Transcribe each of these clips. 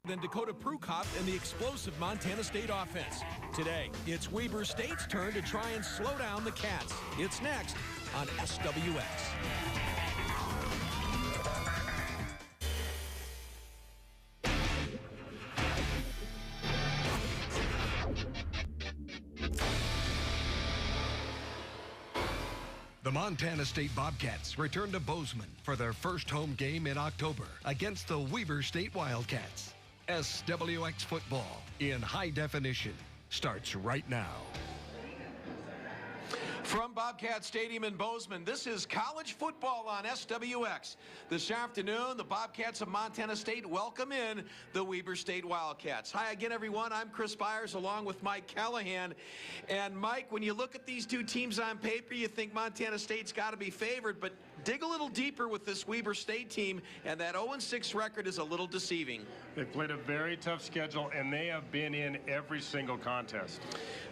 than Dakota Prukop and the explosive Montana State offense. Today, it's Weber State's turn to try and slow down the Cats. It's next on SWX. The Montana State Bobcats return to Bozeman for their first home game in October against the Weber State Wildcats. SWX football in high definition starts right now. From Bobcat Stadium in Bozeman, this is college football on SWX. This afternoon, the Bobcats of Montana State welcome in the Weber State Wildcats. Hi again, everyone. I'm Chris Byers along with Mike Callahan. And Mike, when you look at these two teams on paper, you think Montana State's got to be favored, but dig a little deeper with this Weber State team, and that 0-6 record is a little deceiving. They've played a very tough schedule, and they have been in every single contest.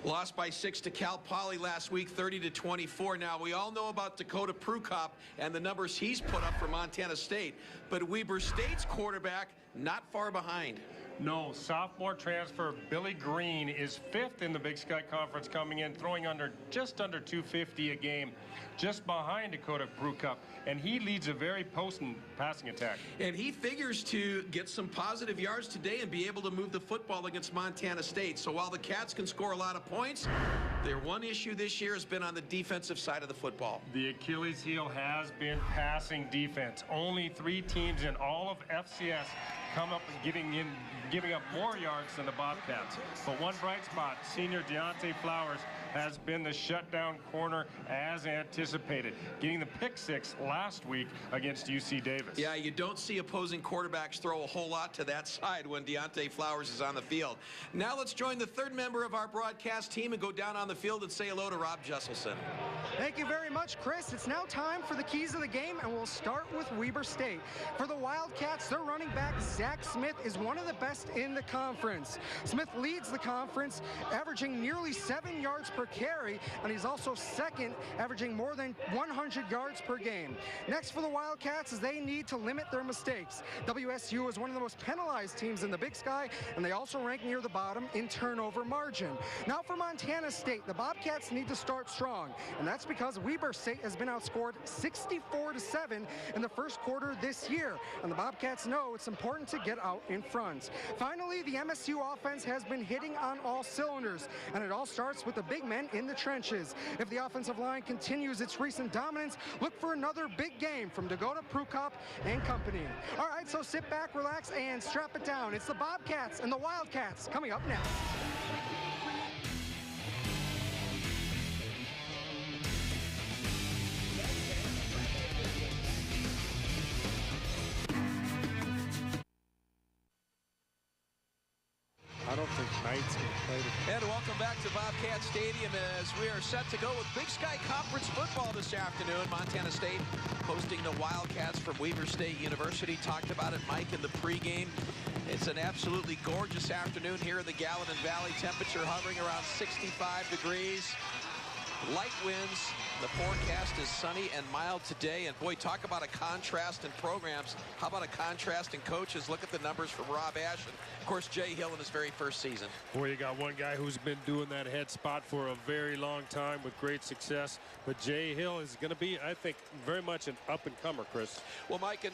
Lost by 6 to Cal Poly last week, 30-24. Now, we all know about Dakota Prukop and the numbers he's put up for Montana State, but Weber State's quarterback not far behind. No, sophomore transfer Billy Green is 5th in the Big Sky Conference, coming in, throwing just under 250 a game, just behind Dakota Prukop, and he leads a very potent passing attack. And he figures to get some positive yards today and be able to move the football against Montana State. So while the Cats can score a lot of points, their one issue this year has been on the defensive side of the football. The Achilles heel has been passing defense. Only 3 teams in all of FCS come up and giving up more yards than the Bobcats. But one bright spot, senior Deontay Flowers has been the shutdown corner as anticipated, getting the pick 6 last week against UC Davis. Yeah, you don't see opposing quarterbacks throw a whole lot to that side when Deontay Flowers is on the field. Now let's join the third member of our broadcast team and go down on the field and say hello to Rob Jesselson. Thank you very much, Chris. It's now time for the keys of the game, and we'll start with Weber State. For the Wildcats, their running back, Zach Smith, is one of the best in the conference. Smith leads the conference, averaging nearly 7 yards per carry, and he's also second, averaging more than 100 yards per game. Next for the Wildcats is they need to limit their mistakes. WSU is one of the most penalized teams in the Big Sky, and they also rank near the bottom in turnover margin. Now for Montana State, the Bobcats need to start strong, and that's because Weber State has been outscored 64-7 in the first quarter this year, and the Bobcats know it's important to get out in front. Finally, the MSU offense has been hitting on all cylinders, and it all starts with the big men in the trenches. If the offensive line continues its recent dominance, look for another big game from Dakota Prukop and company. All right, so sit back, relax, and strap it down. It's the Bobcats and the Wildcats coming up next. I don't think Knight's going to play today. And welcome back to Bobcat Stadium as we are set to go with Big Sky Conference football this afternoon. Montana State hosting the Wildcats from Weber State University. Talked about it, Mike, in the pregame. It's an absolutely gorgeous afternoon here in the Gallatin Valley. Temperature hovering around 65 degrees. Light winds. The forecast is sunny and mild today. And boy, talk about a contrast in programs. How about a contrast in coaches? Look at the numbers from Rob Ash and, of course, Jay Hill in his very first season. Boy, you got one guy who's been doing that head spot for a very long time with great success. But Jay Hill is going to be, I think, very much an up-and-comer, Chris. Well, Mike, and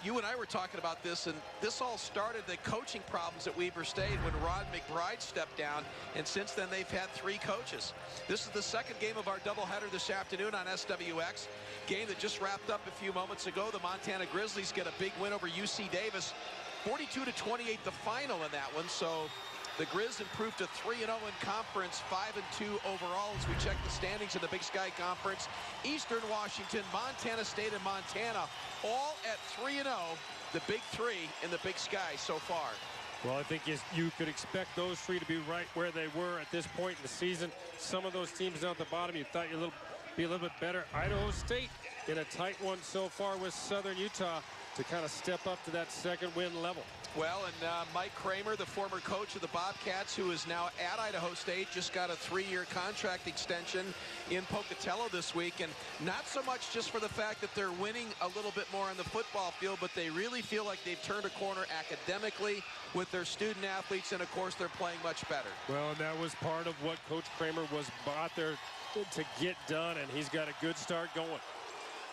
you and I were talking about this, and this all started the coaching problems at Weber State when Rod McBride stepped down, and since then they've had 3 coaches. This is the second game of our doubleheader this afternoon on SWX. Game that just wrapped up a few moments ago. The Montana Grizzlies get a big win over UC Davis, 42-28 the final in that one. So the Grizz improved to 3-0 in conference, 5-2 overall as we check the standings in the Big Sky Conference. Eastern Washington, Montana State, and Montana all at 3-0, the big 3 in the Big Sky so far. Well, I think you could expect those 3 to be right where they were at this point in the season. Some of those teams down at the bottom, you thought you'd be a little bit better. Idaho State in a tight one so far with Southern Utah. to kind of step up to that second win level. Well, and Mike Kramer, the former coach of the Bobcats, who is now at Idaho State, just got a 3-year contract extension in Pocatello this week. And not so much just for the fact that they're winning a little bit more on the football field, but they really feel like they've turned a corner academically with their student athletes, and of course they're playing much better. Well, and that was part of what Coach Kramer was brought there to get done, and he's got a good start going.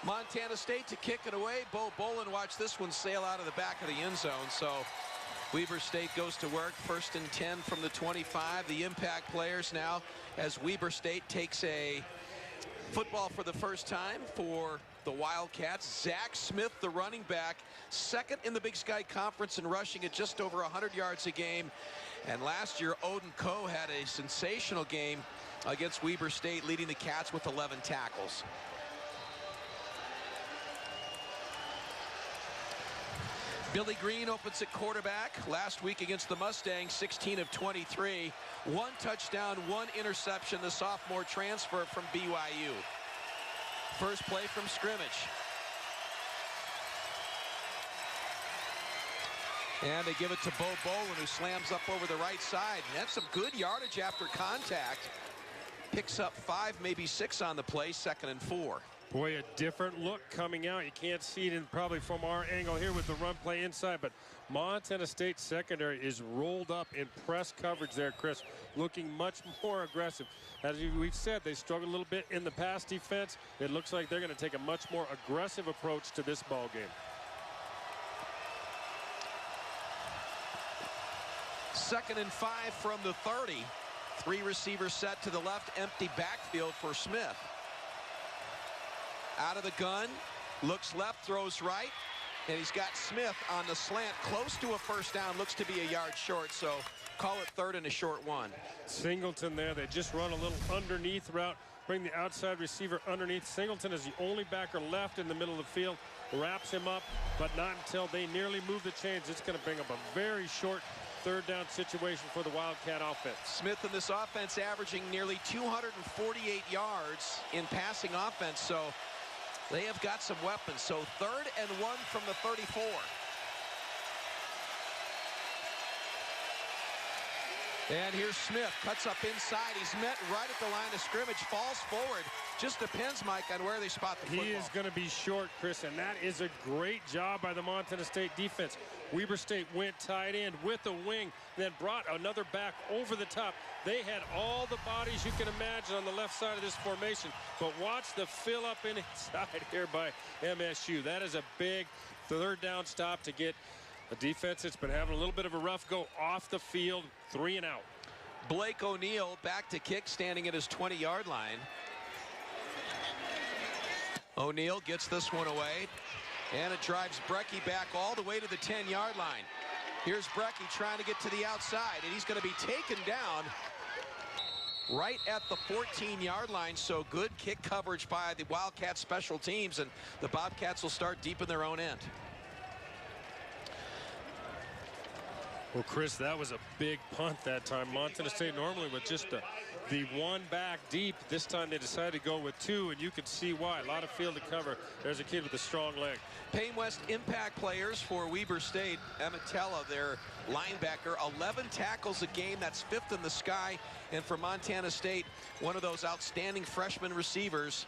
Montana State to kick it away. Bo Bolin, watch this one sail out of the back of the end zone. So Weber State goes to work. 1st and 10 from the 25. The impact players now as Weber State takes a football for the first time for the Wildcats. Zach Smith, the running back, 2nd in the Big Sky Conference in rushing at just over 100 yards a game. And last year, Odin Coe had a sensational game against Weber State, leading the Cats with 11 tackles. Billy Green opens at quarterback. Last week against the Mustangs, 16 of 23. 1 touchdown, 1 interception, the sophomore transfer from BYU. First play from scrimmage. And they give it to Bo Bolin, who slams up over the right side. And that's some good yardage after contact. Picks up 5, maybe 6 on the play, 2nd and 4. Boy, a different look coming out. You can't see it probably from our angle here with the run play inside, but Montana State secondary is rolled up in press coverage there, Chris, looking much more aggressive. As we've said, they struggled a little bit in the pass defense. It looks like they're going to take a much more aggressive approach to this ball game. 2nd and 5 from the 30. 3 receivers set to the left, empty backfield for Smith. Out of the gun, looks left, throws right, and he's got Smith on the slant, close to a first down, looks to be a yard short, so call it 3rd and a short 1. Singleton there, they just run a little underneath route, bring the outside receiver underneath. Singleton is the only backer left in the middle of the field, wraps him up, but not until they nearly move the chains. It's going to bring up a very short 3rd down situation for the Wildcat offense. Smith in this offense averaging nearly 248 yards in passing offense, so they have got some weapons. So 3rd and 1 from the 34. And here's Smith, cuts up inside. He's met right at the line of scrimmage, falls forward. Just depends, Mike, on where they spot the football. He is going to be short, Chris, and that is a great job by the Montana State defense. Weber State went tight end with a wing, then brought another back over the top. They had all the bodies you can imagine on the left side of this formation, but watch the fill up inside here by MSU. That is a big 3rd down stop to get a defense that's been having a little bit of a rough go off the field, 3 and out. Blake O'Neill back to kick, standing at his 20-yard line. O'Neill gets this one away, and it drives Brecky back all the way to the 10-yard line. Here's Brecky trying to get to the outside, and he's going to be taken down right at the 14-yard line. So good kick coverage by the Wildcats special teams, and the Bobcats will start deep in their own end. Well, Chris, that was a big punt that time. Montana State normally with just the 1 back deep. This time they decided to go with 2, and you can see why. A lot of field to cover. There's a kid with a strong leg. Payne West impact players for Weber State. Emetella, their linebacker, 11 tackles a game. That's 5th in the sky. And for Montana State, one of those outstanding freshman receivers,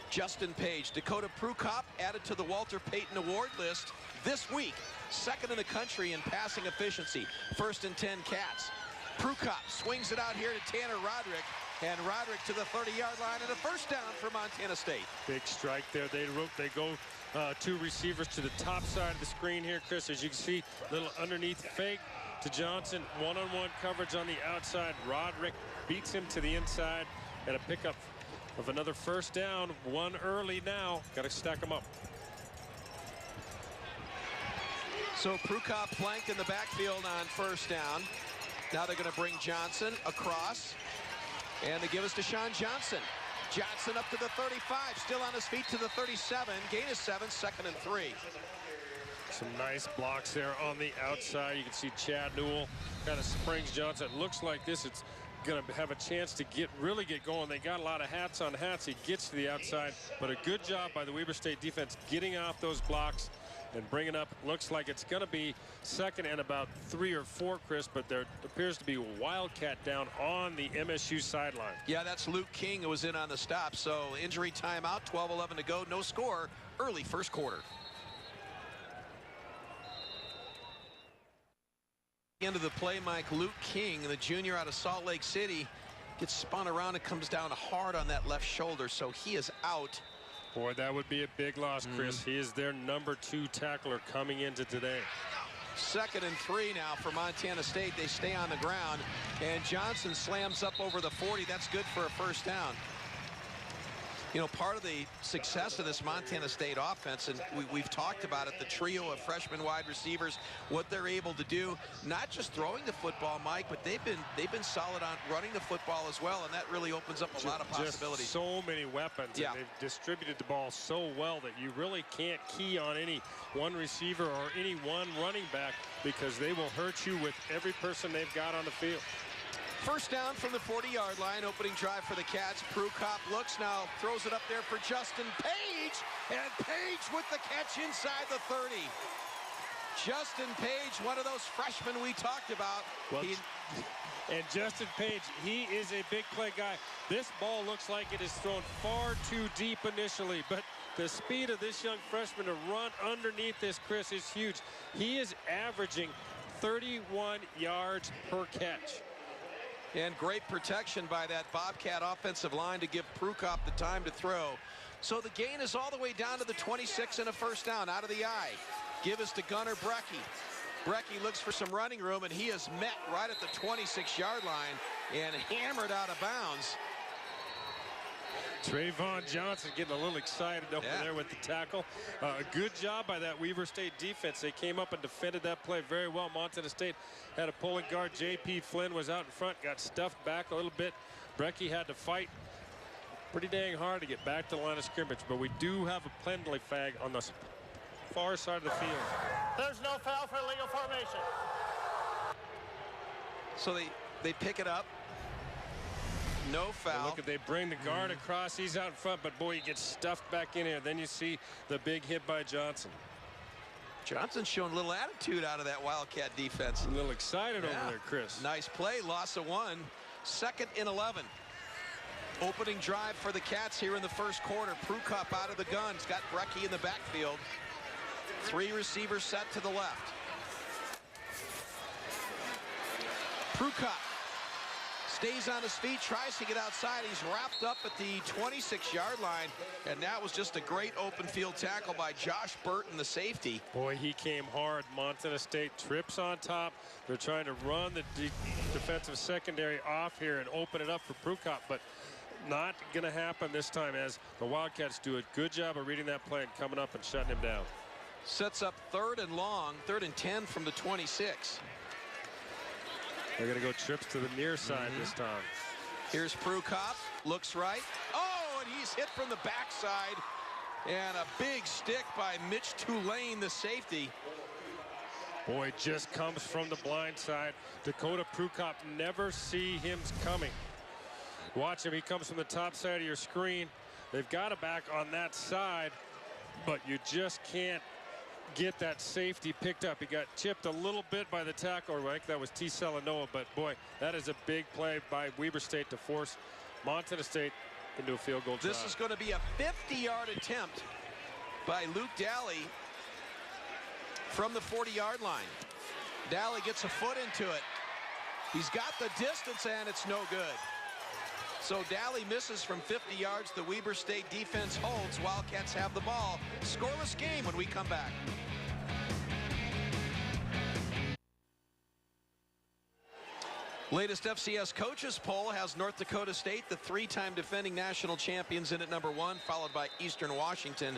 Justin Page. Dakota Prukop added to the Walter Payton Award list this week. 2nd in the country in passing efficiency. 1st and 10 Cats. Prukop swings it out here to Tanner Roderick, and Roderick to the 30-yard line, and a first down for Montana State. Big strike there. They go 2 receivers to the top side of the screen here, Chris. As you can see, little underneath fake to Johnson. One-on-one coverage on the outside. Roderick beats him to the inside, and a pickup of another first down. 1 early now. Got to stack them up. So Prukop flanked in the backfield on first down. Now they're going to bring Johnson across, and they give us to Sean Johnson. Johnson up to the 35, still on his feet to the 37. Gain is 7, 2nd and 3. Some nice blocks there on the outside. You can see Chad Newell kind of springs Johnson. It looks like this, it's going to have a chance to really get going. They got a lot of hats on hats. He gets to the outside, but a good job by the Weber State defense getting off those blocks and bringing up, looks like it's going to be second and about 3 or 4, Chris, but there appears to be a Wildcat down on the MSU sideline. Yeah, that's Luke King who was in on the stop. So injury timeout, 12-11 to go, no score, early first quarter. Into the play, Mike. Luke King, the junior out of Salt Lake City, gets spun around and comes down hard on that left shoulder, so he is out. Boy, that would be a big loss, Chris. He is their number 2 tackler coming into today. 2nd and 3 now for Montana State. They stay on the ground, and Johnson slams up over the 40. That's good for a first down. You know, part of the success of this Montana State offense, and we've talked about it, the trio of freshman wide receivers, what they're able to do, not just throwing the football, Mike, but they've been solid on running the football as well, and that really opens up a lot of possibilities. Just so many weapons. Yeah. And they've distributed the ball so well that you really can't key on any one receiver or any one running back, because they will hurt you with every person they've got on the field. First down from the 40-yard line, opening drive for the Cats. Prukop looks now, throws it up there for Justin Page, and Page with the catch inside the 30. Justin Page, one of those freshmen we talked about. Well, and Justin Page, he is a big play guy. This ball looks like it is thrown far too deep initially, but the speed of this young freshman to run underneath this, Chris, is huge. He is averaging 31 yards per catch. And great protection by that Bobcat offensive line to give Prukop the time to throw. So the gain is all the way down to the 26 and a first down out of the eye. Give us to Gunnar Brecky. Brecky looks for some running room, and he is met right at the 26-yard line and hammered out of bounds. Trayvon Johnson getting a little excited over there with the tackle. A good job by that Weber State defense. They came up and defended that play very well. Montana State had a pulling guard. J.P. Flynn was out in front, got stuffed back a little bit. Brecky had to fight pretty dang hard to get back to the line of scrimmage, but we do have a penalty flag on the far side of the field. There's no foul for illegal formation. So they pick it up. No foul. Look, they bring the guard across. He's out in front, but boy, he gets stuffed back in here. Then you see the big hit by Johnson. Johnson's showing a little attitude out of that Wildcat defense. A little excited over there, Chris. Nice play, loss of 1. 2nd and 11. Opening drive for the Cats here in the first quarter. Prukop out of the gun. He's got Brecky in the backfield. 3 receivers set to the left. Prukop stays on his feet, tries to get outside. He's wrapped up at the 26-yard line, and that was just a great open field tackle by Josh Burton, the safety. Boy, he came hard. Montana State trips on top. They're trying to run the defensive secondary off here and open it up for Prukop, but not going to happen this time, as the Wildcats do a good job of reading that play and coming up and shutting him down. Sets up 3rd and long, 3rd and 10 from the 26. They're going to go trips to the near side this time. Here's Prukop, looks right. Oh, and he's hit from the backside. And a big stick by Mitch Tulane, the safety. Boy, just comes from the blind side. Dakota Prukop, never see him coming. Watch him, he comes from the top side of your screen. They've got a back on that side, but you just can't get that safety picked up. He got chipped a little bit by the tackle. I think that was T. Selanoa, but boy, that is a big play by Weber State to force Montana State into a field goal try. This is going to be a 50-yard attempt by Luke Daly from the 40-yard line. Daly gets a foot into it. He's got the distance, and it's no good. So Daly misses from 50 yards. The Weber State defense holds. Wildcats have the ball. Scoreless game when we come back. Latest FCS coaches poll has North Dakota State, the 3-time defending national champions, in at number 1, followed by Eastern Washington.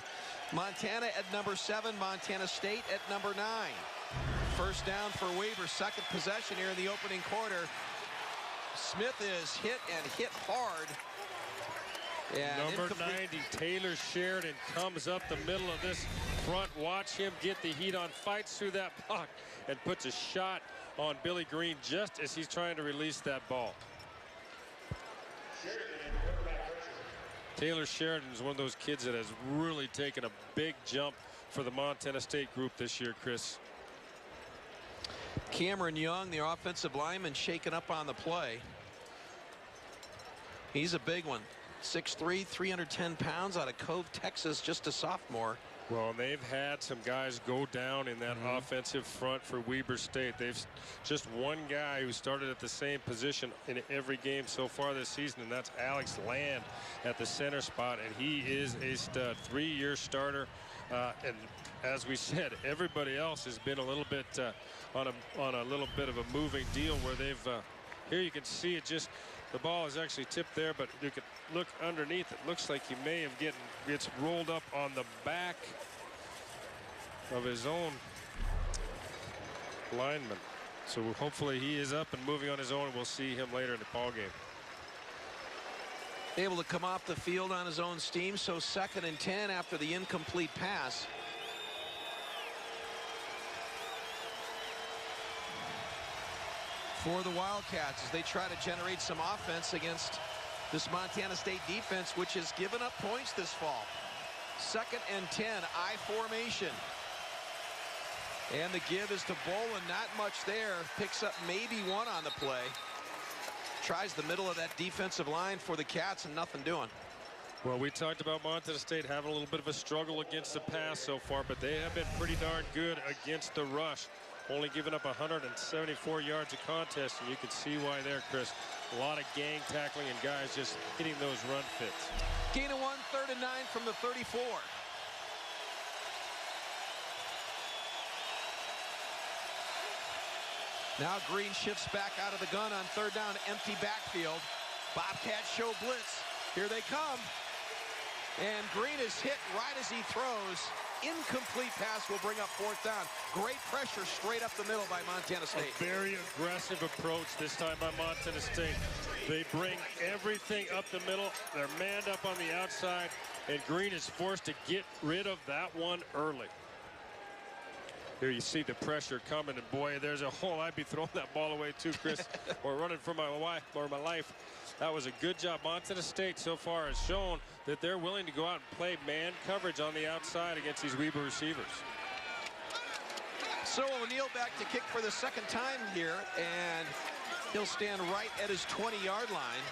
Montana at number 7, Montana State at number 9. First down for Weber, 2nd possession here in the opening quarter. Smith is hit and hit hard. And number 90, Taylor Sheridan, comes up the middle of this front. Watch him get the heat on, fights through that block, and puts a shot on Billy Green just as he's trying to release that ball. Taylor Sheridan is one of those kids that has really taken a big jump for the Montana State group this year, Chris. Cameron Young, the offensive lineman, shaken up on the play. He's a big one. 6'3", 310 pounds, out of Cove, Texas, just a sophomore. Well, they've had some guys go down in that offensive front for Weber State. They've just one guy who started at the same position in every game so far this season, and that's Alex Land at the center spot, and he is a stud, 3-year starter. And as we said, everybody else has been a little bit on a little bit of a moving deal where they've here you can see it, just the ball is actually tipped there, but you can look underneath. It looks like he may have gets rolled up on the back of his own lineman. So hopefully he is up and moving on his own. We'll see him later in the ball game. Able to come off the field on his own steam, so 2nd and 10 after the incomplete pass. For the Wildcats as they try to generate some offense against this Montana State defense, which has given up points this fall. 2nd and 10, I formation. And the give is to Bolin, not much there. Picks up maybe 1 on the play. Tries the middle of that defensive line for the Cats and nothing doing. Well, we talked about Montana State having a little bit of a struggle against the pass so far, but they have been pretty darn good against the rush. Only giving up 174 yards a contest, and you can see why there, Chris. A lot of gang tackling and guys just hitting those run fits. Gain of 1, 3rd and 9 from the 34. Now Green shifts back out of the gun on 3rd down, empty backfield. Bobcats show blitz. Here they come. And Green is hit right as he throws. Incomplete pass will bring up 4th down. Great pressure straight up the middle by Montana State. A very aggressive approach this time by Montana State. They bring everything up the middle. They're manned up on the outside, and Green is forced to get rid of that one early. Here you see the pressure coming, and boy, there's a hole. I'd be throwing that ball away too, Chris, or running for my wife or my life. That was a good job. Montana State so far has shown that they're willing to go out and play man coverage on the outside against these Weber receivers. So O'Neal back to kick for the 2nd time here, and he'll stand right at his 20-yard line.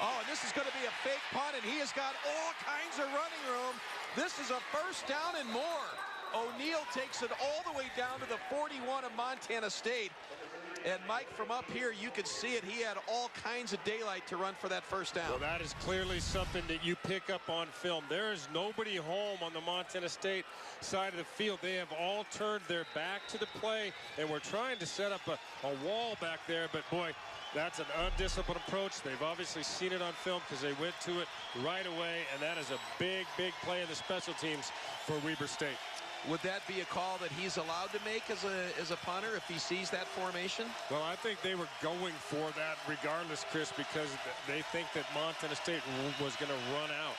Oh, and this is going to be a fake punt, and he has got all kinds of running room. This is a 1st down and more. O'Neal takes it all the way down to the 41 of Montana State. And Mike, from up here, you could see it. He had all kinds of daylight to run for that 1st down. Well, that is clearly something that you pick up on film. There is nobody home on the Montana State side of the field. They have all turned their back to the play, and we're trying to set up a wall back there. But, boy, that's an undisciplined approach. They've obviously seen it on film because they went to it right away, and that is a big, big play in the special teams for Weber State. Would that be a call that he's allowed to make as a punter if he sees that formation? Well, I think they were going for that regardless, Chris, because they think that Montana State was going to run out.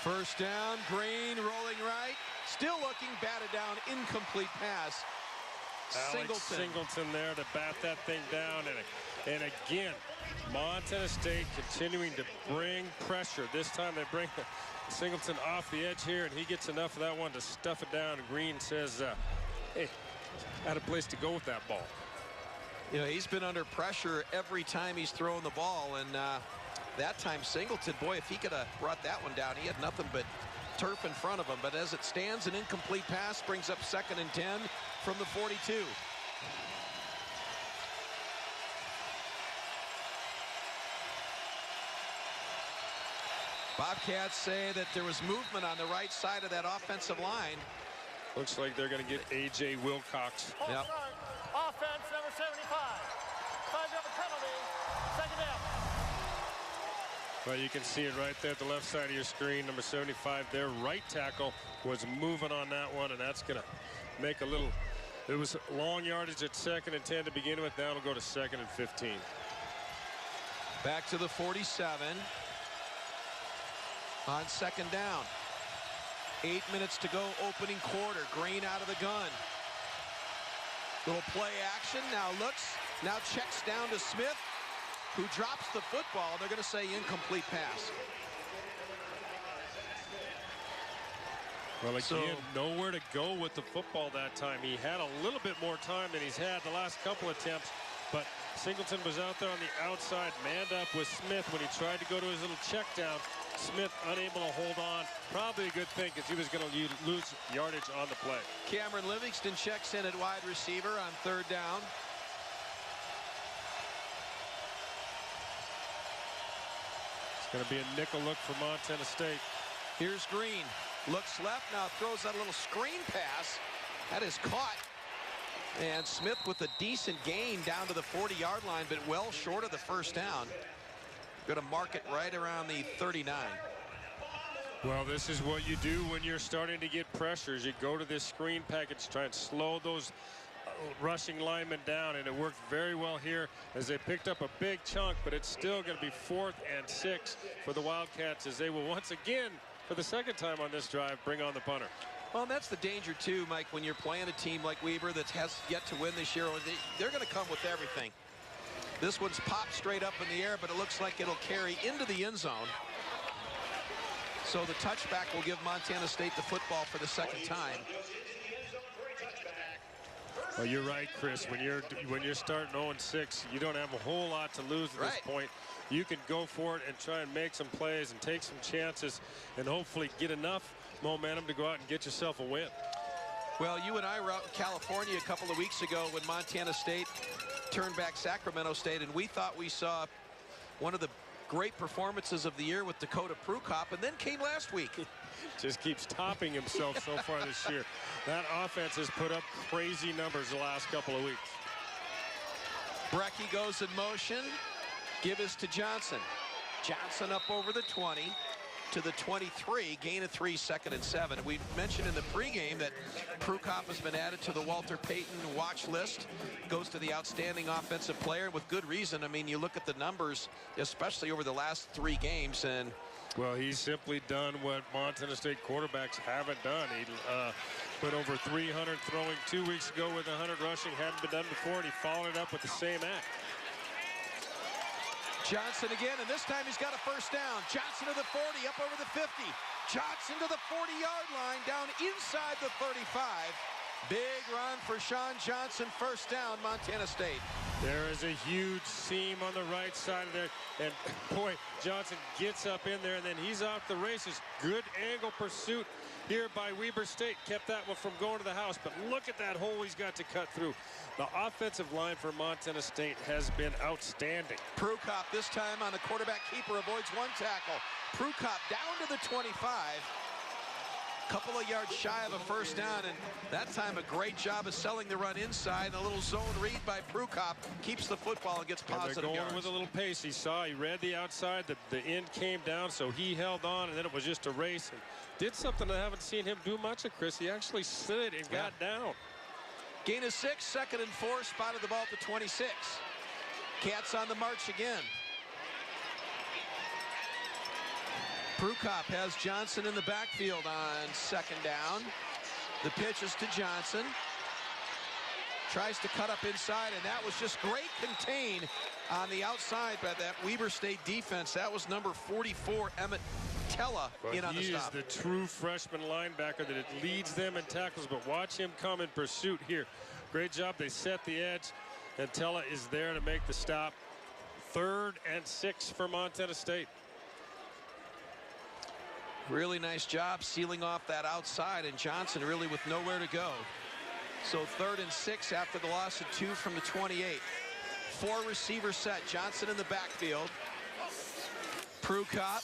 1st down, Green rolling right. Still looking, batted down, incomplete pass. Singleton there to bat that thing down. And again, Montana State continuing to bring pressure. This time they bring Singleton off the edge here, and he gets enough of that one to stuff it down. And Green says, hey, had a place to go with that ball. You know, he's been under pressure every time he's thrown the ball, and that time Singleton, boy, if he could have brought that one down, he had nothing but turf in front of him. But as it stands, an incomplete pass brings up 2nd and 10 from the 42. Bobcats say that there was movement on the right side of that offensive line. Looks like they're going to get A.J. Wilcox. Yep. Offense number 75. 5-yard penalty. 2nd down. Well, you can see it right there at the left side of your screen. Number 75, their right tackle was moving on that one, and that's going to make a little. It was long yardage at 2nd and 10 to begin with. Now it'll go to 2nd and 15. Back to the 47. On 2nd down. 8 minutes to go, opening quarter. Green out of the gun. Little play action. Now looks. Now checks down to Smith, who drops the football. They're going to say incomplete pass. Well, again, nowhere to go with the football that time. He had a little bit more time than he's had the last couple attempts, but Singleton was out there on the outside, manned up with Smith when he tried to go to his little check down. Smith unable to hold on. Probably a good thing because he was going to lose yardage on the play. Cameron Livingston checks in at wide receiver on 3rd down. It's going to be a nickel look for Montana State. Here's Green. Looks left now, throws that little screen pass. That is caught. And Smith with a decent gain down to the 40-yard line, but well short of the 1st down. Going to mark it right around the 39. Well, this is what you do when you're starting to get pressures. You go to this screen package, try and slow those rushing linemen down, and it worked very well here as they picked up a big chunk, but it's still going to be 4th and 6 for the Wildcats as they will once again, for the 2nd time on this drive, bring on the punter. Well, and that's the danger, too, Mike, when you're playing a team like Weber that has yet to win this year. They're going to come with everything. This one's popped straight up in the air, but it looks like it'll carry into the end zone. So the touchback will give Montana State the football for the 2nd time. Well, you're right, Chris. When you're starting 0-6, you don't have a whole lot to lose at this point. You can go for it and try and make some plays and take some chances and hopefully get enough momentum to go out and get yourself a win. Well, you and I were out in California a couple of weeks ago when Montana State turned back Sacramento State, and we thought we saw one of the great performances of the year with Dakota Prukop, and then came last week. Just keeps topping himself so far this year. That offense has put up crazy numbers the last couple of weeks. Brecky goes in motion. Give us to Johnson. Johnson up over the 20 to the 23, gain of 3, 2nd and 7. We mentioned in the pregame that Prukop has been added to the Walter Payton watch list. Goes to the outstanding offensive player with good reason. I mean, you look at the numbers, especially over the last 3 games, and well, he's simply done what Montana State quarterbacks haven't done. He put over 300 throwing 2 weeks ago with 100 rushing. Hadn't been done before, and he followed it up with the same act. Johnson again, and this time he's got a 1st down. Johnson to the 40, up over the 50. Johnson to the 40-yard line, down inside the 35. Big run for Sean Johnson, 1st down, Montana State. There is a huge seam on the right side of there, and boy, Johnson gets up in there, and then he's off the races. Good angle pursuit here by Weber State. Kept that one from going to the house, but look at that hole he's got to cut through. The offensive line for Montana State has been outstanding. Prukop this time on the quarterback keeper, avoids 1 tackle. Prukop down to the 25. Couple of yards shy of a 1st down, and that time a great job of selling the run inside. And a little zone read by Prukop keeps the football and gets positive they're going yards. with a little pace. He read the outside, the end came down, so he held on, and then it was just a race. And did something I haven't seen him do much of, Chris. He actually slid and got down. Gain of 6, 2nd and 4, spotted the ball to 26. Cats on the march again. Prukop has Johnson in the backfield on 2nd down. The pitch is to Johnson. Tries to cut up inside, and that was just great contained on the outside by that Weber State defense. That was number 44, Emmett Tella, in on the stop. He is the true freshman linebacker that leads them in tackles, but watch him come in pursuit here. Great job. They set the edge, and Tella is there to make the stop. 3rd and 6 for Montana State. Really nice job sealing off that outside, and Johnson really with nowhere to go. So 3rd and 6 after the loss of 2 from the 28. 4 receiver set. Johnson in the backfield. Prukop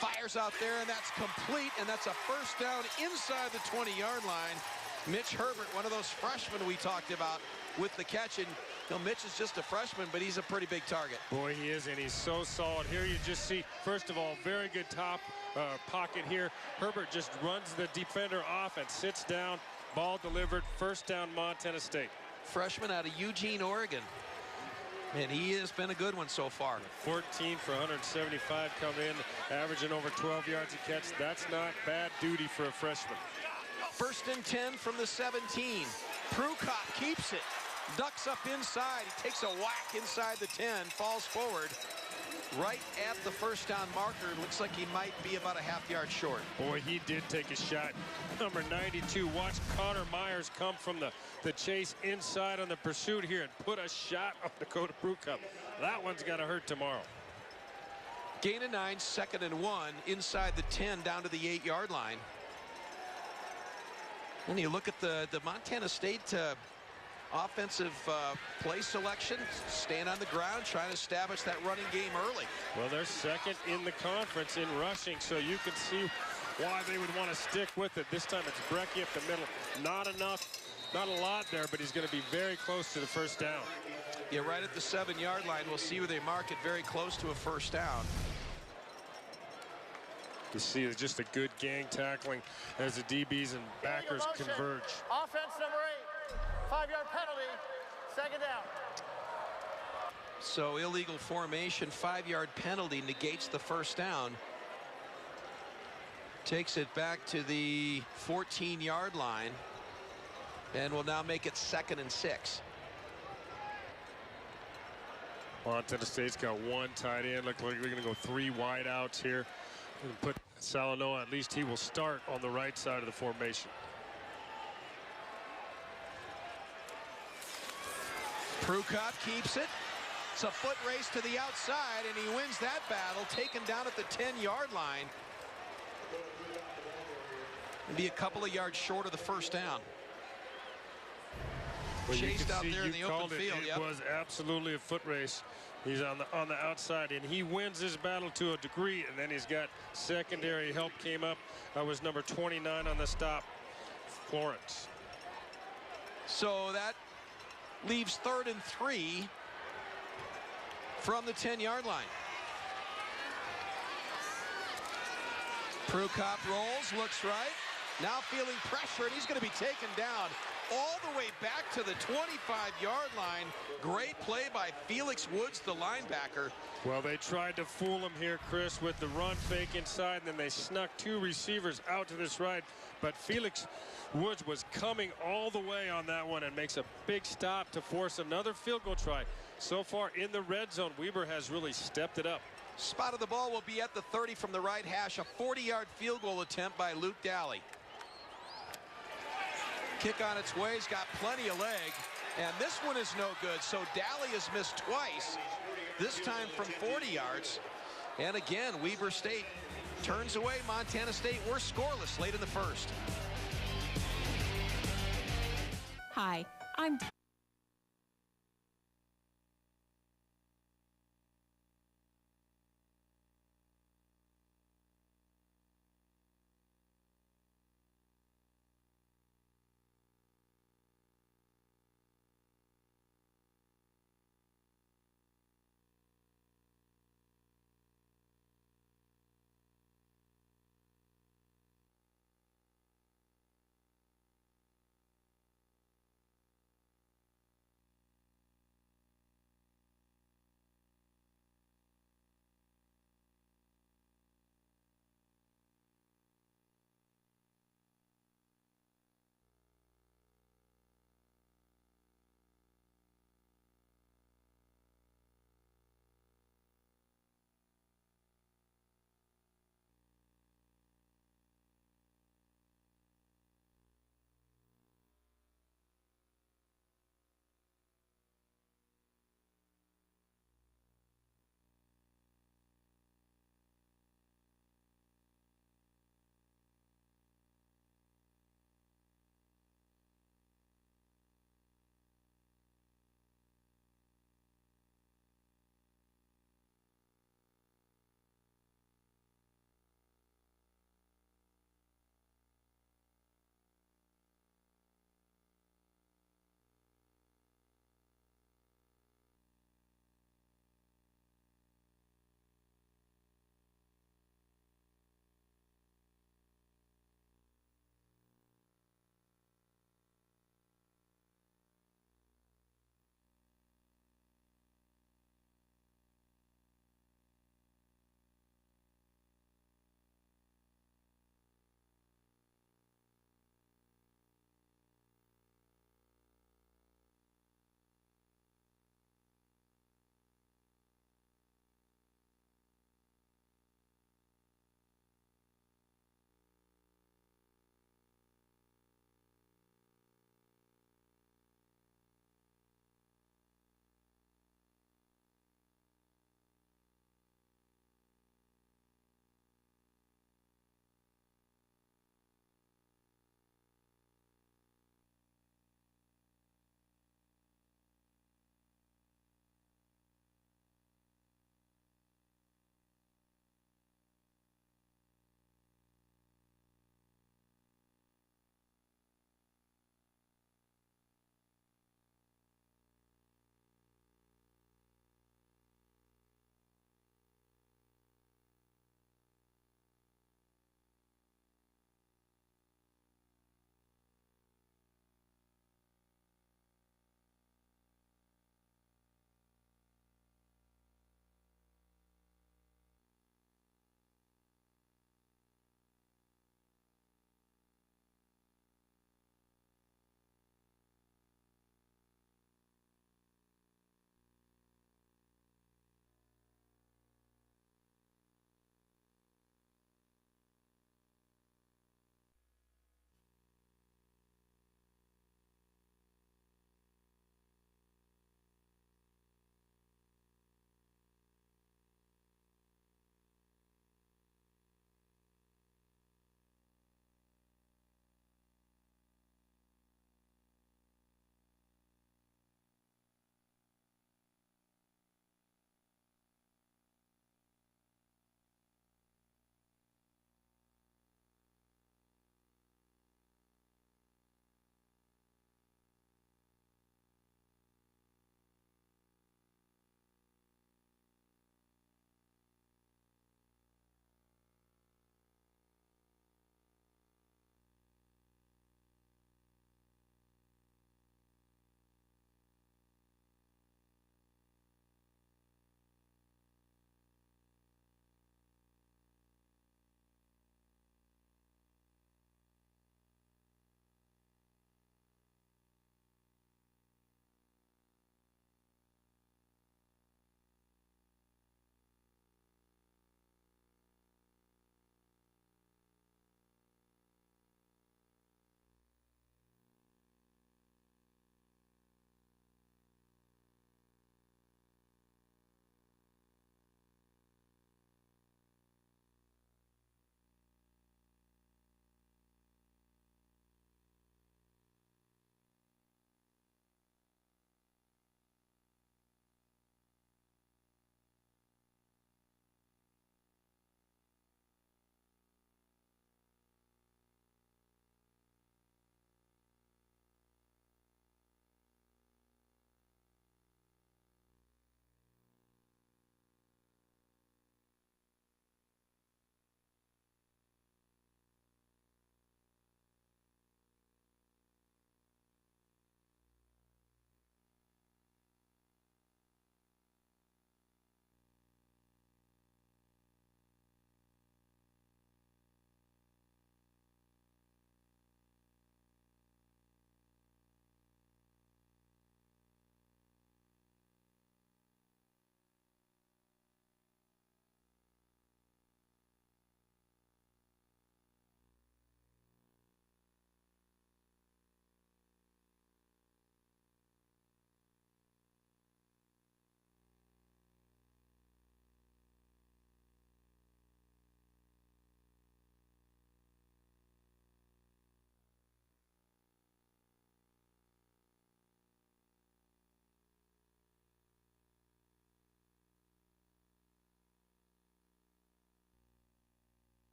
fires out there, and that's complete, and that's a 1st down inside the 20-yard line. Mitch Herbert, one of those freshmen we talked about with the catch, and Mitch is just a freshman, but he's a pretty big target. Boy, he is, and he's so solid. Here you just see, first of all, very good top pocket here. Herbert just runs the defender off and sits down. Ball delivered. 1st down, Montana State. Freshman out of Eugene, Oregon. And he has been a good one so far. 14 for 175 come in, averaging over 12 yards a catch. That's not bad duty for a freshman. 1st and 10 from the 17. Prukop keeps it. Ducks up inside. He takes a whack inside the 10, falls forward. right at the first down marker. Looks like he might be about a half-yard short. Boy, he did take a shot. Number 92, watch Connor Myers come from the chase inside on the pursuit here and put a shot on Dakota Brewcup. That one's got to hurt tomorrow. Gain of 9, 2nd and 1, inside the 10 down to the 8-yard line. And you look at the Montana State offensive play selection, staying on the ground, trying to establish that running game early. Well, they're second in the conference in rushing, so you can see why they would want to stick with it. This time it's Brecky up the middle. Not enough, not a lot there, but he's going to be very close to the first down. Yeah, right at the 7-yard line. We'll see where they mark it, very close to a first down. You see it's just a good gang tackling as the DBs and backers converge. Offense number 8. 5-yard penalty. 2nd down. So illegal formation, 5-yard penalty negates the first down. Takes it back to the 14-yard line. And will now make it 2nd and 6. Montana State's got one tight end. Look like they're going to go 3 wide outs here. And put Salanoa, at least he will start on the right side of the formation. Brewcup keeps it. It's a foot race to the outside, and he wins that battle, taken down at the 10-yard line. And be a couple of yards short of the first down. Well, Chased out there in the open field. It was absolutely a foot race. He's on the outside, and he wins this battle to a degree, and then he's got secondary help came up. That was number 29 on the stop, Florence. So that leaves 3rd and 3 from the 10-yard line. Brewcup rolls, looks right. Now feeling pressure, and he's going to be taken down all the way back to the 25-yard line. Great play by Felix Woods, the linebacker. Well, they tried to fool him here, Chris, with the run fake inside, and then they snuck 2 receivers out to this right. But Felix Woods was coming all the way on that one and makes a big stop to force another field goal try. So far in the red zone, Weber has really stepped it up. Spot of the ball will be at the 30 from the right hash. A 40-yard field goal attempt by Luke Daly. Kick on its way. He's got plenty of leg. And this one is no good. So Daly has missed twice, this time from 40 yards. And again, Weber State turns away Montana State. We're scoreless late in the first. Hi, I'm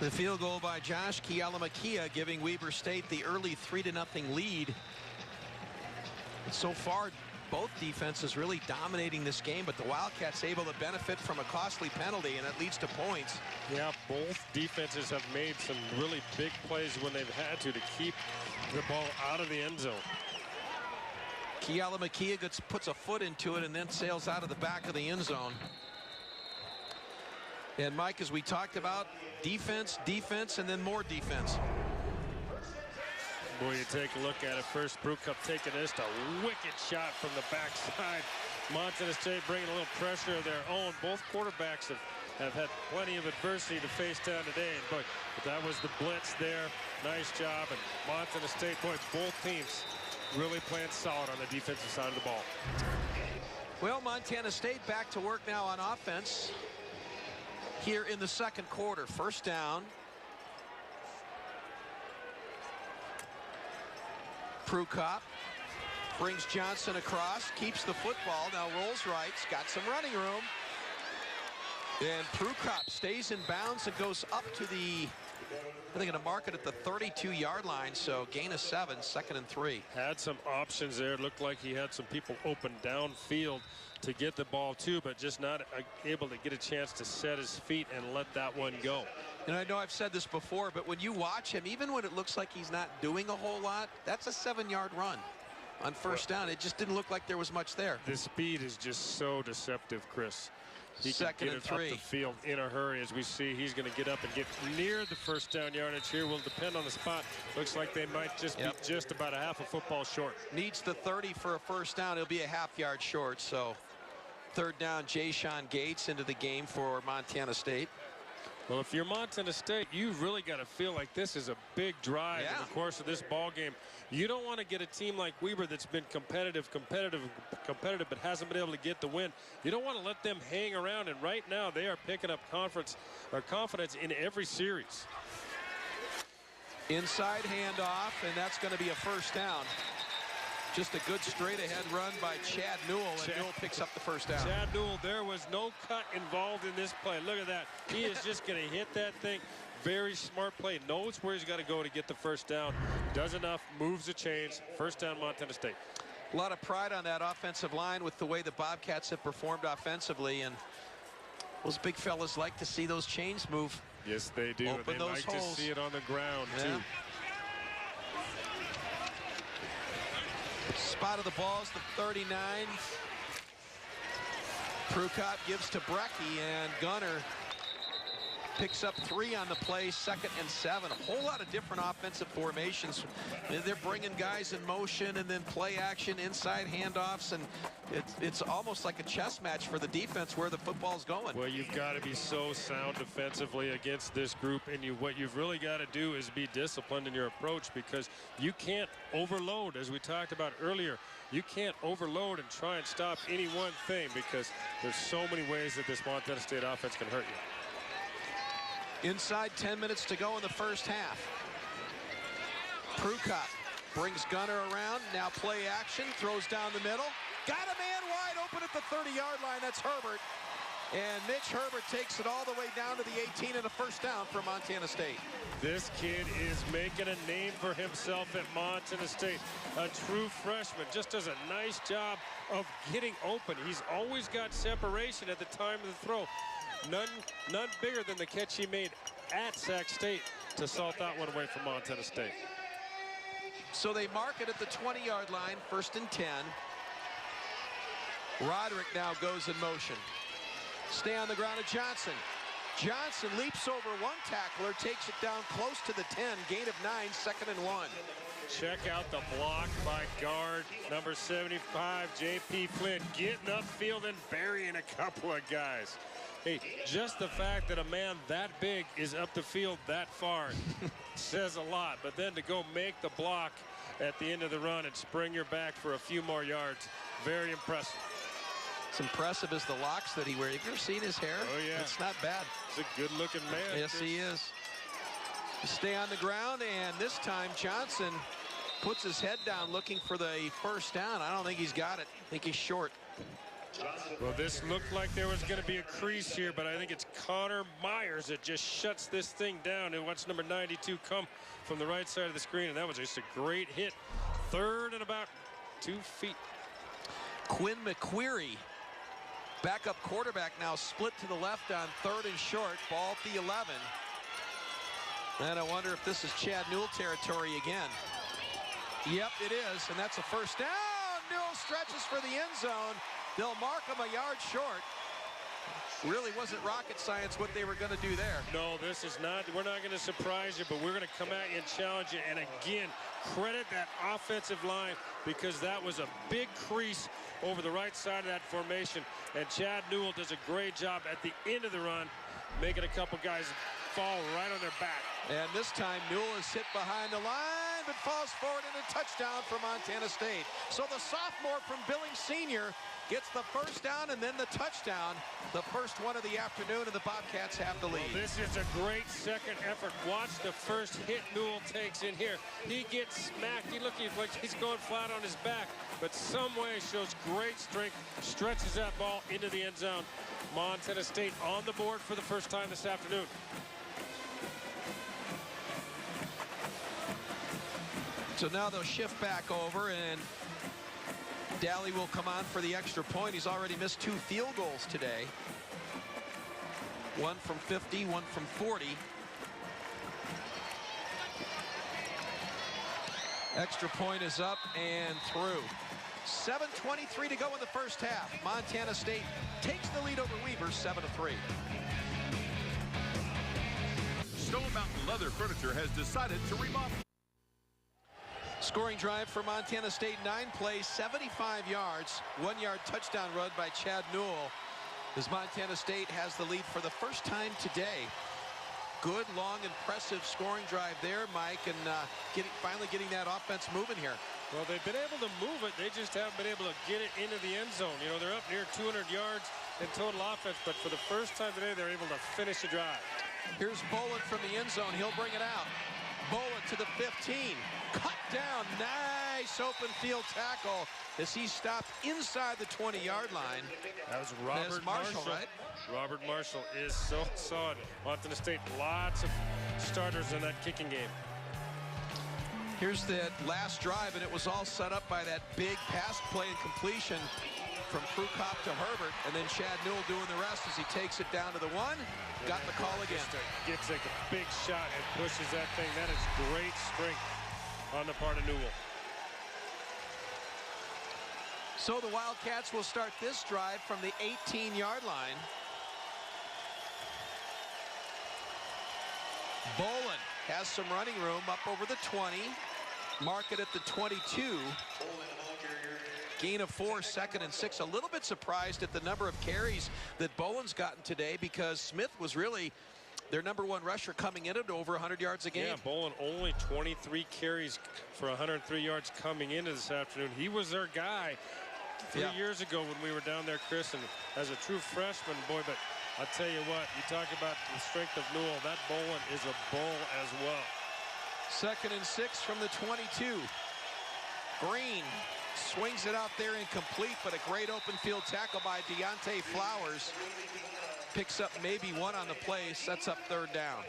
The field goal by Josh Kialamakia giving Weber State the early 3-0 lead. So far, both defenses really dominating this game, but the Wildcats able to benefit from a costly penalty, and it leads to points. Yeah, both defenses have made some really big plays when they've had to keep the ball out of the end zone. Kialamakia puts a foot into it and then sails out of the back of the end zone. And Mike, as we talked about, defense, defense, and then more defense. Boy, you take a look at it. First, Bobcat taking just a wicked shot from the backside. Montana State bringing a little pressure of their own. Both quarterbacks have had plenty of adversity to face down today. But that was the blitz there. Nice job. And Montana State, boy, both teams really playing solid on the defensive side of the ball. Well, Montana State back to work now on offense here in the second quarter. First down. Bobcat brings Johnson across, keeps the football, now rolls right, got some running room. And Bobcat stays in bounds and goes up to the, they're going to mark it at the 32-yard line, so gain of 7, 2nd and 3. Had some options there. It looked like he had some people open downfield to get the ball too, but just not able to get a chance to set his feet and let that one go. And I know I've said this before, but when you watch him, even when it looks like he's not doing a whole lot, that's a 7-yard run on first down. It just didn't look like there was much there. The speed is just so deceptive, Chris. He can get it up the field in a hurry. As we see, he's going to get up and get near the first down yardage here. Will depend on the spot. Looks like they might just be just about a half a football short. Needs the 30 for a first down. He'll be a half-yard short. So third down, Jayshon Gates into the game for Montana State. Well, if you're Montana State, you've really got to feel like this is a big drive in the course of this ball game. You don't want to get a team like Weber that's been competitive, but hasn't been able to get the win. You don't want to let them hang around, and right now they are picking up confidence in every series. Inside handoff, and that's going to be a first down. Just a good straight-ahead run by Chad Newell, and Newell picks up the first down. Chad Newell, there was no cut involved in this play. Look at that. He is just going to hit that thing. Very smart play. Knows where he's got to go to get the first down. Does enough, moves the chains. First down, Montana State. A lot of pride on that offensive line with the way the Bobcats have performed offensively, and those big fellas like to see those chains move. Yes, they do. Open they those like holes. to see it on the ground, too. Spot of the ball is the 39. Bobcat gives to Brecky, and Gunner picks up 3 on the play, 2nd and 7. A whole lot of different offensive formations. They're bringing guys in motion and then play action, inside handoffs, and it's almost like a chess match for the defense where the football's going. Well, you've got to be so sound defensively against this group, and what you've really got to do is be disciplined in your approach, because you can't overload, as we talked about earlier. You can't overload and try and stop any one thing, because there's so many ways that this Montana State offense can hurt you. Inside 10 minutes to go in the first half. Bobcat brings Gunner around. Now play action. Throws down the middle. Got a man wide open at the 30-yard line. That's Herbert. And Mitch Herbert takes it all the way down to the 18 and a first down for Montana State. This kid is making a name for himself at Montana State. A true freshman. Just does a nice job of getting open. He's always got separation at the time of the throw. None bigger than the catch he made at Sac State to salt that one away from Montana State. So they mark it at the 20-yard line, 1st and 10. Roderick now goes in motion. Stay on the ground at Johnson. Johnson leaps over one tackler, takes it down close to the 10, gain of 9, 2nd and 1. Check out the block by guard number 75, J.P. Flynn, getting upfield and burying a couple of guys. Hey, just the fact that a man that big is up the field that far says a lot. But then to go make the block at the end of the run and spring your back for a few more yards, very impressive. It's impressive as the locks that he wears. Have you ever seen his hair? Oh, yeah. It's not bad. He's a good-looking man. Yes, he is. Stay on the ground, and this time Johnson puts his head down looking for the first down. I don't think he's got it. I think he's short. Well, this looked like there was going to be a crease here, but I think it's Connor Myers that just shuts this thing down. And watch number 92 come from the right side of the screen, and that was just a great hit. 3rd and about 2 feet. Quinn McQuarrie, backup quarterback, now split to the left on 3rd and short. Ball at the 11. And I wonder if this is Chad Newell territory again. Yep, it is, and that's a first down. Newell stretches for the end zone. They'll mark him a yard short. Really wasn't rocket science what they were going to do there. No, this is not. We're not going to surprise you, but we're going to come at you and challenge you. And again, credit that offensive line, because that was a big crease over the right side of that formation. And Chad Newell does a great job at the end of the run, making a couple guys fall right on their back. And this time Newell is hit behind the line, but falls forward in a touchdown for Montana State. So the sophomore from Billings Senior gets the first down and then the touchdown. The first one of the afternoon, and the Bobcats have the lead. Well, this is a great second effort. Watch the first hit Newell takes in here. He gets smacked. He looking like he's going flat on his back, but some way shows great strength, stretches that ball into the end zone. Montana State on the board for the first time this afternoon. So now they'll shift back over, and Daly will come on for the extra point. He's already missed 2 field goals today. 1 from 50, 1 from 40. Extra point is up and through. 7:23 to go in the first half. Montana State takes the lead over Weber 7-3. Stone Mountain Leather Furniture has decided to remodel. Scoring drive for Montana State, 9 plays, 75 yards, 1-yard touchdown run by Chad Newell, as Montana State has the lead for the first time today. Good, long, impressive scoring drive there, Mike, and finally getting that offense moving here. Well, they've been able to move it. They just haven't been able to get it into the end zone. You know, they're up near 200 yards in total offense, but for the first time today, they're able to finish the drive. Here's Bolin from the end zone. He'll bring it out. Bolin to the 15. Cut down. Nice open field tackle as he stopped inside the 20-yard line. That was Robert Marshall, right? Robert Marshall is so solid. Montana State, lots of starters in that kicking game. Here's that last drive, and it was all set up by that big pass play and completion from Prukop to Herbert, and then Chad Newell doing the rest as he takes it down to the 1. Got the call again. Gets like a big shot and pushes that thing. That is great strength on the part of Newell. So the Wildcats will start this drive from the 18-yard line. Bolin has some running room up over the 20. Mark it at the 22. Gain of 4, 2nd and 6. A little bit surprised at the number of carries that Bolin's gotten today, because Smith was really their #1 rusher coming in at over 100 yards a game. Yeah, Bolin only 23 carries for 103 yards coming into this afternoon. He was their guy 3 years ago when we were down there, Chris, and as a true freshman, boy, but I'll tell you what, you talk about the strength of Newell, that Bolin is a bull as well. 2nd and 6 from the 22. Green swings it out there incomplete, but a great open field tackle by Deontay Flowers. Picks up maybe 1 on the play, sets up 3rd down.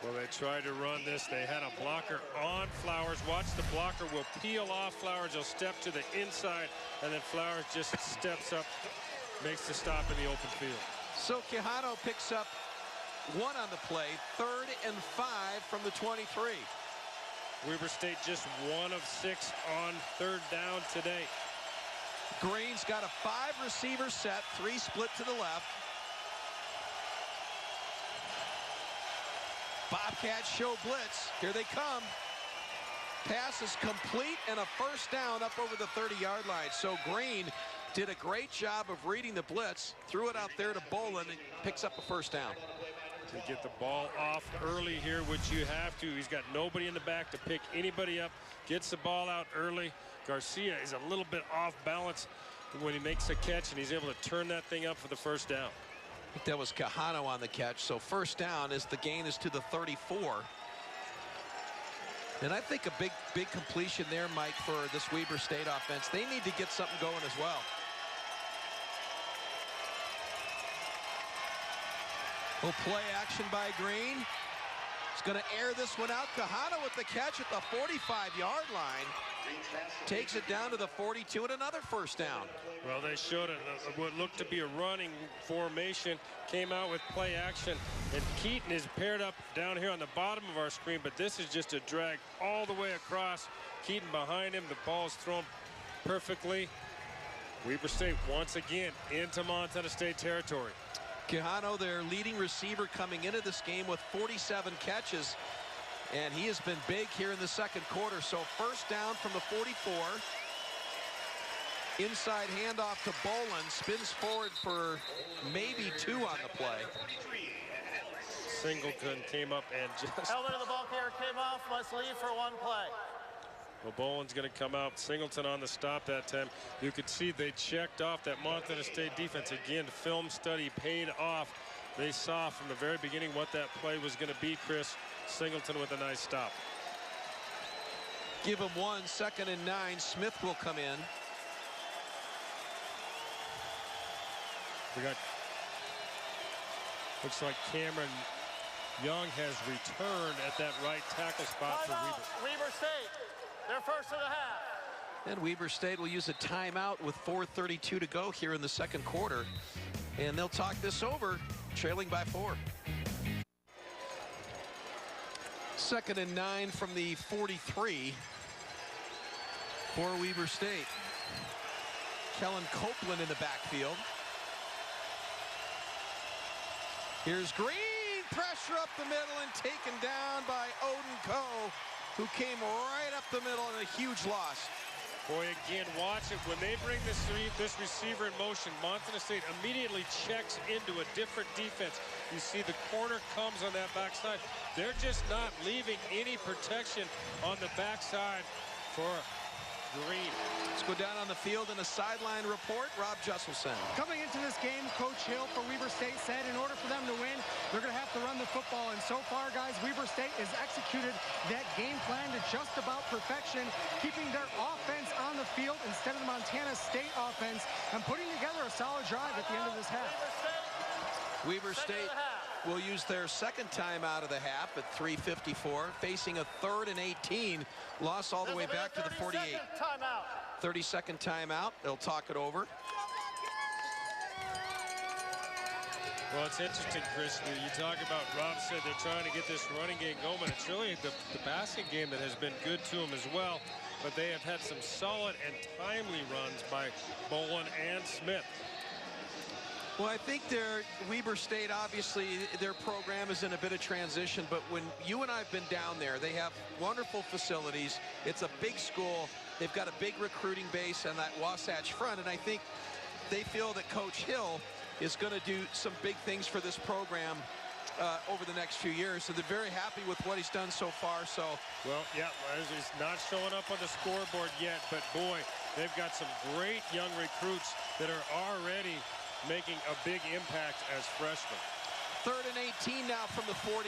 Well, they tried to run this. They had a blocker on Flowers. Watch, the blocker will peel off Flowers. He'll step to the inside, and then Flowers just steps up, makes the stop in the open field. So Quijano picks up 1 on the play, 3rd and 5 from the 23. Weber State just 1 of 6 on 3rd down today. Green's got a 5-receiver set, 3 split to the left. Bobcats show blitz. Here they come. Pass is complete and a first down up over the 30-yard line. So Green did a great job of reading the blitz, threw it out there to Bolin, and picks up a first down. To get the ball off early here, which you have to. He's got nobody in the back to pick anybody up. Gets the ball out early. Garcia is a little bit off balance when he makes a catch, and he's able to turn that thing up for the first down. I think that was Quijano on the catch. So first down as the gain is to the 34. And I think a big completion there, Mike, for this Weber State offense. They need to get something going as well. Oh, play action by Green. He's going to air this one out. Kahana with the catch at the 45-yard line. Takes it down to the 42 and another first down. Well, they showed it. What looked to be a running formation came out with play action. And Keaton is paired up down here on the bottom of our screen, but this is just a drag all the way across. Keaton behind him. The ball's thrown perfectly. Weber State once again into Montana State territory. Quijano, their leading receiver, coming into this game with 47 catches. And he has been big here in the second quarter. So first down from the 44. Inside handoff to Bolin. Spins forward for maybe 2 on the play. Singleton came up and just... Helmet of the ball carrier came off. Must leave for 1 play. Well, Bolin's going to come out. Singleton on the stop that time. You could see they checked off that Montana State defense. Again, film study paid off. They saw from the very beginning what that play was going to be, Chris. Singleton with a nice stop. Give him 1, 2nd and 9. Smith will come in. We got, looks like Cameron Young has returned at that right tackle spot for Weber. Weber State, their first of the half. And Weber State will use a timeout with 4:32 to go here in the second quarter. And they'll talk this over, trailing by 4. 2nd and 9 from the 43 for Weber State. Kellen Copeland in the backfield. Here's Green, pressure up the middle and taken down by Odin Coe, who came right up the middle and a huge loss. Boy, again, watch it. When they bring this receiver in motion, Montana State immediately checks into a different defense. You see the corner comes on that backside. They're just not leaving any protection on the backside for Green. Let's go down on the field in a sideline report. Rob Jesselson. Coming into this game, Coach Hill for Weber State said in order for them to win, they're going to have to run the football. And so far, guys, Weber State has executed that game plan to just about perfection, keeping their offense on the field instead of the Montana State offense and putting together a solid drive at the end of this half. Weber State will use their second time out of the half at 3:54, facing a 3rd and 18. Loss all the way back to the 48. 30-second timeout. They'll talk it over. Well, it's interesting, Chris. You talk about, Rob said they're trying to get this running game going. It's really the passing game that has been good to them as well. But they have had some solid and timely runs by Bolin and Smith. Well, I think Weber State, obviously, their program is in a bit of transition, but when you and I have been down there, they have wonderful facilities. It's a big school. They've got a big recruiting base on that Wasatch front, and I think they feel that Coach Hill is going to do some big things for this program over the next few years. So they're very happy with what he's done so far. So, well, yeah, he's not showing up on the scoreboard yet, but boy, they've got some great young recruits that are already making a big impact as freshmen. 3rd and 18 now from the 48.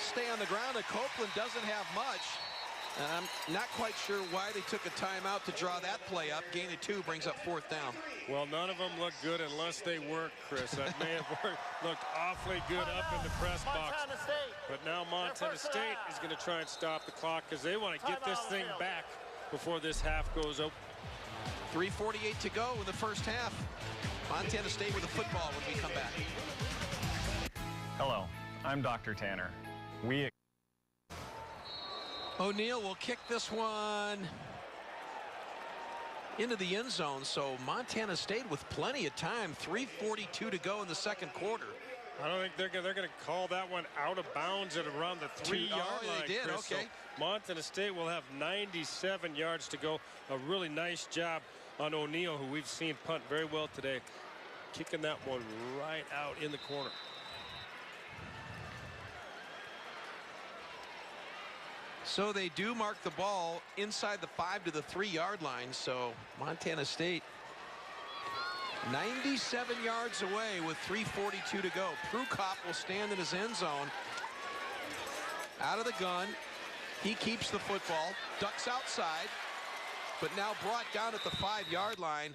Stay on the ground, and Copeland doesn't have much. And I'm not quite sure why they took a timeout to draw that play up. Gain of 2 brings up 4th down. Well, none of them look good unless they work, Chris. That may have looked awfully good up in the press box. But now Montana State is going to try and stop the clock because they want to get this thing back before this half goes open. 3:48 to go in the first half. Montana State with the football when we come back. Hello, I'm Dr. Tanner. O'Neal will kick this one into the end zone, so Montana State with plenty of time. 3:42 to go in the second quarter. I don't think they're going to call that one out of bounds at around the 3-yard line. They did, Chris. okay. So Montana State will have 97 yards to go. A really nice job on O'Neal, who we've seen punt very well today, kicking that one right out in the corner. So they do mark the ball inside the 5 to the 3-yard line. So Montana State 97 yards away with 3:42 to go. Prukop will stand in his end zone. Out of the gun. He keeps the football, ducks outside, but now brought down at the 5-yard line.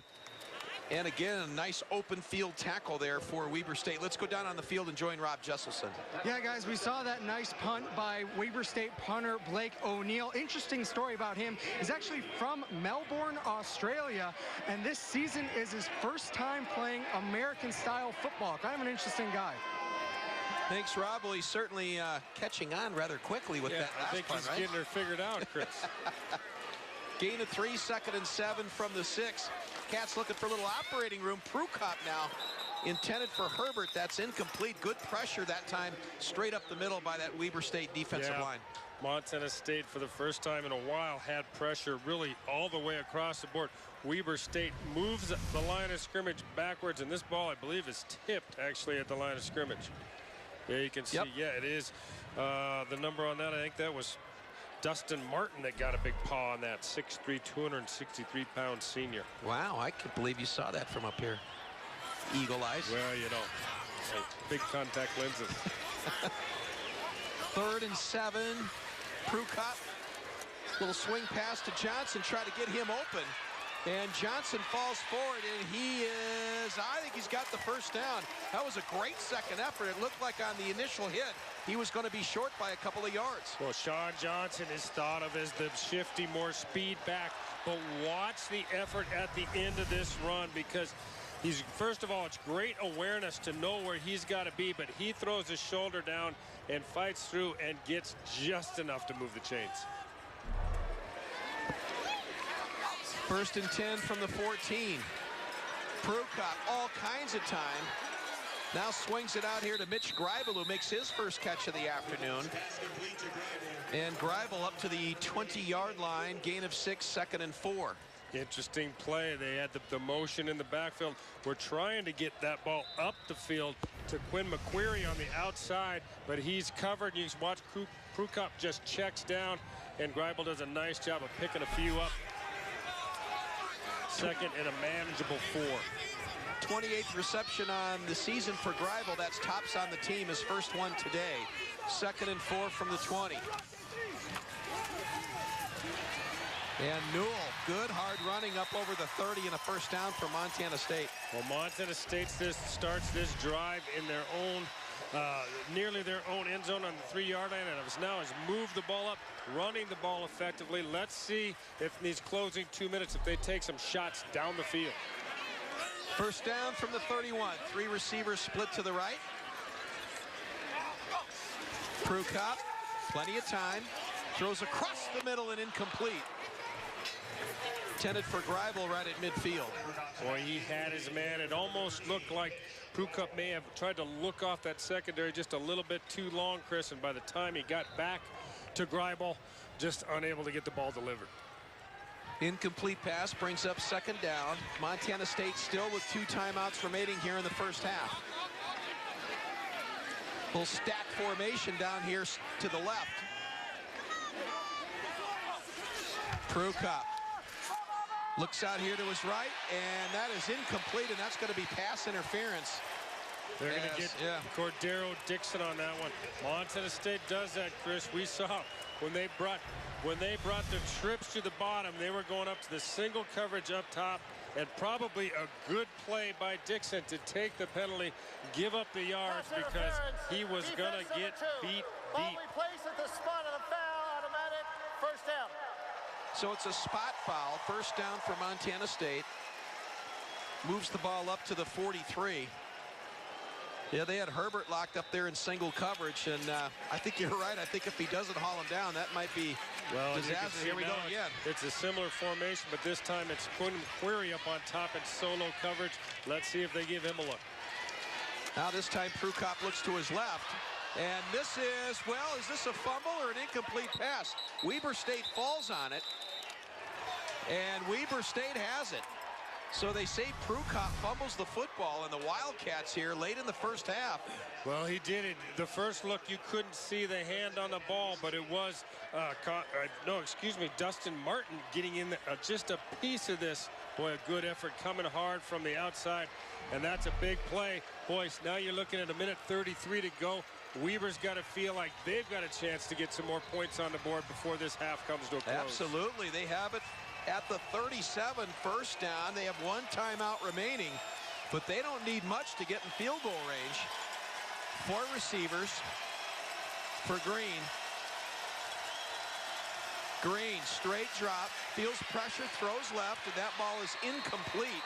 And again, a nice open field tackle there for Weber State. Let's go down on the field and join Rob Jesselson. Yeah, guys, we saw that nice punt by Weber State punter Blake O'Neill. Interesting story about him. He's actually from Melbourne, Australia, and this season is his first time playing American-style football. Kind of an interesting guy. Thanks, Rob. Well, he's certainly catching on rather quickly with that last I think punt, he's right? getting her figured out, Chris. Gain of 3, 2nd and 7 from the 6. Cats looking for a little operating room. Prukop now intended for Herbert. That's incomplete. Good pressure that time straight up the middle by that Weber State defensive line. Montana State for the first time in a while had pressure really all the way across the board. Weber State moves the line of scrimmage backwards, and this ball I believe is tipped actually at the line of scrimmage. Yeah, you can see, yeah, it is. The number on that, I think that was Dustin Martin that got a big paw on that. 6'3", 263-pound senior. Wow, I can't believe you saw that from up here. Eagle eyes. Well, you know, big contact lenses. 3rd and 7. Prukop. Little swing pass to Johnson. Try to get him open. And Johnson falls forward, and I think he's got the first down. That was a great second effort. It looked like on the initial hit, he was going to be short by a couple of yards. Well, Sean Johnson is thought of as the shifty, more speed back. But watch the effort at the end of this run, because he's, first of all, it's great awareness to know where he's got to be, but he throws his shoulder down and fights through and gets just enough to move the chains. 1st and 10 from the 14. Prukop, all kinds of time. Now swings it out here to Mitch Greibel, who makes his first catch of the afternoon. And Greibel up to the 20-yard line, gain of 6, 2nd and 4. Interesting play. They had the motion in the backfield. We're trying to get that ball up the field to Quinn McQuarrie on the outside, but he's covered. You can watch Prukop just checks down, and Greibel does a nice job of picking a few up. 2nd and a manageable 4. 28th reception on the season for Greibel. That's tops on the team, his first one today. 2nd and 4 from the 20. And Newell, good hard running up over the 30 and a first down for Montana State. Well, Montana State starts this drive in their own, nearly their own end zone on the 3-yard line, and now has moved the ball up, running the ball effectively. Let's see if in these closing 2 minutes, if they take some shots down the field. First down from the 31. 3 receivers split to the right. Prukop, plenty of time, throws across the middle and incomplete. Intended for Greibel right at midfield. Boy, he had his man. It almost looked like Prukop may have tried to look off that secondary just a little bit too long, Chris, and by the time he got back to Greibel, just unable to get the ball delivered. Incomplete pass brings up 2nd down. Montana State still with 2 timeouts remaining here in the first half. Little stack formation down here to the left. Prukop looks out here to his right, and that is incomplete, and that's going to be pass interference. They're going to get Cordero Dixon on that one. Montana State does that, Chris. We saw when they brought the trips to the bottom, they were going up to the single coverage up top, and probably a good play by Dixon to take the penalty, give up the yards, because he was going to get beat Ball deep. replaced at the spot of the foul, automatic, first down. So it's a spot foul, first down for Montana State. Moves the ball up to the 43. Yeah, they had Herbert locked up there in single coverage, and I think you're right. I think if he doesn't haul him down, that might be disaster. Here we go again. It's a similar formation, but this time it's Quinn McQuarrie up on top in solo coverage. Let's see if they give him a look. Now this time Prukop looks to his left. And this is, well, is this a fumble or an incomplete pass? Weber State falls on it. And Weber State has it. So they say Prukop fumbles the football, and the Wildcats here late in the first half. Well, he did it. The first look, you couldn't see the hand on the ball, but it was, Dustin Martin getting in just a piece of this. Boy, a good effort coming hard from the outside, and that's a big play. Boys, now you're looking at 1:33 to go. Weber's got to feel like they've got a chance to get some more points on the board before this half comes to a close. Absolutely. They have it at the 37, first down. They have one timeout remaining, but they don't need much to get in field goal range. 4 receivers for Green. Green, straight drop, feels pressure, throws left, and that ball is incomplete.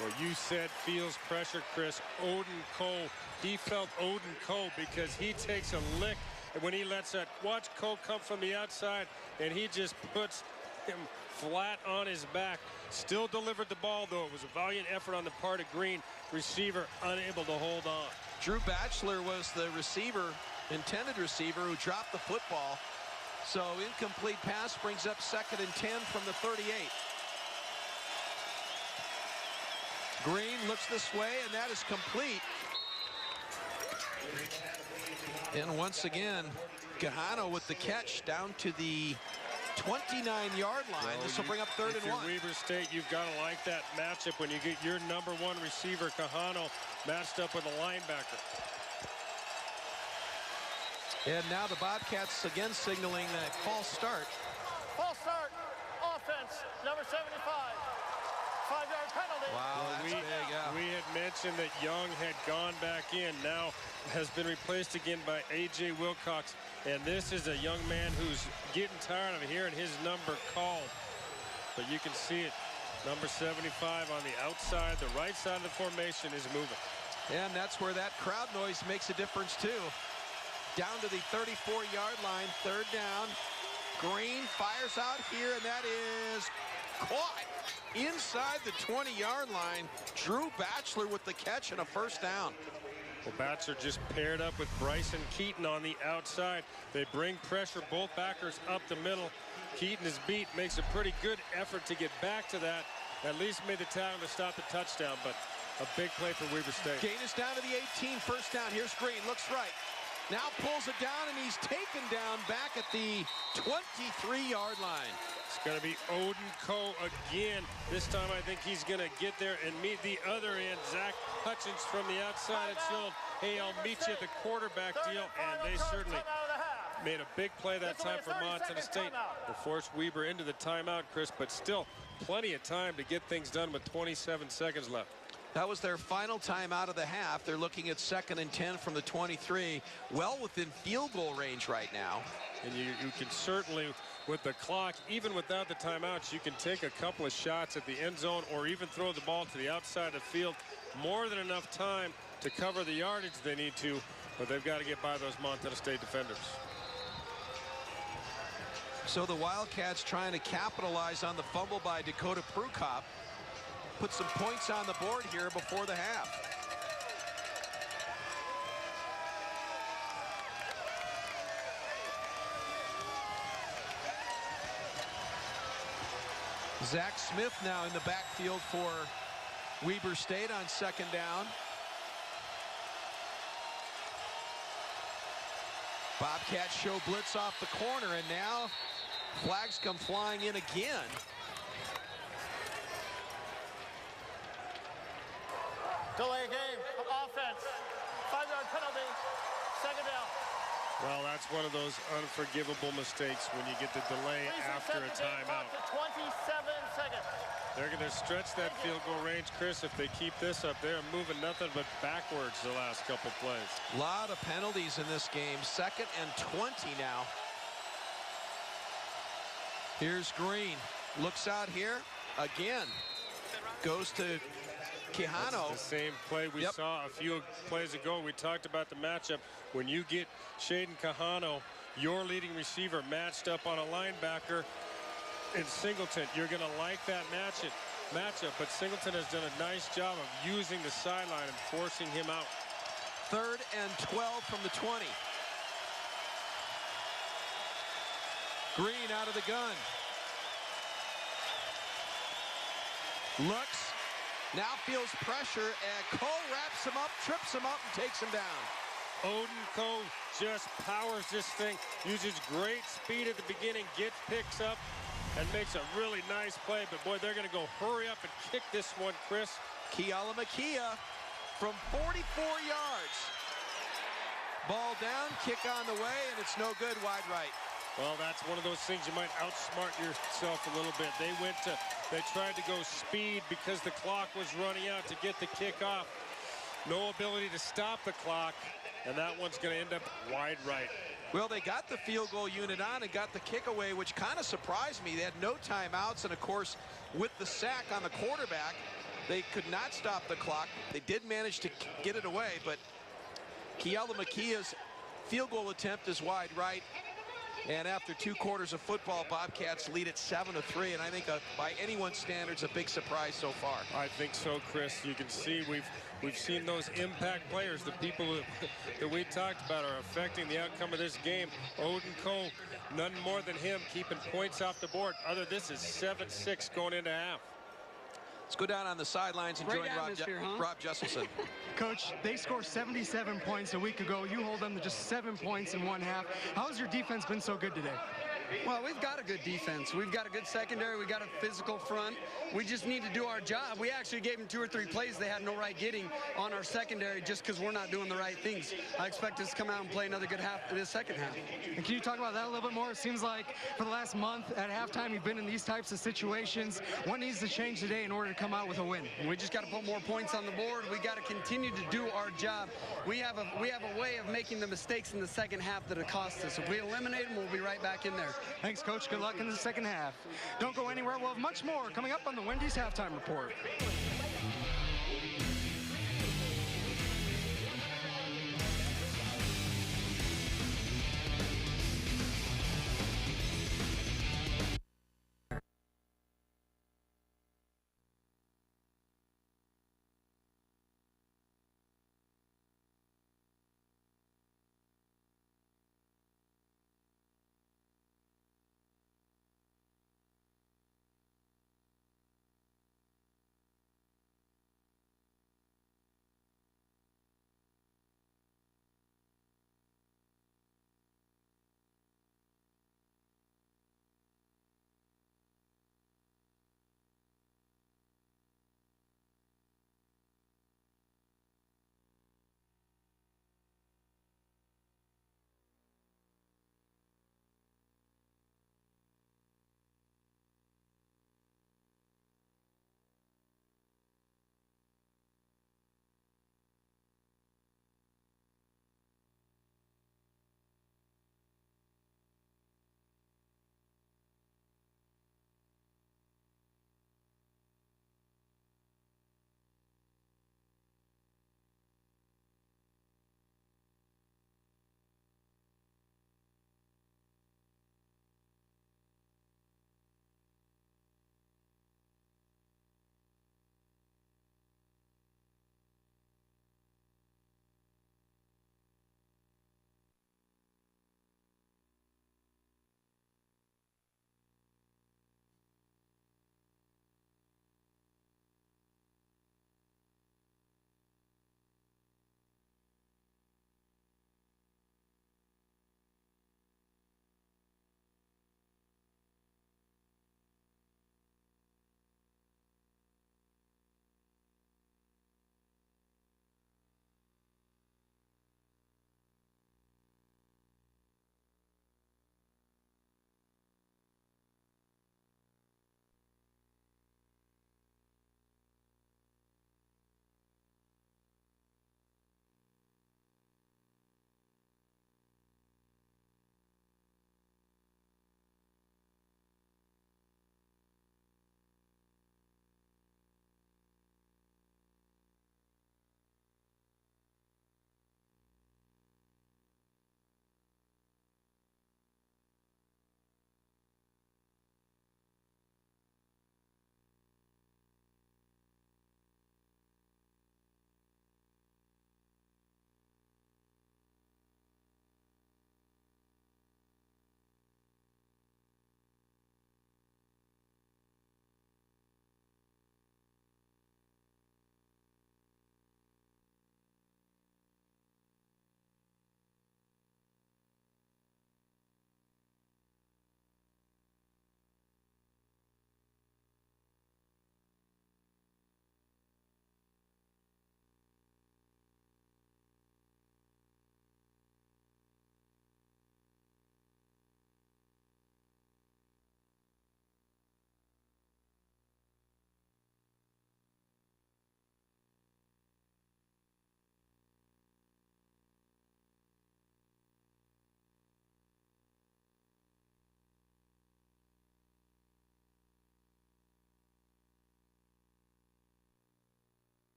Well, you said feels pressure, Chris. Odin Cole, he felt Odin Cole because he takes a lick when he lets that. Watch Cole come from the outside, and he just puts him flat on his back. Still delivered the ball, though. It was a valiant effort on the part of Green. Receiver unable to hold on. Drew Batchelor was the receiver, intended receiver, who dropped the football. So incomplete pass brings up 2nd and 10 from the 38. Green looks this way, and that is complete. And once again, Quijano with the catch down to the 29-yard line. This will bring up 3rd and 1. Weber State, you've got to like that matchup when you get your #1 receiver, Quijano, matched up with a linebacker. And now the Bobcats again signaling a false start. False start. Offense, number 75. 5-yard penalty. Wow, that's big, yeah. We had mentioned that Young had gone back in. Now has been replaced again by A.J. Wilcox. And this is a young man who's getting tired of hearing his number called. But you can see it. Number 75 on the outside. The right side of the formation is moving. And that's where that crowd noise makes a difference, too. Down to the 34-yard line, 3rd down. Green fires out here, and that is caught inside the 20-yard line. Drew Batchelor with the catch and a 1st down. Well, Batchelor just paired up with Bryson Keaton on the outside. They bring pressure, both backers up the middle. Keaton is beat, makes a pretty good effort to get back to that. At least made the tackle to stop the touchdown, but a big play for Weber State. Gain is down to the 18, 1st down. Here's Green, looks right. Now pulls it down, and he's taken down back at the 23-yard line. It's going to be Odin Coe again. This time I think he's going to get there and meet the other end. Zach Hutchins from the outside had shown, hey, I'll meet you at the quarterback deal, and they certainly made a big play that time for Montana State. Will force Weber into the timeout, Chris, but still plenty of time to get things done with 27 seconds left. That was their final time out of the half. They're looking at 2nd and 10 from the 23. Well within field goal range right now. And you can certainly, with the clock, even without the timeouts, you can take a couple of shots at the end zone or even throw the ball to the outside of the field. More than enough time to cover the yardage they need to, but they've got to get by those Montana State defenders. So the Wildcats trying to capitalize on the fumble by Dakota Prukop. Put some points on the board here before the half. Zach Smith now in the backfield for Weber State on 2nd down. Bobcats show blitz off the corner, and now flags come flying in again. Delay game. Offense. 5-yard penalty. 2nd down. Well, that's one of those unforgivable mistakes when you get the delay after a timeout. 27 seconds. They're going to stretch that field goal range, Chris. If they keep this up, they're moving nothing but backwards the last couple plays. A lot of penalties in this game. 2nd and 20 now. Here's Green. Looks out here again. Goes to Quijano. That's the same play we saw a few plays ago. We talked about the matchup. When you get Shaden Quijano, your leading receiver, matched up on a linebacker in Singleton, you're going to like that matchup. But Singleton has done a nice job of using the sideline and forcing him out. 3rd and 12 from the 20. Green out of the gun. Looks. Now feels pressure, and Cole wraps him up, trips him up, and takes him down. Odin Cole just powers this thing, uses great speed at the beginning, picks up, and makes a really nice play. But, boy, they're going to go hurry up and kick this one, Chris. Kiala Makia from 44 yards. Ball down, kick on the way, and it's no good, wide right. Well, that's one of those things you might outsmart yourself a little bit. They tried to go speed because the clock was running out to get the kick off. No ability to stop the clock, and that one's going to end up wide right. Well, they got the field goal unit on and got the kick away, which kind of surprised me. They had no timeouts, and of course, with the sack on the quarterback, they could not stop the clock. They did manage to get it away, but Kiela Makia's field goal attempt is wide right. And after 2 quarters of football, Bobcats lead at 7-3, and I think by anyone's standards, a big surprise so far. I think so, Chris. You can see we've seen those impact players, the people that we talked about are affecting the outcome of this game. Odin Cole, none more than him, keeping points off the board. This is 7-6 going into half. Let's go down on the sidelines and join Rob Jesselson. Coach, they scored 77 points a week ago. You hold them to just 7 points in 1 half. How has your defense been so good today? Well, we've got a good defense. We've got a good secondary. We've got a physical front. We just need to do our job. We actually gave them 2 or 3 plays they had no right getting on our secondary just because we're not doing the right things. I expect us to come out and play another good half in the second half. And can you talk about that a little bit more? It seems like for the last month at halftime you've been in these types of situations. What needs to change today in order to come out with a win? We just got to put more points on the board. We got to continue to do our job. We have a way of making the mistakes in the second half that it costs us. If we eliminate them, we'll be right back in there. Thanks, Coach. Good luck in the second half. Don't go anywhere. We'll have much more coming up on the Wendy's Halftime Report.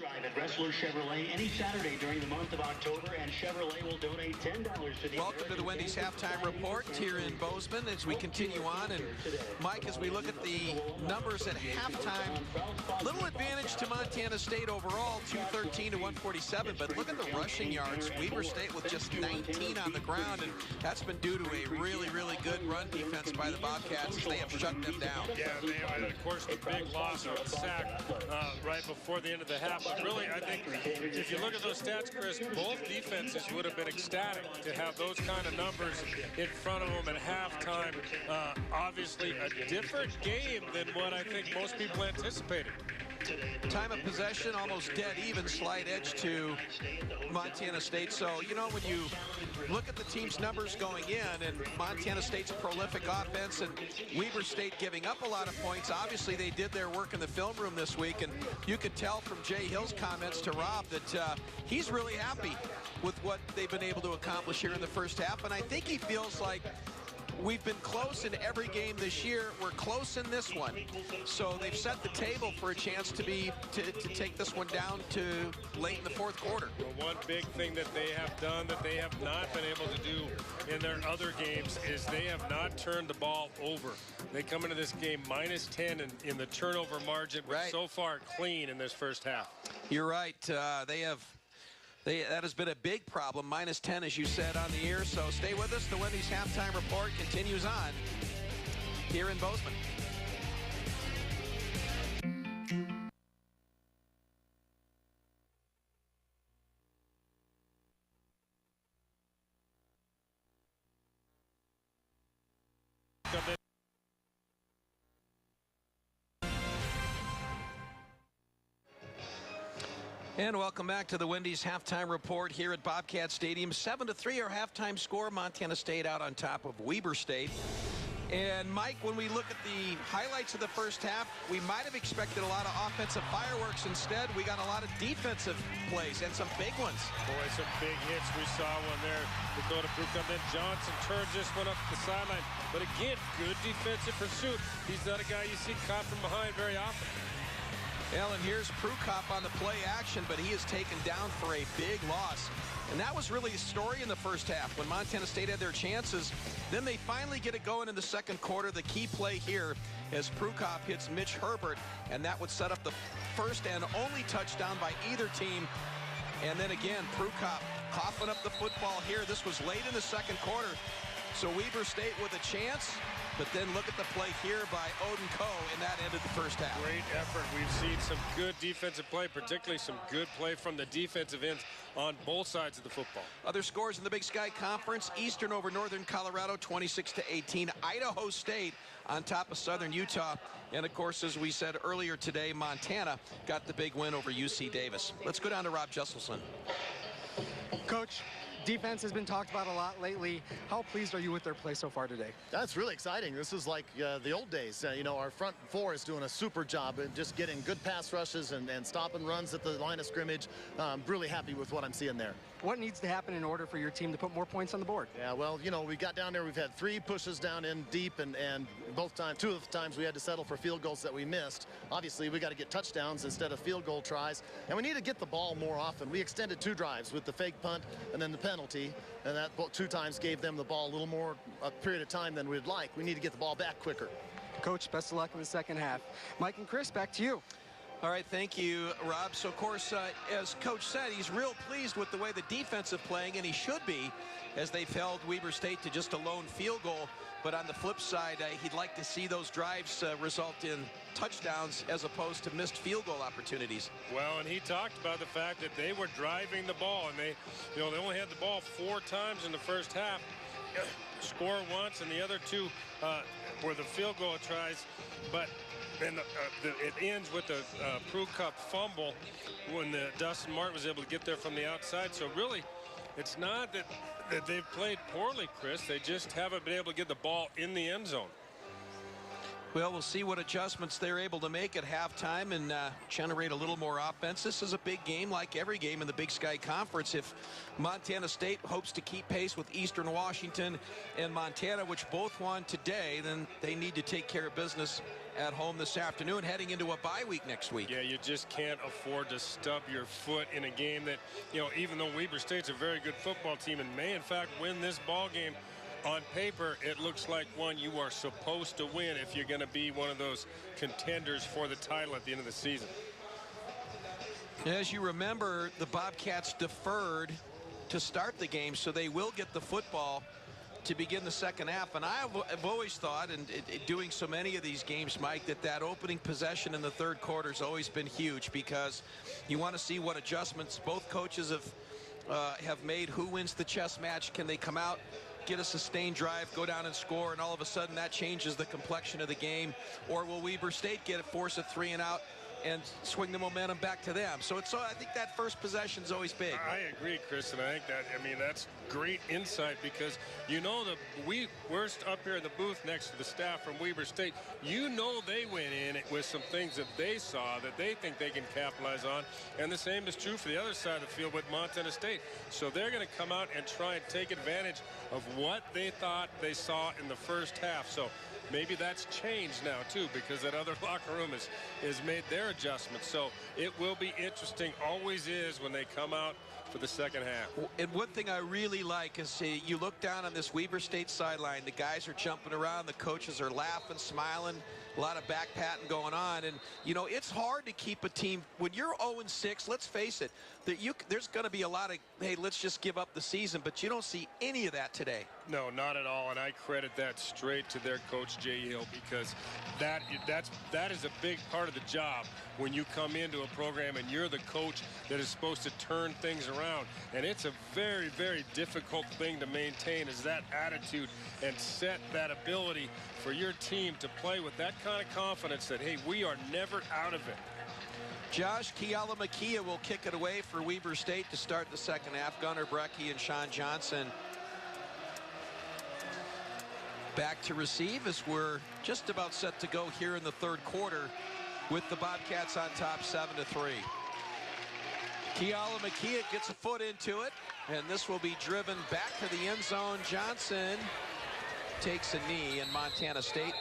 Drive at Wrestler Chevrolet any Saturday during the month of October, and Chevrolet will donate $10 to the Welcome to the Wendy's Halftime Report here in Bozeman as we continue on. And Mike, as we look at the numbers at halftime, little advantage to Montana State overall, 213 to 147. But look at the rushing yards. Weber State with just 19 on the ground, and that's been due to a really, really good run defense by the Bobcats as they have shut them down. Yeah, they are. And of course, the big loss of the sack right before the end of the half. But really, I think if you look at those stats, Chris, both defenses would have been ecstatic to have those kind of numbers in front of them at halftime. Obviously, a different game than what I think most people anticipated. Time of possession almost dead even, slight edge to Montana State. So, you know, when you look at the team's numbers going in and Montana State's prolific offense and Weber State giving up a lot of points, obviously they did their work in the film room this week, and you could tell from Jay Hill's comments to Rob that he's really happy with what they've been able to accomplish here in the first half. And I think he feels like we've been close in every game this year. We're close in this one. So they've set the table for a chance to take this one down to late in the fourth quarter. Well, one big thing that they have done that they have not been able to do in their other games is they have not turned the ball over. They come into this game minus 10 in the turnover margin, but so far clean in this first half. You're right. That has been a big problem. Minus 10, as you said, on the year. So stay with us. The Wendy's Halftime Report continues on here in Bozeman. And welcome back to the Wendy's Halftime Report here at Bobcat Stadium. 7-3 our halftime score. Montana State out on top of Weber State. And Mike, when we look at the highlights of the first half, we might have expected a lot of offensive fireworks. Instead, we got a lot of defensive plays and some big ones. Boy, some big hits. We saw one there. Dakota Pruka. Then Johnson turns just went up the sideline. But again, good defensive pursuit. He's not a guy you see caught from behind very often. Well, and here's Prukop on the play action, but he is taken down for a big loss. And that was really the story in the first half. When Montana State had their chances, then they finally get it going in the second quarter. The key play here as Prukop hits Mitch Herbert, and that would set up the first and only touchdown by either team. And then again, Prukop coughing up the football here. This was late in the second quarter. So Weber State with a chance, but then look at the play here by Odin Coe, and that ended the first half. Great effort. We've seen some good defensive play, particularly some good play from the defensive ends on both sides of the football. Other scores in the Big Sky Conference: Eastern over Northern Colorado, 26-18. Idaho State on top of Southern Utah. And of course, as we said earlier today, Montana got the big win over UC Davis. Let's go down to Rob Jesselson. Coach, defense has been talked about a lot lately. How pleased are you with their play so far today? That's really exciting. This is like the old days. You know, our front four is doing a super job and just getting good pass rushes and stopping runs at the line of scrimmage. I'm really happy with what I'm seeing there. What needs to happen in order for your team to put more points on the board? Yeah, well, you know, we got down there. We've had 3 pushes down in deep, and both times, 2 of the times we had to settle for field goals that we missed. Obviously, we got to get touchdowns instead of field goal tries, and we need to get the ball more often. We extended 2 drives with the fake punt and then the penalty, and that 2 times gave them the ball a little more a period of time than we'd like. We need to get the ball back quicker. Coach, best of luck in the second half. Mike and Chris, back to you. All right, thank you, Rob. So, of course, as Coach said, he's real pleased with the way the defense is playing, and he should be, as they've held Weber State to just a lone field goal. But on the flip side, he'd like to see those drives result in touchdowns as opposed to missed field goal opportunities. Well, and he talked about the fact that they were driving the ball, and they only had the ball 4 times in the first half. Score once, and the other 2 were the field goal tries. But and it ends with the Prue Cup fumble when Dustin Martin was able to get there from the outside. So really, it's not that they've played poorly, Chris. They just haven't been able to get the ball in the end zone. Well, we'll see what adjustments they're able to make at halftime and generate a little more offense. This is a big game, like every game in the Big Sky Conference. If Montana State hopes to keep pace with Eastern Washington and Montana, which both won today, then they need to take care of business at home this afternoon, heading into a bye week next week. Yeah, you just can't afford to stub your foot in a game that, you know, even though Weber State's a very good football team and may, in fact, win this ball game, on paper, it looks like one you are supposed to win if you're going to be one of those contenders for the title at the end of the season. As you remember, the Bobcats deferred to start the game, so they will get the football to begin the second half. And I've always thought, and doing so many of these games, Mike, that opening possession in the third quarter has always been huge, because you want to see what adjustments both coaches have made. Who wins the chess match? Can they come out, get a sustained drive, go down and score, and all of a sudden that changes the complexion of the game? Or will Weber State force a 3 and out and swing the momentum back to them? So I think that first possession is always big. I agree, Chris, and I think that's great insight, because you know we're up here in the booth next to the staff from Weber State. You know they went in with some things that they saw that they think they can capitalize on, and the same is true for the other side of the field with Montana State. So they're going to come out and try and take advantage of what they thought they saw in the first half. So maybe that's changed now too, because that other locker room has made their adjustments. So it will be interesting, always is, when they come out for the second half. And one thing I really like is you look down on this Weber State sideline, the guys are jumping around, the coaches are laughing, smiling, a lot of back patting going on. And you know, it's hard to keep a team when you're 0-6. Let's face it, there's going to be a lot of, hey, let's just give up the season, but you don't see any of that today. No, not at all, and I credit that straight to their coach, Jay Hill, because that is a big part of the job when you come into a program and you're the coach that is supposed to turn things around. And it's a very, very difficult thing to maintain, is that attitude and set that ability for your team to play with that kind of confidence that, hey, we are never out of it. Josh Kiala-Makia will kick it away for Weber State to start the second half. Gunnar Brecky and Sean Johnson back to receive as we're just about set to go here in the third quarter, with the Bobcats on top 7-3. Kiala-Makia gets a foot into it, and this will be driven back to the end zone. Johnson takes a knee, and Montana State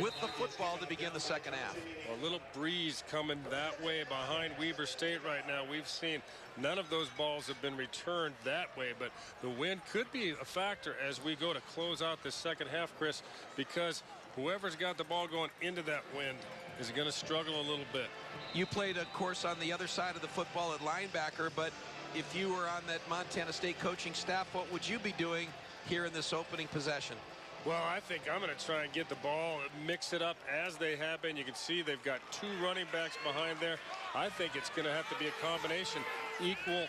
with the football to begin the second half. A little breeze coming that way behind Weber State right now. We've seen none of those balls have been returned that way, but the wind could be a factor as we go to close out the second half, Chris, because whoever's got the ball going into that wind is going to struggle a little bit. You played, of course, on the other side of the football at linebacker, but if you were on that Montana State coaching staff, what would you be doing here in this opening possession? Well, I think I'm going to try and get the ball, mix it up as they have been. You can see they've got two running backs behind there. I think it's going to have to be a combination, equal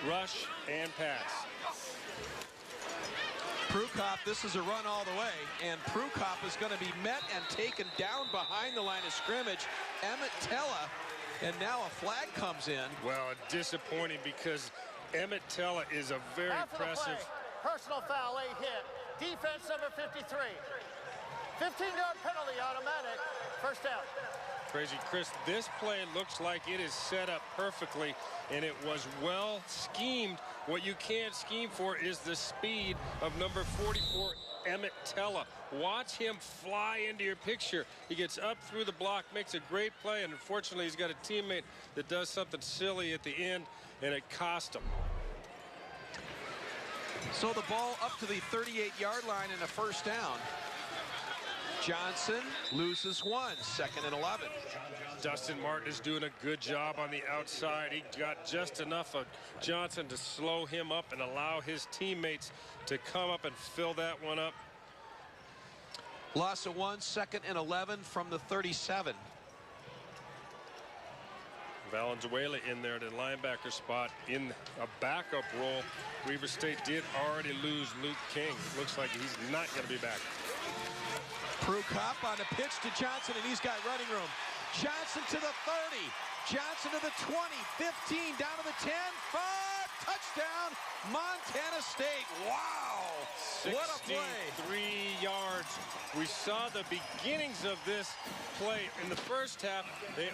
rush and pass. Prukop, this is a run all the way, and Prukop is going to be met and taken down behind the line of scrimmage. Emmett Tella, and now a flag comes in. Well, disappointing, because Emmett Tella is a very impressive. Personal foul, late hit. Defense number 53. 15-yard penalty, automatic. First down. Crazy, Chris, this play looks like it is set up perfectly, and it was well schemed. What you can't scheme for is the speed of number 44, Emmett Tella. Watch him fly into your picture. He gets up through the block, makes a great play, and unfortunately he's got a teammate that does something silly at the end, and it cost him. So the ball up to the 38-yard line and a first down. Johnson loses one, 2nd and 11. Dustin Martin is doing a good job on the outside. He got just enough of Johnson to slow him up and allow his teammates to come up and fill that one up. Loss of one, 2nd and 11 from the 37. Valenzuela in there at the linebacker spot in a backup role. Weber State did already lose Luke King. Looks like he's not going to be back. Prukop on the pitch to Johnson, and he's got running room. Johnson to the 30. Johnson to the 20, 15, down to the 10, 5, touchdown, Montana State. Wow, what a play. 63 yards coach. We saw the beginnings of this play in the first half. They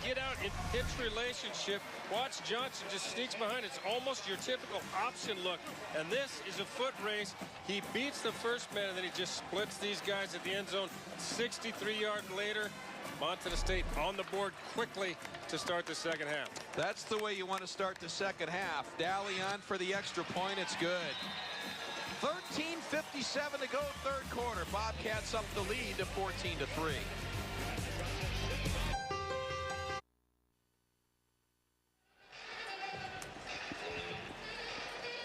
get out in pitch relationship. Watch Johnson just sneaks behind. It's almost your typical option look. And this is a foot race. He beats the first man, and then he just splits these guys at the end zone. 63 yards later, Montana State on the board quickly to start the second half. That's the way you want to start the second half. Dally on for the extra point. It's good. 13:57 to go, third quarter. Bobcats up the lead to 14-3.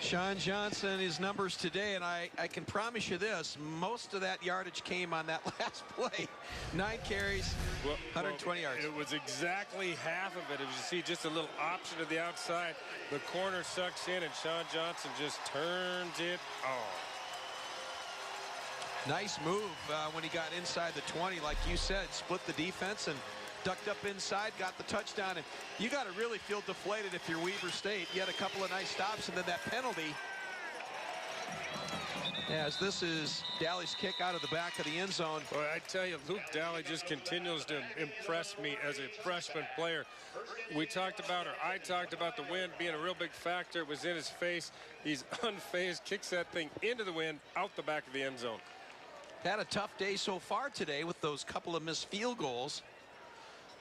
Sean Johnson, his numbers today, and I can promise you this, most of that yardage came on that last play. 9 carries, 120 yards. It was exactly half of it. As you see, just a little option to the outside. The corner sucks in, and Sean Johnson just turns it on. Nice move when he got inside the 20, like you said, split the defense and ducked up inside, got the touchdown. And you got to really feel deflated if you're Weber State. You had a couple of nice stops, and then that penalty. As this is Daly's kick out of the back of the end zone. Well, I tell you, Luke Daly just continues to impress me as a freshman player. I talked about the wind being a real big factor. It was in his face. He's unfazed, kicks that thing into the wind, out the back of the end zone. Had a tough day so far today with those couple of missed field goals.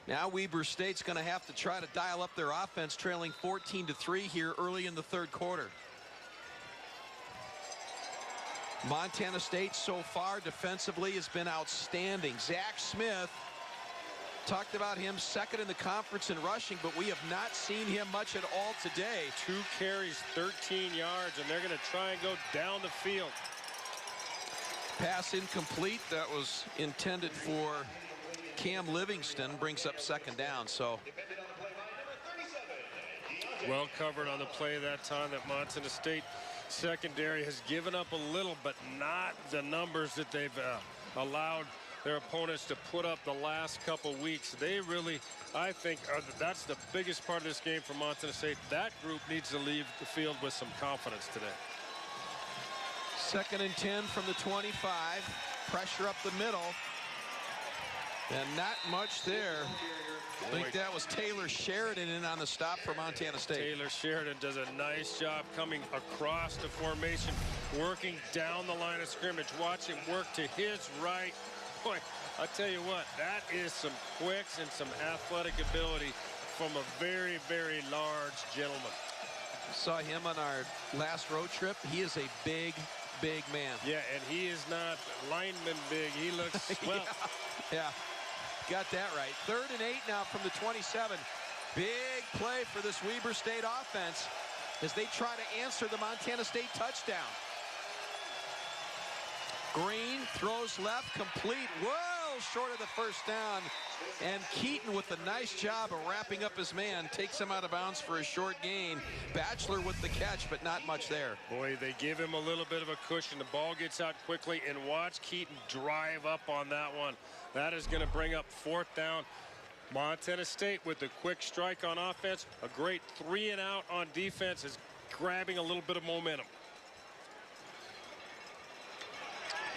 Now Weber State's going to have to try to dial up their offense, trailing 14-3 here early in the third quarter. Montana State so far defensively has been outstanding. Zach Smith, talked about him second in the conference in rushing, but we have not seen him much at all today. 2 carries, 13 yards, and they're going to try and go down the field. Pass incomplete. That was intended for Cam Livingston. Brings up second down. So well covered on the play that time. That Montana State secondary has given up a little, but not the numbers that they've allowed their opponents to put up the last couple weeks. They really, I think, that's the biggest part of this game for Montana State. That group needs to leave the field with some confidence today. 2nd and 10 from the 25. Pressure up the middle. And not much there. I think that was Taylor Sheridan in on the stop for Montana State. Taylor Sheridan does a nice job coming across the formation, working down the line of scrimmage. Watch him work to his right. Boy, I tell you what, that is some quicks and some athletic ability from a very, very large gentleman. Saw him on our last road trip. He is a big man. Yeah, and he is not lineman big. He looks swell. Yeah, got that right. 3rd and 8 now from the 27. Big play for this Weber State offense as they try to answer the Montana State touchdown. Green throws left, complete, well short of the first down. And Keaton with a nice job of wrapping up his man, takes him out of bounds for a short gain. Batchelor with the catch, but not much there. Boy, they give him a little bit of a cushion. The ball gets out quickly, and watch Keaton drive up on that one. That is going to bring up 4th down. Montana State with the quick strike on offense. A great 3 and out on defense is grabbing a little bit of momentum.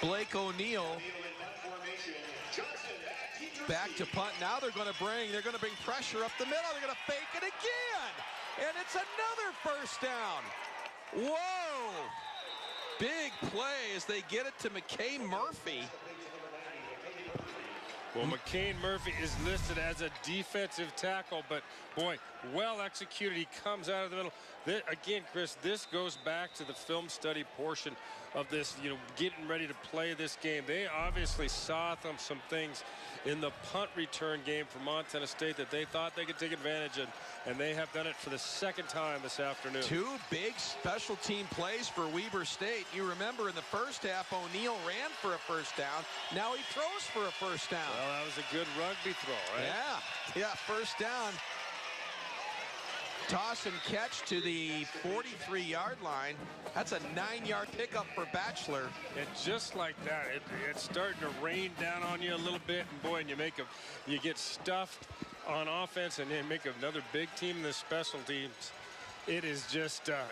Blake O'Neill back to punt. Now they're going to bring pressure up the middle. They're going to fake it again. And it's another first down. Whoa. Big play as they get it to McKay Murphy. Well, McCain Murphy is listed as a defensive tackle, but boy, well executed. He comes out of the middle. Again, Chris, this goes back to the film study portion of this, getting ready to play this game. They obviously saw some things in the punt return game for Montana State that they thought they could take advantage of, and they have done it for the 2nd time this afternoon. 2 big special team plays for Weber State. You remember in the first half, O'Neill ran for a first down. Now he throws for a first down. Well, that was a good rugby throw, right? Yeah, first down. Toss and catch to the 43-yard line. That's a 9-yard pickup for Batchelor. And just like that, it's starting to rain down on you a little bit, and boy, and you get stuffed on offense, and then make another big team in the special teams. It is just a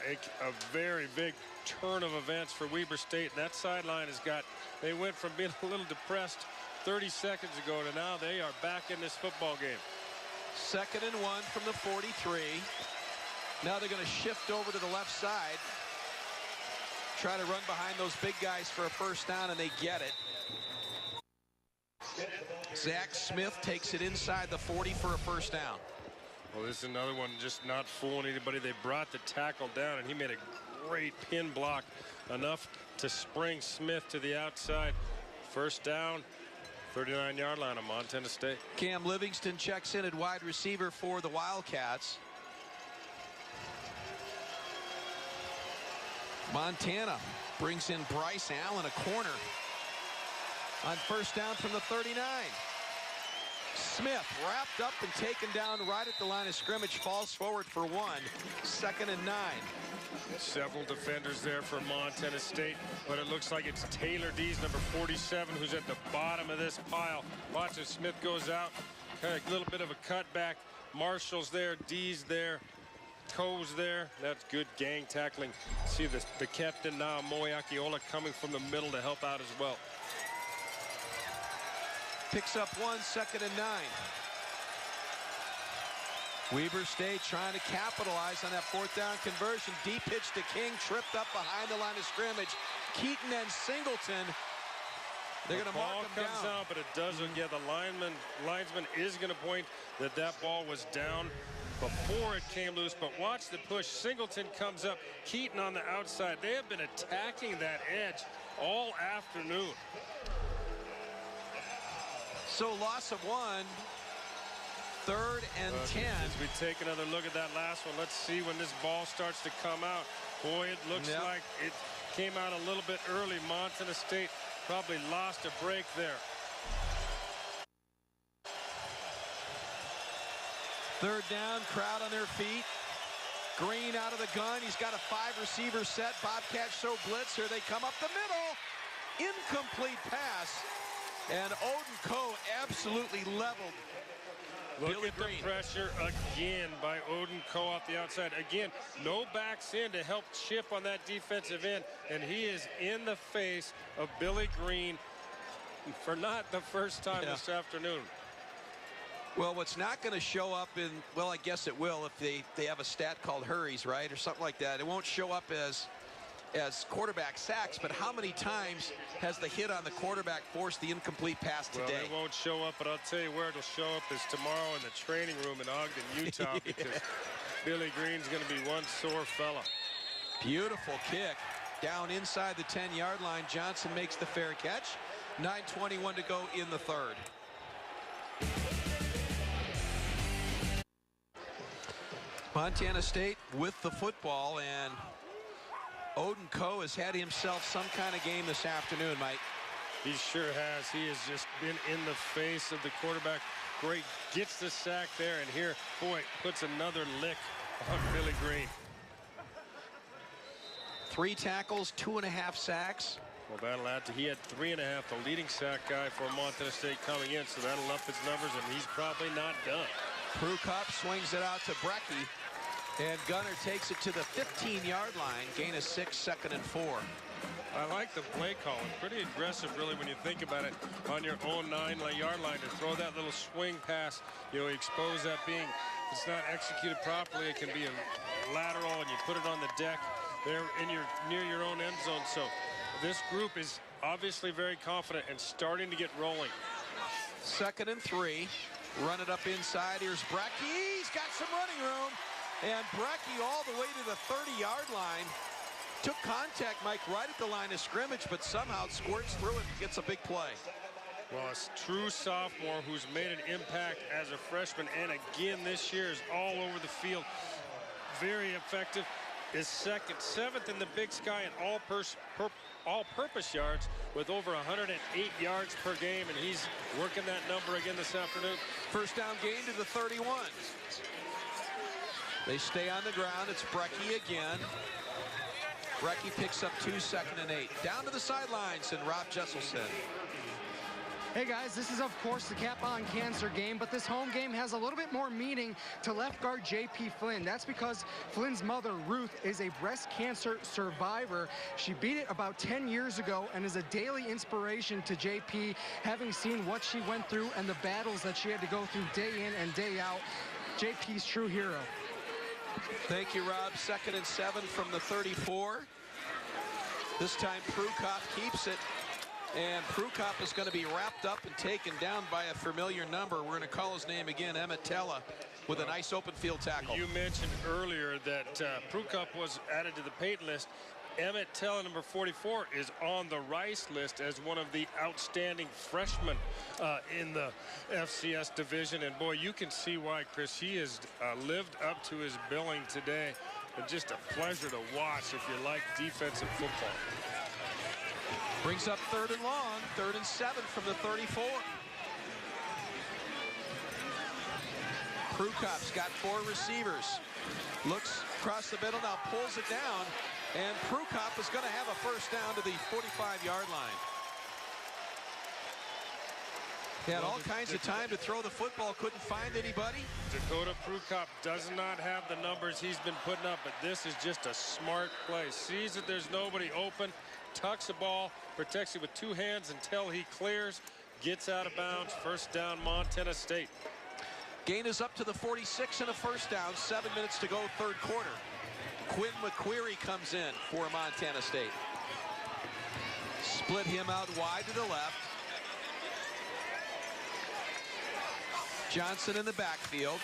very big turn of events for Weber State. And that sideline has got, they went from being a little depressed 30 seconds ago to now they are back in this football game. 2nd and 1 from the 43. Now they're going to shift over to the left side. Try to run behind those big guys for a first down, and they get it. Zach Smith takes it inside the 40 for a first down. Well, this is another one just not fooling anybody. They brought the tackle down, and he made a great pin block, enough to spring Smith to the outside. First down, 39-yard line of Montana State. Cam Livingston checks in at wide receiver for the Wildcats. Montana brings in Bryce Allen, a corner, on first down from the 39. Smith wrapped up and taken down right at the line of scrimmage, falls forward for 1. 2nd and 9. Several defenders there for Montana State, but it looks like it's Taylor Dees, number 47, who's at the bottom of this pile. Watch as Smith goes out, kind of a little bit of a cutback. Marshall's there, Dees there, Coe's there. That's good gang tackling. See the captain now, Moyakiola, coming from the middle to help out as well. Picks up 1, 2nd and 9. Weber State trying to capitalize on that 4th down conversion. Deep pitch to King, tripped up behind the line of scrimmage. Keaton and Singleton. They're going to mark him down. The ball comes out, but it doesn't. Yeah, the linesman is going to point that ball was down before it came loose. But watch the push. Singleton comes up. Keaton on the outside. They have been attacking that edge all afternoon. So loss of 1. 3rd and 10. As we take another look at that last one, let's see when this ball starts to come out. Boy, it looks like it came out a little bit early. Montana State probably lost a break there. 3rd down, crowd on their feet. Green out of the gun. He's got a 5-receiver set. Bobcats show blitz. Here they come up the middle. Incomplete pass. And Odin Coe absolutely leveled Look at the pressure again by Odin Coe off the outside. Again, no backs in to help chip on that defensive end. And he is in the face of Billy Green for not the first time this afternoon. Well, what's not going to show up in, well, I guess it will if they have a stat called hurries, right, or something like that. It won't show up as quarterback sacks, but how many times has the hit on the quarterback forced the incomplete pass today? Well, it won't show up, but I'll tell you where it'll show up is tomorrow in the training room in Ogden, Utah, because Billy Green's going to be one sore fella. Beautiful kick down inside the 10-yard line. Johnson makes the fair catch. 9:21 to go in the 3rd. Montana State with the football, and Odin Coe has had himself some kind of game this afternoon, Mike. He sure has. He has just been in the face of the quarterback. Great, gets the sack there, and here, boy, puts another lick on Billy Green. 3 tackles, 2.5 sacks. Well, that'll add to, he had 3.5, the leading sack guy for Montana State coming in, so that'll up his numbers, and he's probably not done. Prukop swings it out to Brecky. And Gunner takes it to the 15-yard line. Gain of 6, 2nd and 4. I like the play call. Pretty aggressive, really, when you think about it. On your own 9-yard line to throw that little swing pass, you know, expose that being, if it's not executed properly, it can be a lateral, and you put it on the deck there near your own end zone. So this group is obviously very confident and starting to get rolling. 2nd and 3. Run it up inside. Here's Brecky. He's got some running room. And Brecky all the way to the 30-yard line. Took contact, Mike, right at the line of scrimmage, but somehow squirts through it and gets a big play. Well, a true sophomore who's made an impact as a freshman, and again this year is all over the field. Very effective. Is 7th in the Big Sky in all-purpose yards with over 108 yards per game, and he's working that number again this afternoon. First down gain to the 31. They stay on the ground. It's Brecky again. Brecky picks up 2, 2nd and 8. Down to the sidelines, and Rob Jesselson. Hey guys, this is of course the Cap on Cancer game, but this home game has a little bit more meaning to left guard J.P. Flynn. That's because Flynn's mother, Ruth, is a breast cancer survivor. She beat it about 10 years ago and is a daily inspiration to J.P., having seen what she went through and the battles that she had to go through day in and day out. J.P.'s true hero. Thank you, Rob. 2nd and 7 from the 34. This time Prukop keeps it. And Prukop is going to be wrapped up and taken down by a familiar number. We're going to call his name again, Emmett Tella, with a nice open field tackle. You mentioned earlier that Prukop was added to the Peyton list. Emmett Tella, number 44, is on the Rice list as one of the outstanding freshmen in the FCS division. And boy, you can see why, Chris. He has lived up to his billing today. And just a pleasure to watch if you like defensive football. Brings up 3rd and long, 3rd and 7 from the 34. Prukop's got 4 receivers. Looks across the middle, now pulls it down, and Prukop is going to have a first down to the 45-yard line. He had all kinds of time to throw the football, couldn't find anybody. Dakota Prukop does not have the numbers he's been putting up, but this is just a smart play. Sees that there's nobody open, tucks the ball, protects it with 2 hands until he clears, gets out of bounds. First down, Montana State. Gain is up to the 46 and a first down. 7 minutes to go, 3rd quarter. Quinn McQuarrie comes in for Montana State. Split him out wide to the left. Johnson in the backfield.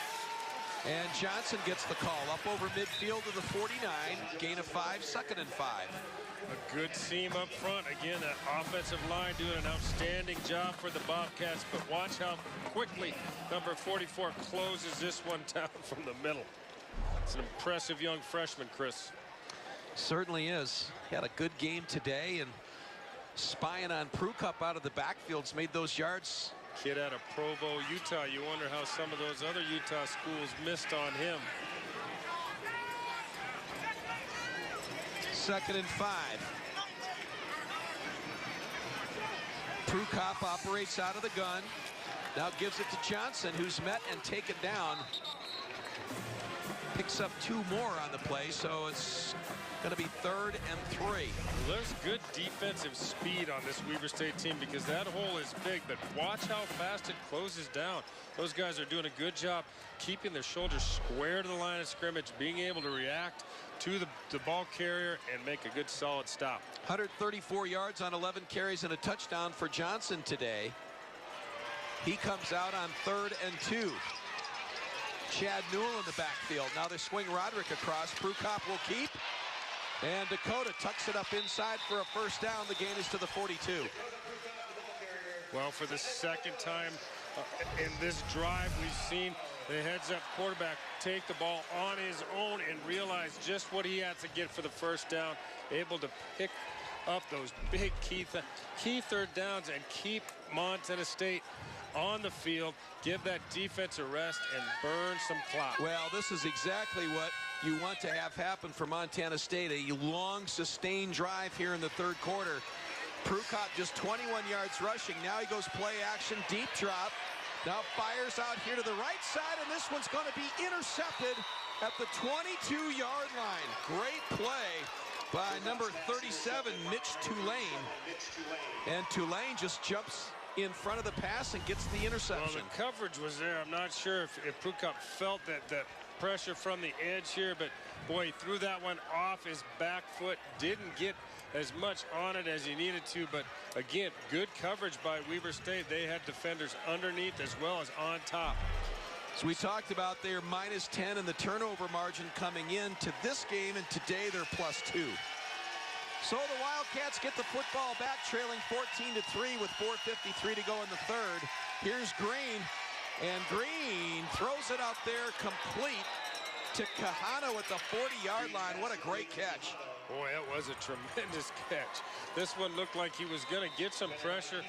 And Johnson gets the call up over midfield to the 49. Gain of 5, 2nd and 5. A good seam up front. Again, that offensive line doing an outstanding job for the Bobcats. But watch how quickly number 44 closes this one down from the middle. It's an impressive young freshman, Chris. Certainly is. He had a good game today, and spying on Prukop out of the backfields made those yards. Kid out of Provo, Utah. You wonder how some of those other Utah schools missed on him. 2nd and 5. Prukop operates out of the gun. Now gives it to Johnson, who's met and taken down. Picks up 2 more on the play, so it's going to be 3rd and 3. There's good defensive speed on this Weber State team because that hole is big, but watch how fast it closes down. Those guys are doing a good job keeping their shoulders square to the line of scrimmage, being able to react to the ball carrier and make a good solid stop. 134 yards on 11 carries and a touchdown for Johnson today. He comes out on 3rd and 2. Chad Newell in the backfield. Now they swing Roderick across. Prukop will keep. And Dakota tucks it up inside for a first down. The gain is to the 42. Well, for the 2nd time in this drive, we've seen the heads-up quarterback take the ball on his own and realize just what he had to get for the first down. Able to pick up those big key 3rd downs and keep Montana State on the field, give that defense a rest, and burn some clock. Well, this is exactly what you want to have happen for Montana State. A long, sustained drive here in the 3rd quarter. Prukop just 21 yards rushing. Now he goes play action, deep drop. Now fires out here to the right side, and this one's going to be intercepted at the 22-yard line. Great play by number 37, Mitch Tulane. And Tulane just jumps in front of the pass and gets the interception. Well, the coverage was there. I'm not sure if Prukop felt that pressure from the edge here, but boy, he threw that one off his back foot. Didn't get as much on it as he needed to, but again, good coverage by Weber State. They had defenders underneath as well as on top. So we talked about their -10 and the turnover margin coming into this game, and today they're +2. So the Wildcats get the football back, trailing 14-3 with 4:53 to go in the 3rd. Here's Green, and Green throws it out there complete to Kahana at the 40-yard line. What a great catch. Boy, that was a tremendous catch. This one looked like he was going to get some pressure,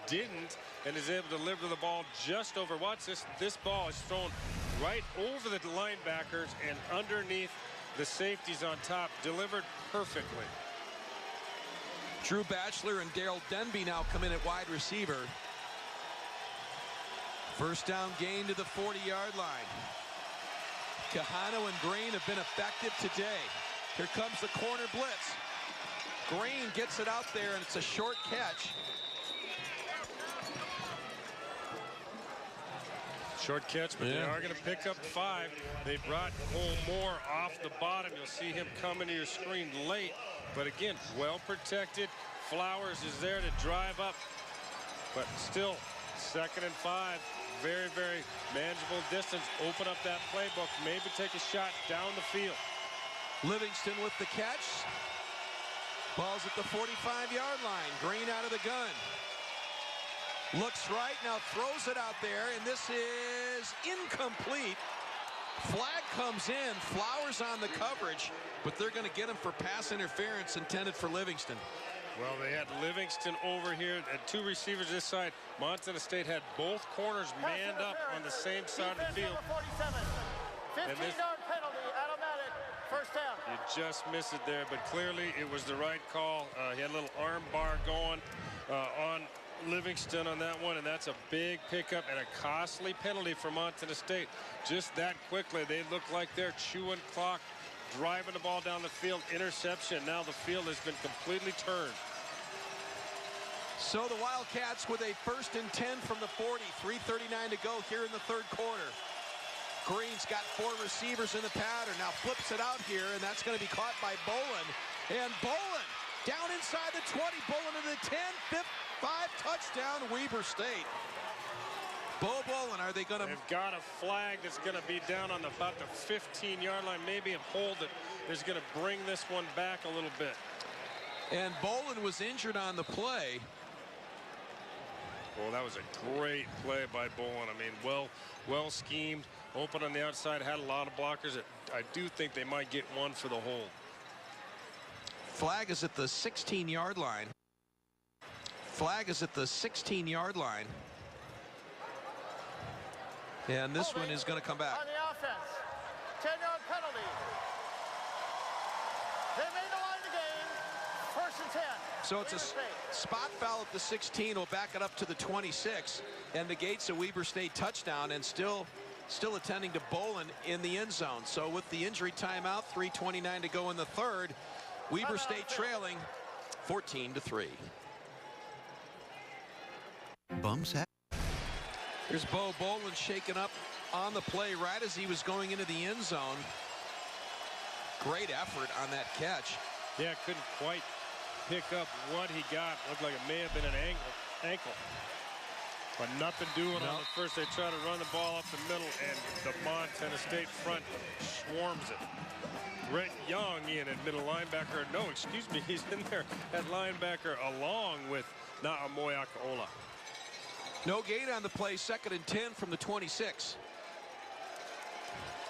didn't, and is able to deliver the ball just over. Watch this. This ball is thrown right over the linebackers and underneath the safeties on top, delivered perfectly. Drew Batchelor and Daryl Denby now come in at wide receiver. First down gain to the 40-yard line. Kahano and Green have been effective today. Here comes the corner blitz. Green gets it out there, and it's a short catch. Short catch, but they are going to pick up 5. They brought Cole Moore off the bottom. You'll see him come into your screen late, but again, well protected. Flowers is there to drive up, but still 2nd and 5. Very, very manageable distance. Open up that playbook. Maybe take a shot down the field. Livingston with the catch. Ball's at the 45-yard line. Green out of the gun. Looks right, now throws it out there, and this is incomplete. Flag comes in, Flowers on the coverage, but they're going to get him for pass interference intended for Livingston. Well, they had Livingston over here and 2 receivers this side. Montana State had both corners manned up on the same side of the field. 15-yard penalty, automatic, first down. You just missed it there, but clearly it was the right call. He had a little arm bar going on Livingston on that one, and that's a big pickup and a costly penalty for Montana State. Just that quickly, they look like they're chewing clock, driving the ball down the field. Interception. Now the field has been completely turned. So the Wildcats with a 1st and 10 from the 40. 3:39 to go here in the 3rd quarter. Green's got 4 receivers in the pattern. Now flips it out here, and that's going to be caught by Bolin. And Bolin down inside the 20. Bolin to the 10. 5 touchdown, Weber State. Bo Bolin, are they going to... They've got a flag that's going to be down on about the 15-yard line. Maybe a hold that is going to bring this one back a little bit. And Bolin was injured on the play. Well, that was a great play by Bolin. I mean, well schemed. Open on the outside, had a lot of blockers. I do think they might get one for the hold. Flag is at the 16-yard line. Flag is at the 16-yard line. And this one is going to come back. On the offense, 10-yard penalty. They made the line to gain. 1st and 10. So it's a spot foul at the 16. Will back it up to the 26 and negates a Weber State touchdown, and still attending to Bolin in the end zone. So with the injury timeout, 3:29 to go in the 3rd, Weber State trailing 14-3. Bums. Here's Bo Bolin shaken up on the play right as he was going into the end zone. Great effort on that catch. Yeah, couldn't quite pick up what he got. Looked like it may have been an ankle. But nothing doing on the first. They try to run the ball up the middle, and the Montana State front swarms it. Brett Young in at middle linebacker. No, excuse me, he's in there at linebacker along with Na'amoeakaola. No gain on the play. 2nd and 10 from the 26.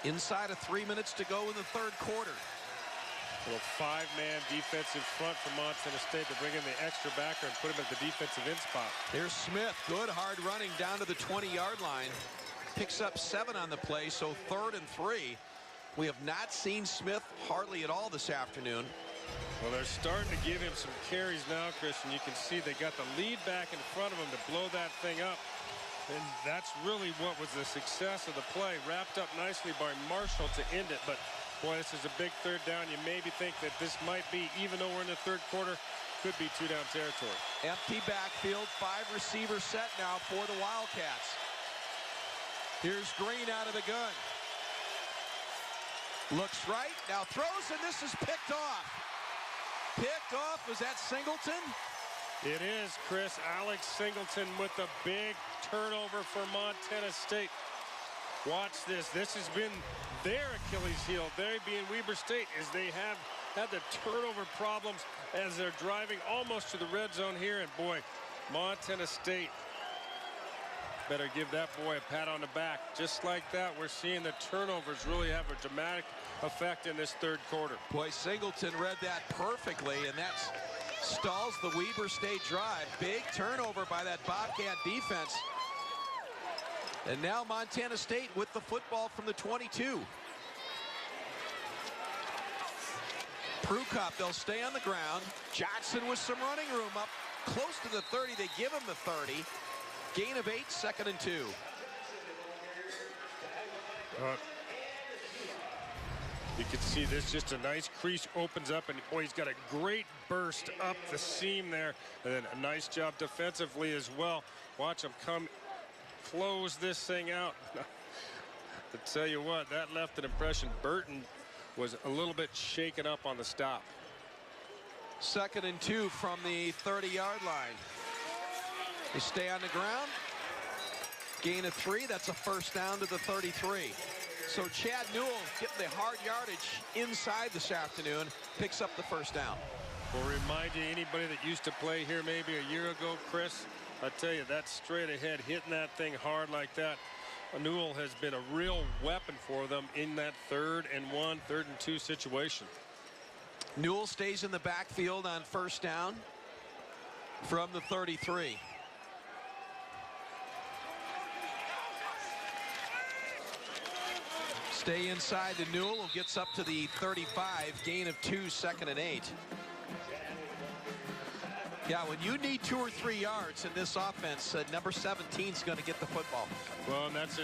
Inside of 3 minutes to go in the 3rd quarter. A little 5-man defensive front for Montana State to bring in the extra backer and put him at the defensive end spot. Here's Smith. Good hard running down to the 20-yard line. Picks up 7 on the play, so 3rd and 3. We have not seen Smith hardly at all this afternoon. Well, they're starting to give him some carries now, Christian. You can see they got the lead back in front of them to blow that thing up. And that's really what was the success of the play. Wrapped up nicely by Marshall to end it. But, boy, this is a big 3rd down. You maybe think that this might be, even though we're in the 3rd quarter, could be 2-down territory. Empty backfield. 5 receivers set now for the Wildcats. Here's Green out of the gun. Looks right. Now throws, and this is picked off. Picked off. Was that Singleton? It is, Chris. Alex Singleton with a big turnover for Montana State. Watch this. This has been their Achilles heel. They being Weber State, as they have had the turnover problems as they're driving almost to the red zone here. And boy, Montana State better give that boy a pat on the back. Just like that, we're seeing the turnovers really have a dramatic effect in this 3rd quarter. Boy, Singleton read that perfectly, and that stalls the Weber State drive. Big turnover by that Bobcat defense. And now Montana State with the football from the 22. Prukop, they'll stay on the ground. Johnson with some running room up close to the 30. They give him the 30. Gain of 8, 2nd and 2. You can see this, just a nice crease opens up, and boy, he's got a great burst up the seam there, and then a nice job defensively as well. Watch him close this thing out. To tell you what, that left an impression. Burton was a little bit shaken up on the stop. 2nd and 2 from the 30-yard line. They stay on the ground. Gain of 3. That's a first down to the 33. So Chad Newell getting the hard yardage inside this afternoon, picks up the first down. Will remind you, anybody that used to play here maybe a year ago, Chris, I tell you, that straight ahead, hitting that thing hard like that. Newell has been a real weapon for them in that 3rd and 1, 3rd and 2 situation. Newell stays in the backfield on first down from the 33. Stay inside to Newell, who gets up to the 35, gain of 2, 2nd and 8. Yeah, when you need 2 or 3 yards in this offense, number 17 is going to get the football. Well, and that's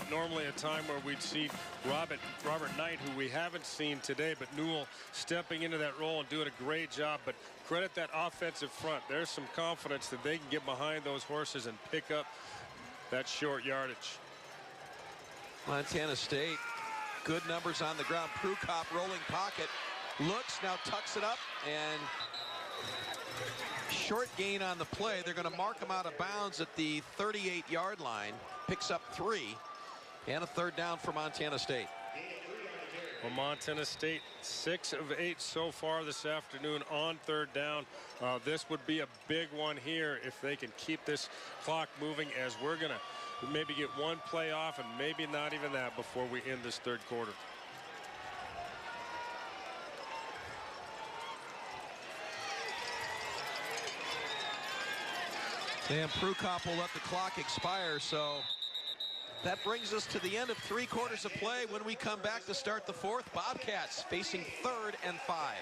normally a time where we'd see Robert Knight, who we haven't seen today, but Newell stepping into that role and doing a great job. But credit that offensive front. There's some confidence that they can get behind those horses and pick up that short yardage. Montana State, good numbers on the ground. Prukop rolling pocket, looks, now tucks it up, and short gain on the play. They're going to mark him out of bounds at the 38-yard line. Picks up 3, and a 3rd down for Montana State. Well, Montana State 6 of 8 so far this afternoon on 3rd down. This would be a big one here if they can keep this clock moving, as we're going to maybe get one play off, and maybe not even that before we end this 3rd quarter. And Prukop will let the clock expire, so that brings us to the end of 3 quarters of play. When we come back to start the 4th, Bobcats facing 3rd and 5.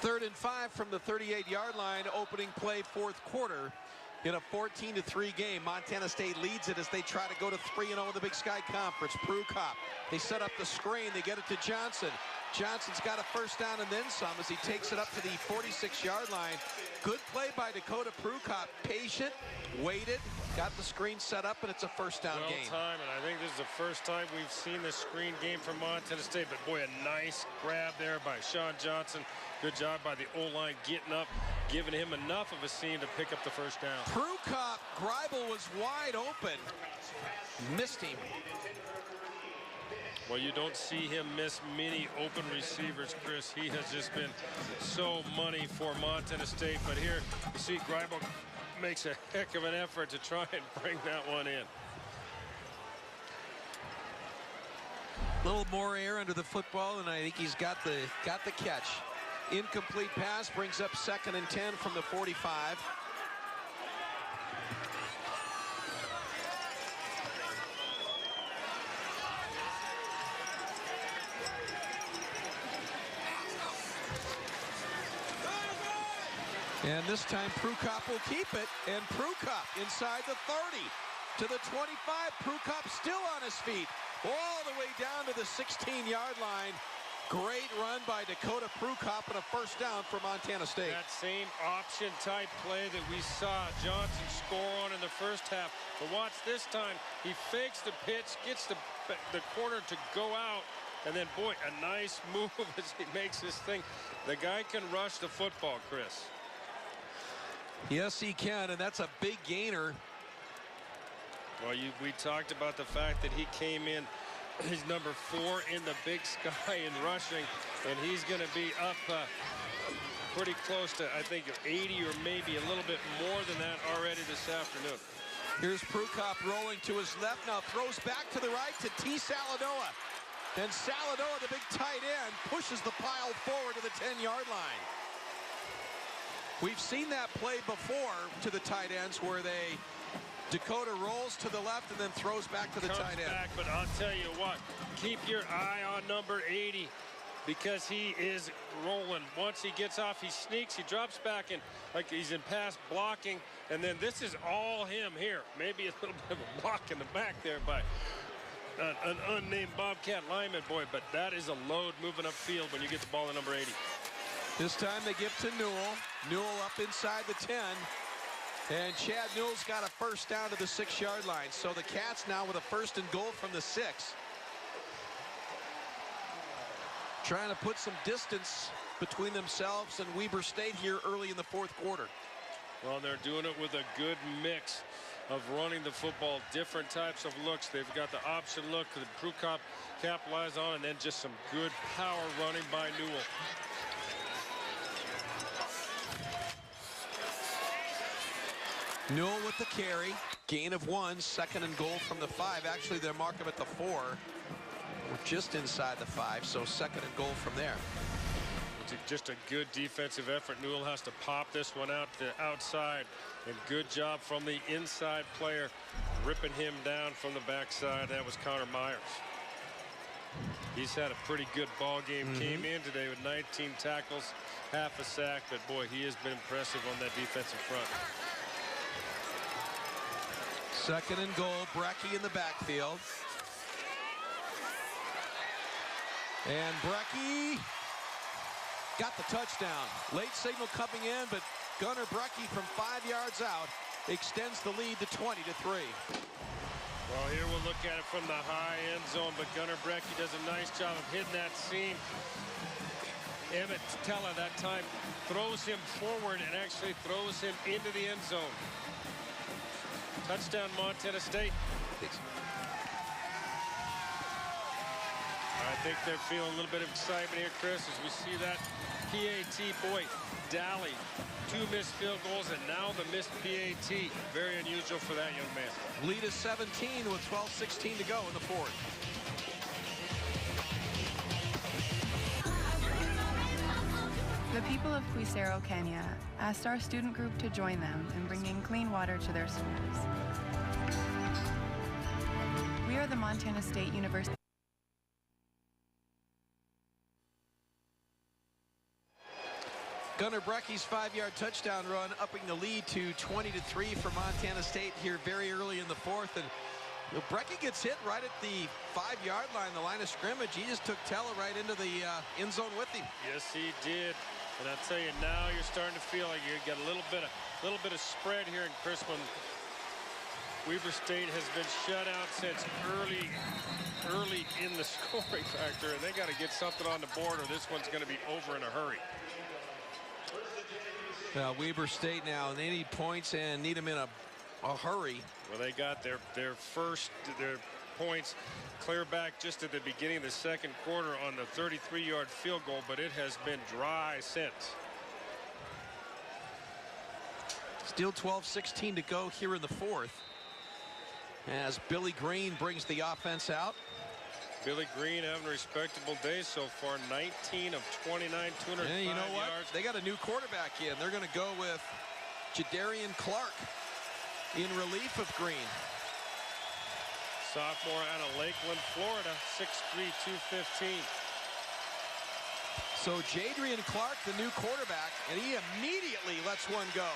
Third and 5 from the 38-yard line, opening play 4th quarter. In a 14-3 game, Montana State leads it as they try to go to 3-0 in the Big Sky Conference. Prukop, they set up the screen, they get it to Johnson. Johnson's got a first down and then some as he takes it up to the 46-yard line. Good play by Dakota Prukop. Patient, waited, got the screen set up, and it's a first down game. Well timed, and I think this is the first time we've seen the screen game from Montana State. But boy, a nice grab there by Sean Johnson. Good job by the O-line getting up, giving him enough of a seam to pick up the first down. Prukop, Greibel was wide open. Missed him. Well, you don't see him miss many open receivers, Chris. He has just been so money for Montana State. But here, you see Greibel makes a heck of an effort to try and bring that one in. A little more air under the football, and I think he's got the catch. Incomplete pass brings up 2nd and 10 from the 45. And this time Prukop will keep it, and Prukop inside the 30 to the 25. Prukop still on his feet all the way down to the 16-yard line. Great run by Dakota Prukop and a first down for Montana State. That same option type play that we saw Johnson score on in the first half. But watch this time. He fakes the pitch, gets the corner to go out, and then, boy, a nice move as he makes this thing. The guy can rush the football, Chris. Yes, he can, and that's a big gainer. Well, we talked about the fact that he came in. He's number 4 in the Big Sky in rushing, and he's going to be up pretty close to, I think, 80 or maybe a little bit more than that already this afternoon. Here's Prukop rolling to his left, now throws back to the right to T. Saladoa. Then Saladoa, the big tight end, pushes the pile forward to the 10-yard line. We've seen that play before to the tight ends where they Dakota rolls to the left and then throws back to the tight end. Back, but I'll tell you what, keep your eye on number 80 because he is rolling. Once he gets off, he sneaks, he drops back in like he's in pass blocking, and then this is all him here. Maybe a little bit of a block in the back there by an unnamed Bobcat lineman, boy, but that is a load moving upfield when you get the ball to number 80. This time they give to Newell. Newell up inside the 10. And Chad Newell's got a first down to the 6-yard line. So the Cats now with a 1st and goal from the 6. Trying to put some distance between themselves and Weber State here early in the 4th quarter. Well, they're doing it with a good mix of running the football, different types of looks. They've got the option look that Crew Cop capitalize on, and then just some good power running by Newell. Newell with the carry. Gain of 1. 2nd and goal from the 5. Actually, they'll mark him at the 4. We're just inside the 5, so 2nd and goal from there. It's just a good defensive effort. Newell has to pop this one out to the outside. And good job from the inside player, ripping him down from the backside. That was Connor Myers. He's had a pretty good ball game. Came in today with 19 tackles, half a sack, but boy, he has been impressive on that defensive front. 2nd and goal. Brecky in the backfield. And Brecky got the touchdown. Late signal coming in, but Gunnar Brecky from 5 yards out extends the lead to 20-3. Well, here we'll look at it from the high end zone, but Gunnar Brecky does a nice job of hitting that seam. Emmett Tella that time throws him forward and actually throws him into the end zone. Touchdown, Montana State. I think they're feeling a little bit of excitement here, Chris, as we see that PAT. Boy, Daly, 2 missed field goals, and now the missed PAT. Very unusual for that young man. Lead is 17 with 12:16 to go in the 4th. The people of Quisero, Kenya, asked our student group to join them in bringing clean water to their schools. We are the Montana State University. Gunnar Brecky's 5-yard touchdown run upping the lead to 20-3 for Montana State here very early in the 4th. And Brecky gets hit right at the 5-yard line, the line of scrimmage. He just took Tella right into the end zone with him. Yes, he did. And I'll tell you, now you're starting to feel like you got a little bit of spread here in Chris when Weber State has been shut out since early in the scoring factor, and they got to get something on the board or this one's going to be over in a hurry. Weber State now, they need points and need them in a hurry. Well, they got their points clear back just at the beginning of the 2nd quarter on the 33-yard field goal, but it has been dry since. Still 12:16 to go here in the 4th as Billy Green brings the offense out. Billy Green having a respectable day so far. 19 of 29, 205 yeah, you know what? yards. They got a new quarterback in. They're going to go with Jadarian Clark in relief of Green. Sophomore out of Lakeland, Florida, 6'3", 215. So Jadarian Clark, the new quarterback, and he immediately lets one go.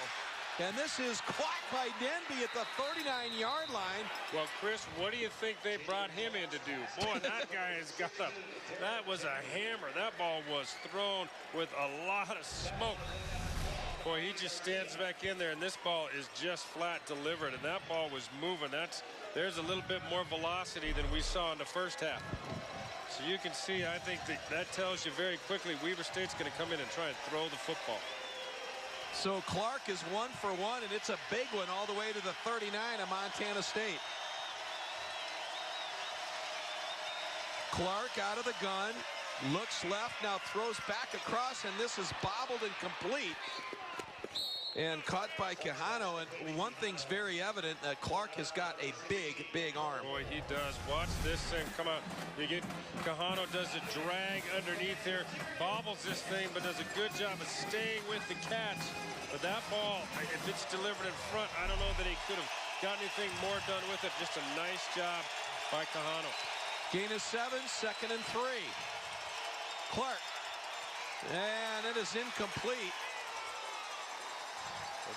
And this is caught by Denby at the 39-yard line. Well, Chris, what do you think they brought him in to do? Boy, that guy has got up. That was a hammer. That ball was thrown with a lot of smoke. Boy, he just stands back in there, and this ball is just flat delivered, and that ball was moving. There's a little bit more velocity than we saw in the first half. So you can see, I think that tells you very quickly Weber State's going to come in and try and throw the football. So Clark is 1 for 1, and it's a big one all the way to the 39 of Montana State. Clark out of the gun, looks left, now throws back across, and this is bobbled and complete. And caught by Quijano, and one thing's very evident, that Clark has got a big arm. Boy, he does. Watch this thing come out. You get Quijano does a drag underneath there, bobbles this thing, but does a good job of staying with the catch. But that ball, if it's delivered in front, I don't know that he could have got anything more done with it. Just a nice job by Kahano. Gain of 7, 2nd and 3. Clark. And it is incomplete.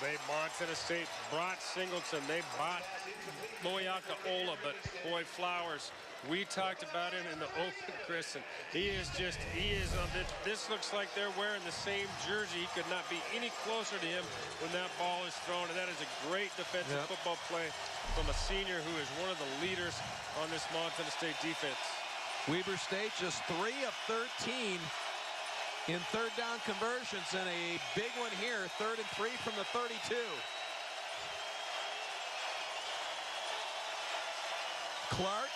Well, Montana State brought Singleton. They bought Moyaka Ola, but boy, Flowers, we talked about him in the open, Chris, and he is on this looks like they're wearing the same jersey. He could not be any closer to him when that ball is thrown, and that is a great defensive football play from a senior who is one of the leaders on this Montana State defense. Weber State just 3 of 13 in third down conversions, and a big one here, 3rd and 3 from the 32. Clark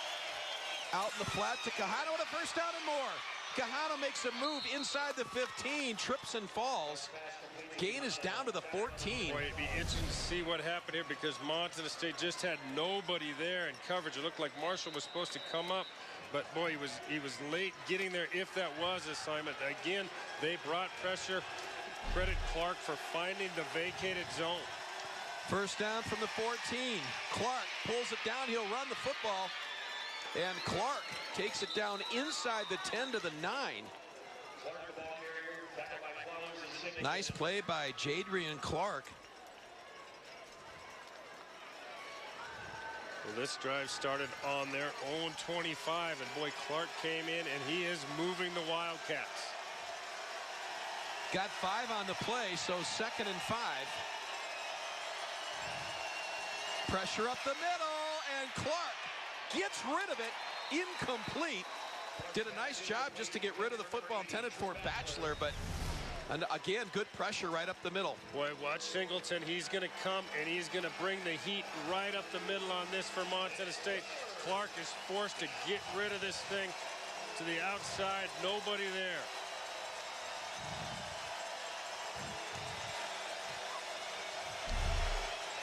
out in the flat to Kahano with a first down and more. Kahano makes a move inside the 15, trips and falls. Gain is down to the 14. Boy, it'd be interesting to see what happened here because Montana State just had nobody there in coverage. It looked like Marshall was supposed to come up, but boy, he was late getting there if that was assignment. Again, they brought pressure. Credit Clark for finding the vacated zone. First down from the 14. Clark pulls it down. He'll run the football. And Clark takes it down inside the 10 to the 9. Nice play by Jadrian Clark. Well, this drive started on their own 25, and boy, Clark came in, and he is moving the Wildcats. Got 5 on the play, so 2nd and 5. Pressure up the middle, and Clark gets rid of it. Incomplete. Did a nice job just to get rid of the football intended for Batchelor, but and again, good pressure right up the middle. Boy, watch Singleton. He's going to come, and he's going to bring the heat right up the middle on this for Montana State. Clark is forced to get rid of this thing to the outside. Nobody there.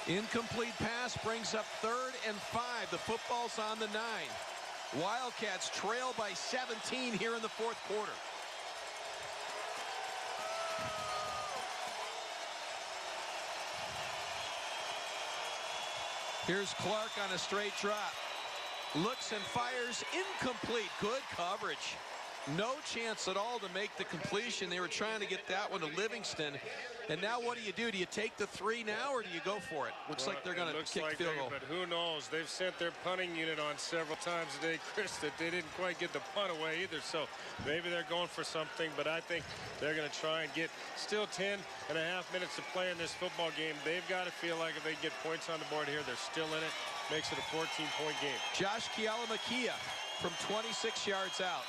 Incomplete pass brings up 3rd and 5. The football's on the 9. Wildcats trail by 17 here in the 4th quarter. Here's Clark on a straight drop. Looks and fires, incomplete. Good coverage. No chance at all to make the completion. They were trying to get that one to Livingston. And now what do? Do you take the 3 now, or do you go for it? Looks like they're going to kick field goal. But who knows? They've sent their punting unit on several times today, Chris, that they didn't quite get the punt away either. So maybe they're going for something, but I think they're going to try and get still 10 and a half minutes to play in this football game. They've got to feel like if they get points on the board here, they're still in it. Makes it a 14-point game. Josh Kialamakia from 26 yards out.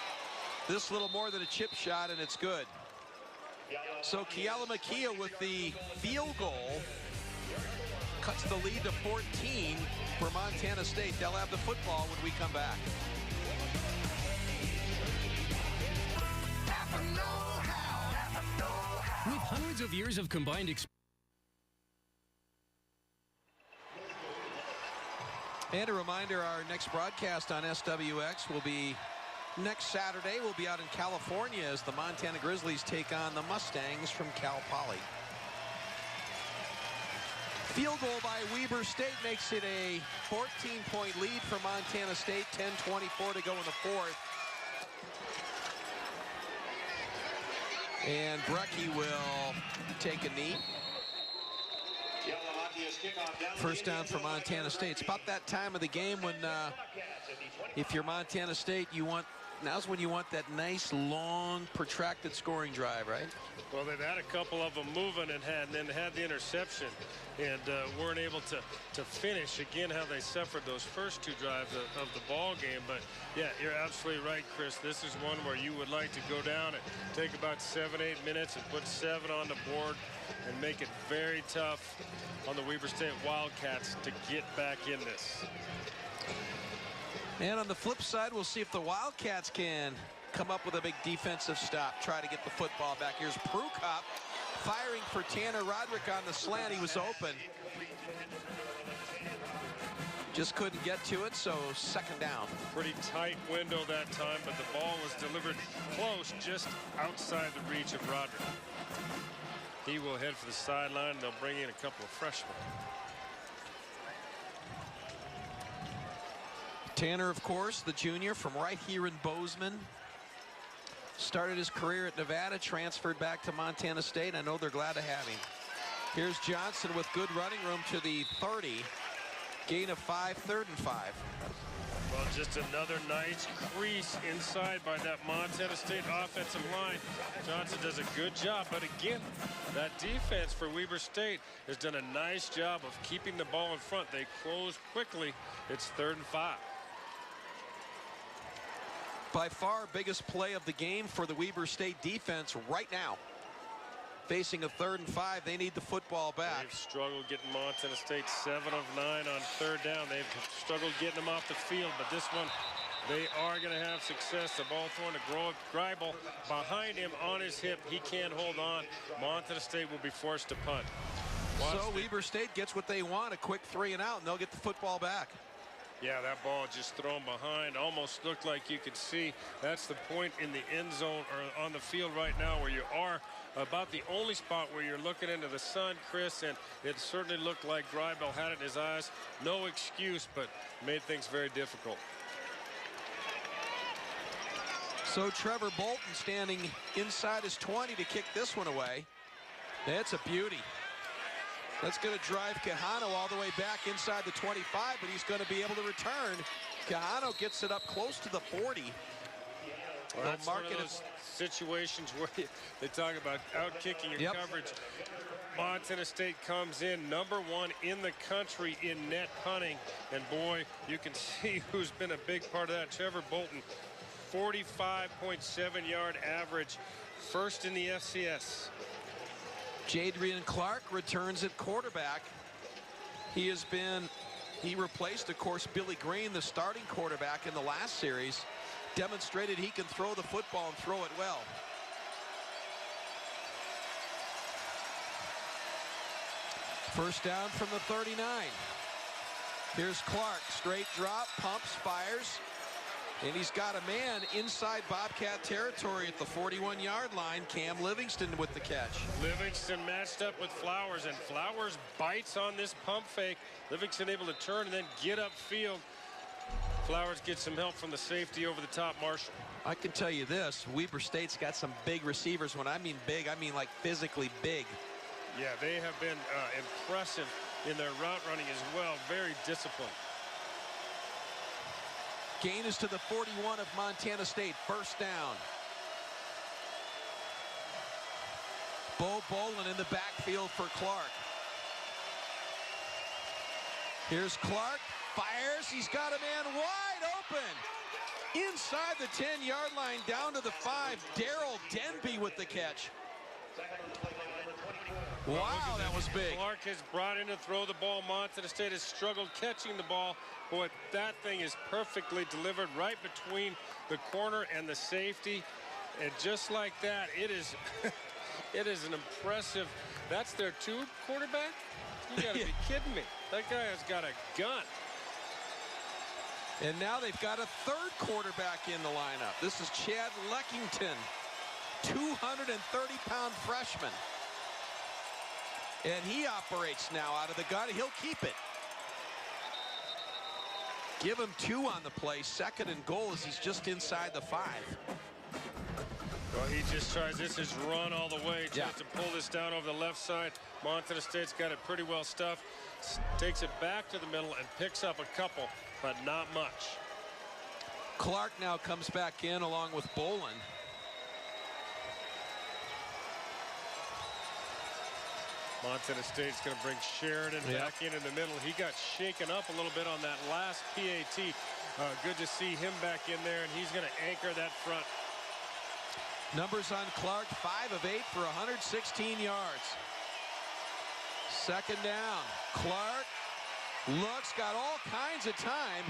This little more than a chip shot, and it's good. So Kialamakia with the field goal cuts the lead to 14 for Montana State. They'll have the football when we come back. With hundreds of years of combined experience. And a reminder, our next broadcast on SWX will be next Saturday. We'll be out in California as the Montana Grizzlies take on the Mustangs from Cal Poly. Field goal by Weber State makes it a 14-point lead for Montana State. 10:24 to go in the 4th. And Brecky will take a knee. First down for Montana State. It's about that time of the game when, if you're Montana State, now's when you want that nice, long, protracted scoring drive, right? Well, they've had a couple of them moving and then had the interception and weren't able to finish. Again, how they suffered those first 2 drives of the ball game. But, yeah, you're absolutely right, Chris. This is one where you would like to go down and take about 7-8 minutes and put 7 on the board and make it very tough on the Weber State Wildcats to get back in this. And on the flip side, we'll see if the Wildcats can come up with a big defensive stop, try to get the football back. Here's Prukop firing for Tanner Roderick on the slant. He was open. Just couldn't get to it, so 2nd down. Pretty tight window that time, but the ball was delivered close, just outside the reach of Roderick. He will head for the sideline, and they'll bring in a couple of freshmen. Tanner, of course, the junior from right here in Bozeman. Started his career at Nevada, transferred back to Montana State. I know they're glad to have him. Here's Johnson with good running room to the 30. Gain of 5, 3rd and 5. Well, just another nice crease inside by that Montana State offensive line. Johnson does a good job, but again, that defense for Weber State has done a nice job of keeping the ball in front. They close quickly. It's 3rd and 5. By far biggest play of the game for the Weber State defense right now. Facing a 3rd and 5, they need the football back. They've struggled getting Montana State 7 of 9 on 3rd down. They've struggled getting them off the field, but this one, they are going to have success. The ball thrown to Greibel behind him on his hip. He can't hold on. Montana State will be forced to punt. So Weber State gets what they want, a quick 3 and out, and they'll get the football back. Yeah, that ball just thrown behind. Almost looked like you could see that's the point in the end zone or on the field right now where you are about the only spot where you're looking into the sun, Chris, and it certainly looked like Greibel had it in his eyes. No excuse, but made things very difficult. So Trevor Bolton standing inside his 20 to kick this one away. That's a beauty. That's going to drive Quijano all the way back inside the 25, but he's going to be able to return. Quijano gets it up close to the 40. Well, that's one of those situations where they talk about out-kicking your coverage. Montana State comes in #1 in the country in net punting. And boy, you can see who's been a big part of that. Trevor Bolton, 45.7 yard average, first in the FCS. Jadrian Clark returns at quarterback. He replaced, of course, Billy Green, the starting quarterback in the last series. Demonstrated he can throw the football and throw it well. First down from the 39. Here's Clark, straight drop, pumps, fires. And he's got a man inside Bobcat territory at the 41-yard line. Cam Livingston with the catch. Livingston matched up with Flowers, and Flowers bites on this pump fake. Livingston able to turn and then get upfield. Flowers gets some help from the safety over the top, Marshall. I can tell you this, Weber State's got some big receivers. When I mean big, I mean like physically big. Yeah, they have been impressive in their route running as well. Very disciplined. Gain is to the 41 of Montana State. First down. Bo Bolin in the backfield for Clark. Here's Clark. Fires. He's got a man wide open. Inside the 10-yard line, down to the 5. Darrell Denby with the catch. Wow, that was big. Clark has brought in to throw the ball. Montana State has struggled catching the ball. Boy, that thing is perfectly delivered right between the corner and the safety. And just like that, it is it is an impressive. That's their 2 quarterback? You got to be kidding me. That guy has got a gun. And now they've got a 3rd quarterback in the lineup. This is Chad Leckington, 230-pound freshman. And he operates now out of the gun. He'll keep it. Give him 2 on the play. 2nd and goal as he's just inside the 5. Well, he just tries. This is run all the way. Tries to pull this down over the left side. Montana State's got it pretty well stuffed. Takes it back to the middle and picks up a couple, but not much. Clark now comes back in along with Bolin. Montana State's going to bring Sheridan back in the middle. He got shaken up a little bit on that last PAT. Good to see him back in there, and he's going to anchor that front. Numbers on Clark, 5 of 8 for 116 yards. 2nd down. Clark looks, got all kinds of time,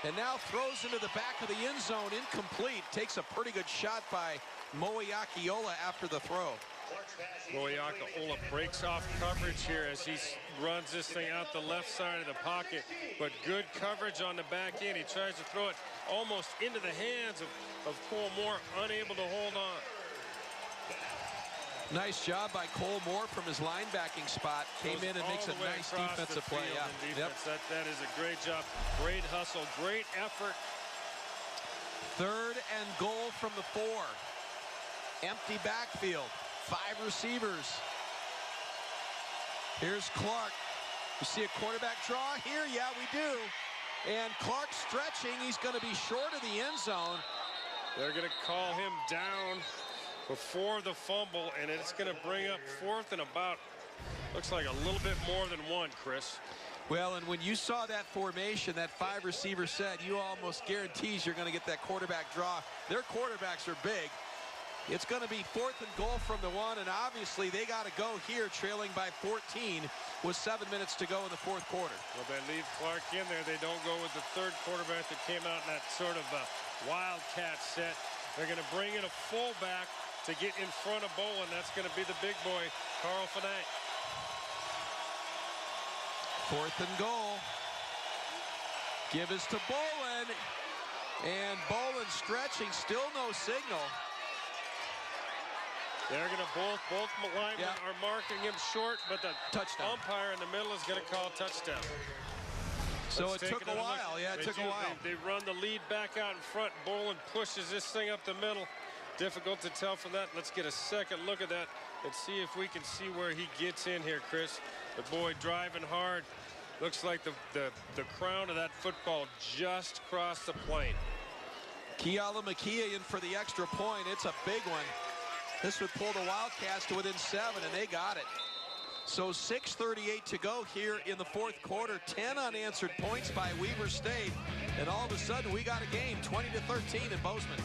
and now throws into the back of the end zone, incomplete. Takes a pretty good shot by Moiakiola after the throw. Moiakiola breaks off coverage here as he runs this thing out the left side of the pocket, but good coverage on the back end. He tries to throw it almost into the hands of Cole Moore, unable to hold on. Nice job by Cole Moore from his linebacking spot. Came in and makes a nice defensive play. Yeah. Defense. That is a great job. Great hustle. Great effort. 3rd and goal from the 4. Empty backfield. 5 receivers. Here's Clark. You see a quarterback draw here? Yeah, we do. And Clark stretching. He's going to be short of the end zone. They're going to call him down before the fumble, and it's going to bring up 4th and about, looks like a little bit more than 1, Chris. Well, and when you saw that formation, that 5 receiver set, you almost guarantees you're going to get that quarterback draw. Their quarterbacks are big. It's going to be 4th and goal from the 1, and obviously they got to go here, trailing by 14 with 7 minutes to go in the 4th quarter. Well, they leave Clark in there. They don't go with the 3rd quarterback that came out in that sort of wildcat set. They're going to bring in a fullback to get in front of Bolin. That's going to be the big boy, Carl Finite. 4th and goal. Give us to Bolin. And Bolin stretching, still no signal. They're going to both linemen are marking him short, but the touchdown umpire in the middle is going to call touchdown. So it took a while. Yeah, it took a while. They run the lead back out in front. Bolin pushes this thing up the middle. Difficult to tell from that. Let's get a second look at that and see if we can see where he gets in here, Chris. The boy driving hard. Looks like the crown of that football just crossed the plane. Keala McKee in for the extra point. It's a big one. This would pull the Wildcats to within 7, and they got it. So 6:38 to go here in the 4th quarter. 10 unanswered points by Weber State. And all of a sudden, we got a game, 20-13 in Bozeman.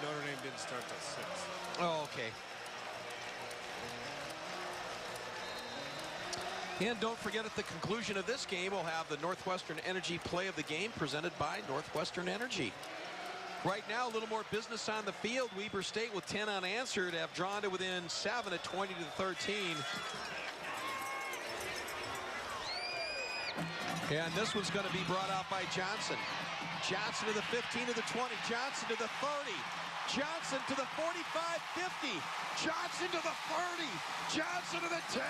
Notre Dame didn't start till 6. Oh, okay. And don't forget, at the conclusion of this game, we'll have the Northwestern Energy play of the game presented by Northwestern Energy. Right now, a little more business on the field. Weber State with 10 unanswered have drawn to within 7 at 20-13. And this one's going to be brought out by Johnson. Johnson to the 15, to the 20. Johnson to the 30. Johnson to the 45-50. Johnson to the 30. Johnson to the 10-5.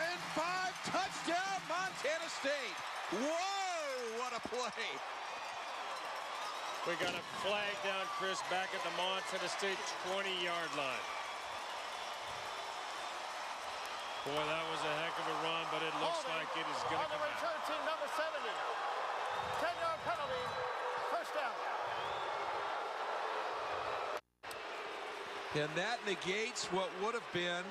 Touchdown, Montana State. Whoa, what a play. We got a flag down, Chris, back at the Montana State 20-yard line. Boy, that was a heck of a run, but it looks like it is going to come out. On the return team, number 70. 10-yard penalty. First down. And that negates what would have been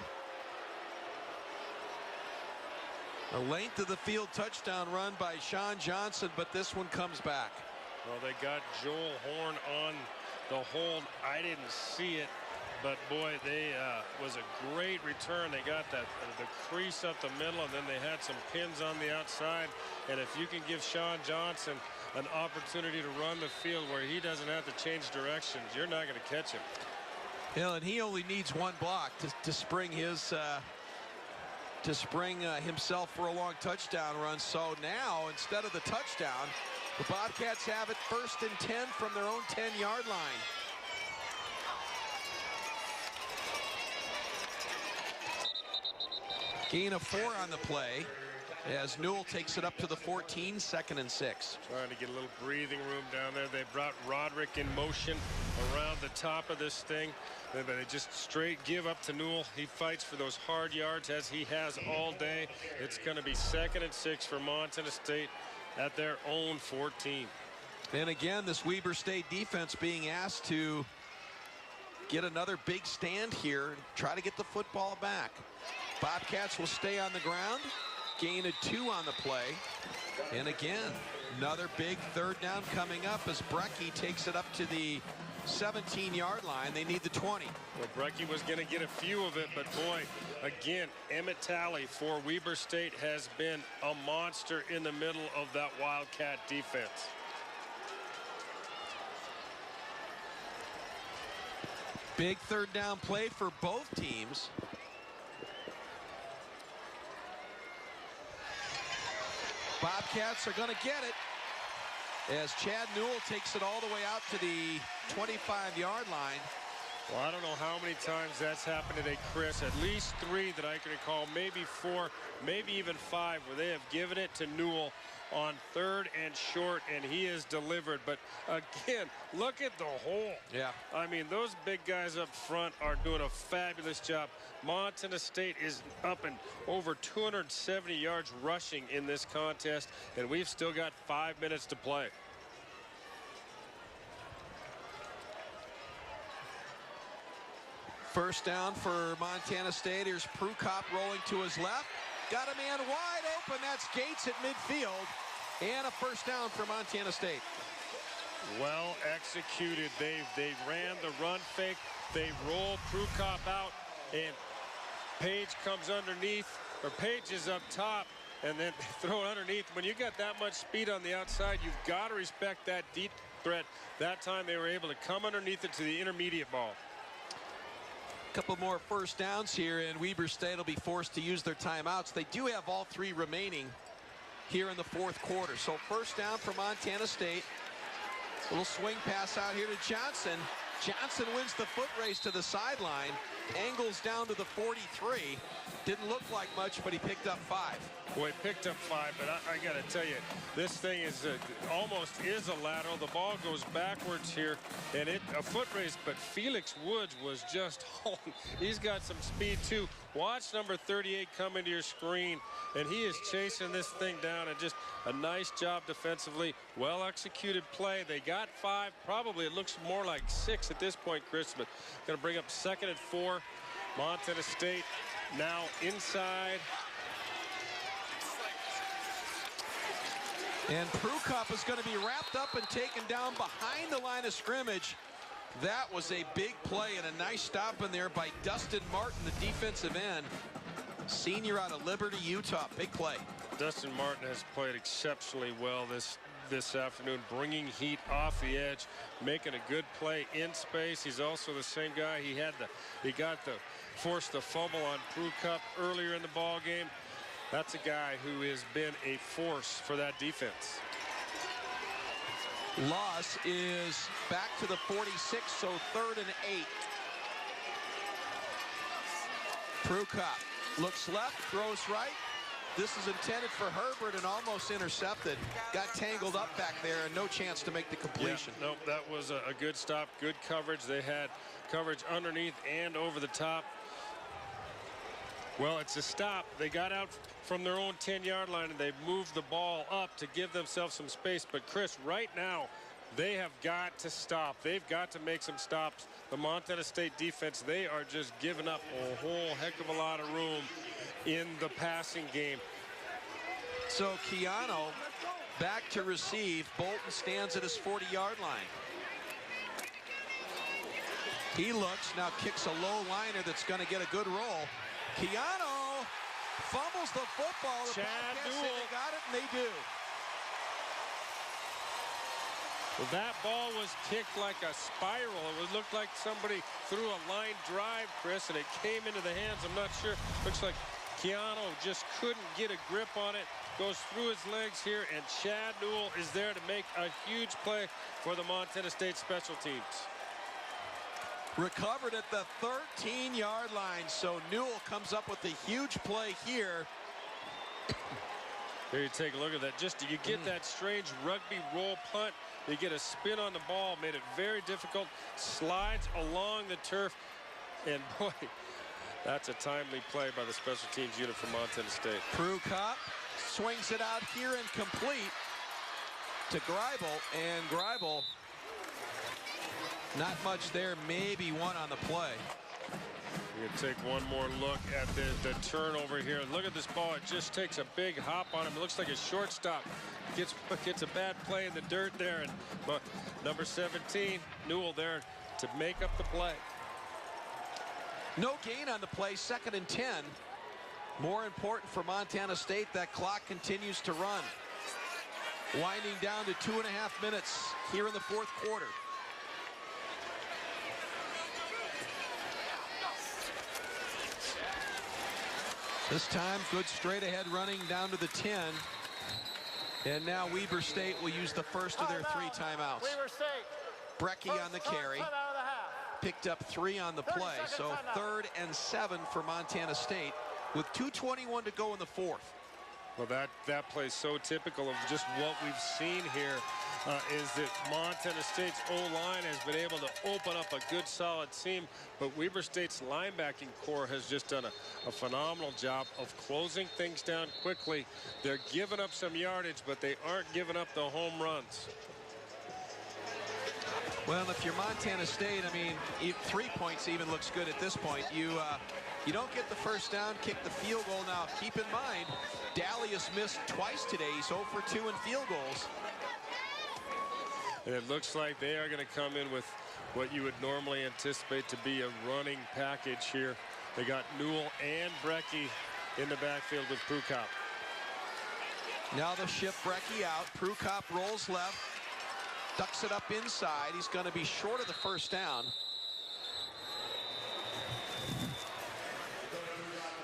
a length of the field touchdown run by Sean Johnson, but this one comes back. Well, they got Joel Horn on the hold. I didn't see it, but boy, they was a great return. They got the crease up the middle, and then they had some pins on the outside. And if you can give Sean Johnson an opportunity to run the field where he doesn't have to change directions, you're not going to catch him. Yeah, and he only needs one block to spring his himself for a long touchdown run. So now, instead of the touchdown, the Bobcats have it 1st and 10 from their own 10-yard line. Gain of 4 on the play as Newell takes it up to the 14, 2nd and 6. Trying to get a little breathing room down there. They brought Roderick in motion around the top of this thing. They just straight give up to Newell. He fights for those hard yards as he has all day. It's going to be 2nd and 6 for Montana State at their own 14. And again, this Weber State defense being asked to get another big stand here and try to get the football back. Bobcats will stay on the ground. Gain of 2 on the play. And again, another big 3rd down coming up as Brecky takes it up to the 17-yard line. They need the 20. Well, Brecky was going to get a few of it, but boy, again, Emmett Talley for Weber State has been a monster in the middle of that Wildcat defense. Big third down play for both teams. Bobcats are going to get it as Chad Newell takes it all the way out to the 25-yard line. Well, I don't know how many times that's happened today, Chris. At least 3 that I can recall, maybe 4, maybe even 5, where they have given it to Newell on 3rd and short, and he has delivered. But again, look at the hole. Yeah. I mean, those big guys up front are doing a fabulous job. Montana State is up and over 270 yards rushing in this contest, and we've still got 5 minutes to play. First down for Montana State. Here's Prukop rolling to his left. Got a man wide open. That's Gates at midfield. And a first down for Montana State. Well executed. They ran the run fake. They rolled Prukop out. And Page comes underneath. Or Page is up top. And then they throw it underneath. When you got that much speed on the outside, you've got to respect that deep threat. That time they were able to come underneath it to the intermediate ball. Couple more first downs here, and Weber State will be forced to use their timeouts. They do have all 3 remaining here in the 4th quarter. So first down for Montana State. A little swing pass out here to Johnson. Johnson wins the foot race to the sideline. Angles down to the 43. Didn't look like much, but he picked up 5. Well, he picked up 5, but I got to tell you, this thing is almost is a lateral. The ball goes backwards here, and a foot race, but Felix Woods was just home. He's got some speed, too. Watch number 38 come into your screen, and he is chasing this thing down, and just a nice job defensively. Well-executed play. They got 5. Probably it looks more like 6 at this point, Chris, but going to bring up 2nd and 4. Montana State now inside. And Prukop is going to be wrapped up and taken down behind the line of scrimmage. That was a big play and a nice stop in there by Dustin Martin, the defensive end. Senior out of Liberty, Utah. Big play. Dustin Martin has played exceptionally well this afternoon, bringing heat off the edge, making a good play in space. He's also the same guy. Forced the fumble on Prukop earlier in the ball game. That's a guy who has been a force for that defense. Loss is back to the 46, so 3rd and 8. Prukop looks left, throws right. This is intended for Herbert and almost intercepted. Got tangled up back there and no chance to make the completion. Yeah, no, that was a good stop, good coverage. They had coverage underneath and over the top. Well, it's a stop. They got out from their own 10-yard line and they moved the ball up to give themselves some space. But Chris, right now, they have got to stop. They've got to make some stops. The Montana State defense, they are just giving up a whole heck of a lot of room in the passing game. So Keanu back to receive. Bolton stands at his 40-yard line. He looks, now kicks a low liner that's going to get a good roll. Keanu fumbles the football. The Bobcats say they got it, and they do. Well, that ball was kicked like a spiral. It looked like somebody threw a line drive, Chris, and it came into the hands. I'm not sure. Looks like Keanu just couldn't get a grip on it. Goes through his legs here, and Chad Newell is there to make a huge play for the Montana State special teams. Recovered at the 13-yard line, so Newell comes up with a huge play here. There you take a look at that. Just you get that strange rugby roll punt. You get a spin on the ball, made it very difficult. Slides along the turf, and boy, that's a timely play by the special teams unit from Montana State. Prukop swings it out here and complete to Greibel, and Greibel, not much there, maybe one on the play. We're going to take one more look at the turnover here. Look at this ball. It just takes a big hop on him. It looks like a shortstop. Gets a bad play in the dirt there. And number 17, Newell there to make up the play. No gain on the play, 2nd and 10. More important for Montana State, that clock continues to run. Winding down to 2.5 minutes here in the 4th quarter. This time, good straight-ahead running down to the 10. And now Weber State will use the first of their 3 timeouts. Weber State. Brecky on the carry. Picked up 3 on the play. So 3rd and 7 for Montana State with 2:21 to go in the 4th. Well, that play is so typical of just what we've seen here. Is that Montana State's O-line has been able to open up a good solid seam, but Weber State's linebacking core has just done a phenomenal job of closing things down quickly. They're giving up some yardage, but they aren't giving up the home runs. Well, if you're Montana State, I mean, 3 points even looks good at this point. You don't get the first down, kick the field goal. Now, keep in mind, Dalius missed twice today. He's 0 for 2 in field goals. And it looks like they are going to come in with what you would normally anticipate to be a running package here. They got Newell and Brecky in the backfield with Prukop. Now they'll shift Brecky out. Prukop rolls left, ducks it up inside. He's going to be short of the first down.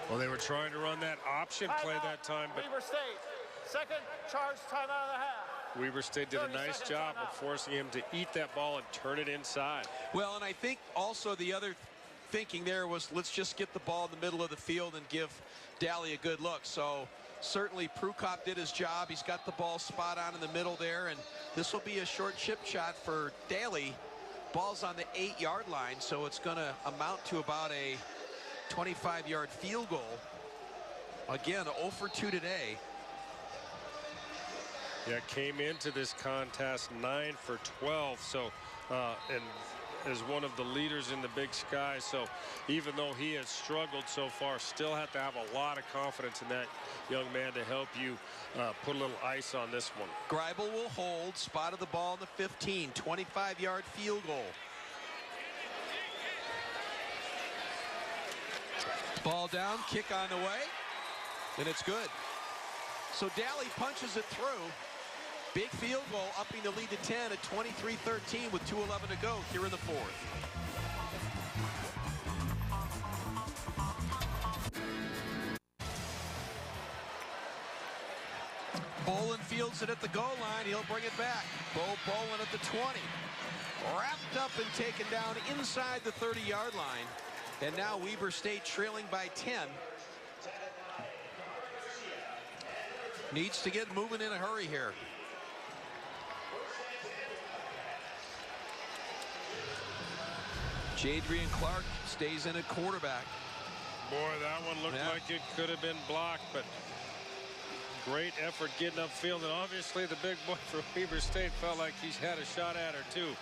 Well, they were trying to run that option play that time, but Weber State, second charge timeout of the half. Weber State did a nice job of forcing him to eat that ball and turn it inside. Well, and I think also the other thinking there was, let's just get the ball in the middle of the field and give Daly a good look. So certainly Prukop did his job. He's got the ball spot on in the middle there, and this will be a short chip shot for Daly. Ball's on the 8-yard line, so it's going to amount to about a 25-yard field goal. Again, 0 for 2 today. Yeah, came into this contest 9 for 12, so and is one of the leaders in the Big Sky. So even though he has struggled so far, still have to have a lot of confidence in that young man to help you put a little ice on this one. Greibel will hold, spotted the ball in the 15, 25-yard field goal. Ball down, kick on the way, and it's good. So Daly punches it through. Big field goal, upping the lead to 10 at 23-13 with 2:11 to go here in the 4th. Bolin fields it at the goal line. He'll bring it back. Bo Bolin at the 20. Wrapped up and taken down inside the 30-yard line. And now Weber State trailing by 10. Needs to get moving in a hurry here. Jadrian Clark stays in at quarterback. Boy, that one looked like it could have been blocked, but great effort getting upfield. And obviously the big boy for Weber State felt like he's had a shot at her too.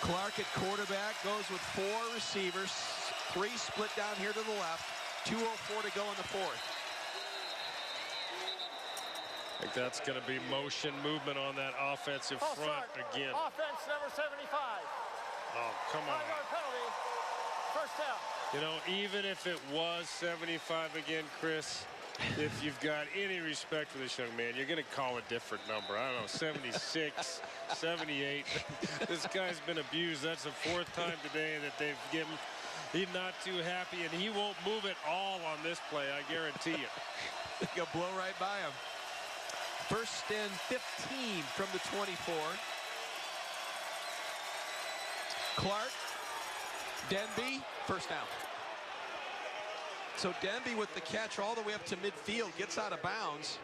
Clark at quarterback goes with 4 receivers. 3 split down here to the left. 2:04 to go in the 4th. I think that's going to be motion movement on that offensive front again. Offense number 75. Oh, come on. 5-yard penalty. First down. You know, even if it was 75 again, Chris, if you've got any respect for this young man, you're going to call a different number. I don't know, 76, 78. This guy's been abused. That's the 4th time today that they've given. He's not too happy, and he won't move it all on this play, I guarantee you. He'll blow right by him. 1st and 15 from the 24. Clark, Denby, first down. So Denby with the catch all the way up to midfield, gets out of bounds.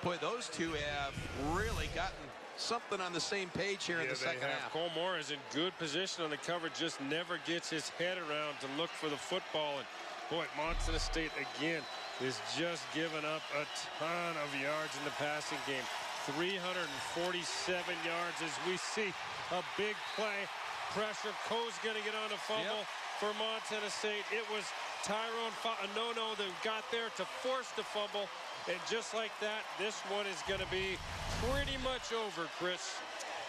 Boy, those two have really gotten something on the same page here in the second half. Cole Moore is in good position on the cover, just never gets his head around to look for the football. And boy, Montana State again is just giving up a ton of yards in the passing game. 347 yards as we see a big play. Pressure. Coe's going to get on a fumble for Montana State. It was Tyrone no that got there to force the fumble. And just like that, this one is going to be pretty much over, Chris.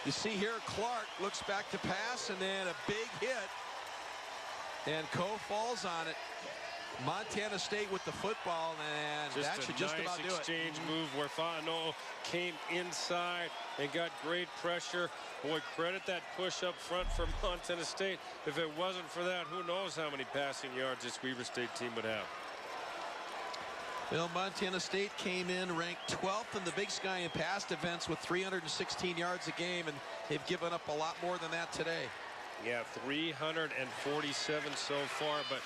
You see here, Clark looks back to pass, and then a big hit. And Coe falls on it. Montana State with the football, and that should just about do it. Just a nice exchange move where Fano came inside and got great pressure. Boy, credit that push up front for Montana State. If it wasn't for that, who knows how many passing yards this Weber State team would have. Well, Montana State came in ranked 12th in the Big Sky in pass defense with 316 yards a game, and they've given up a lot more than that today. Yeah, 347 so far, but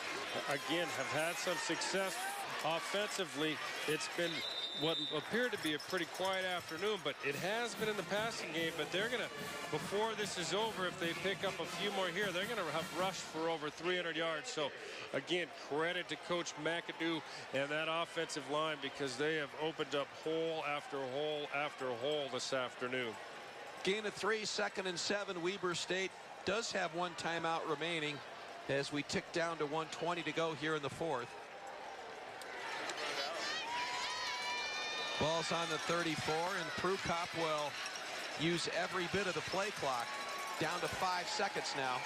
again, have had some success offensively. It's been what appeared to be a pretty quiet afternoon, but it has been in the passing game. But they're going to, before this is over, if they pick up a few more here, they're going to have rushed for over 300 yards. So, again, credit to Coach McAdoo and that offensive line, because they have opened up hole after hole after hole this afternoon. Gain of 3, 2nd and 7. Weber State does have one timeout remaining as we tick down to 1:20 to go here in the 4th. Ball's on the 34, and Prukop will use every bit of the play clock. Down to 5 seconds now.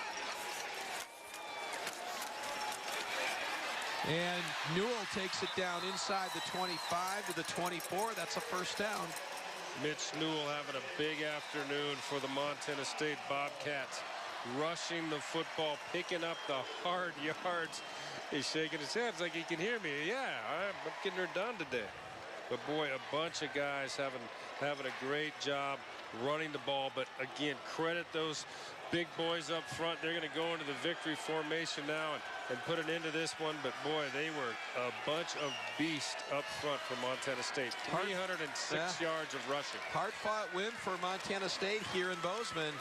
And Newell takes it down inside the 25 to the 24. That's a first down. Mitch Newell having a big afternoon for the Montana State Bobcats. Rushing the football, picking up the hard yards. He's shaking his head like he can hear me. Yeah, I'm getting her done today. But boy, a bunch of guys having a great job running the ball. But again, credit those big boys up front. They're going to go into the victory formation now and put an end to this one. But boy, they were a bunch of beasts up front for Montana State. 306 yards of rushing. Hard-fought win for Montana State here in Bozeman.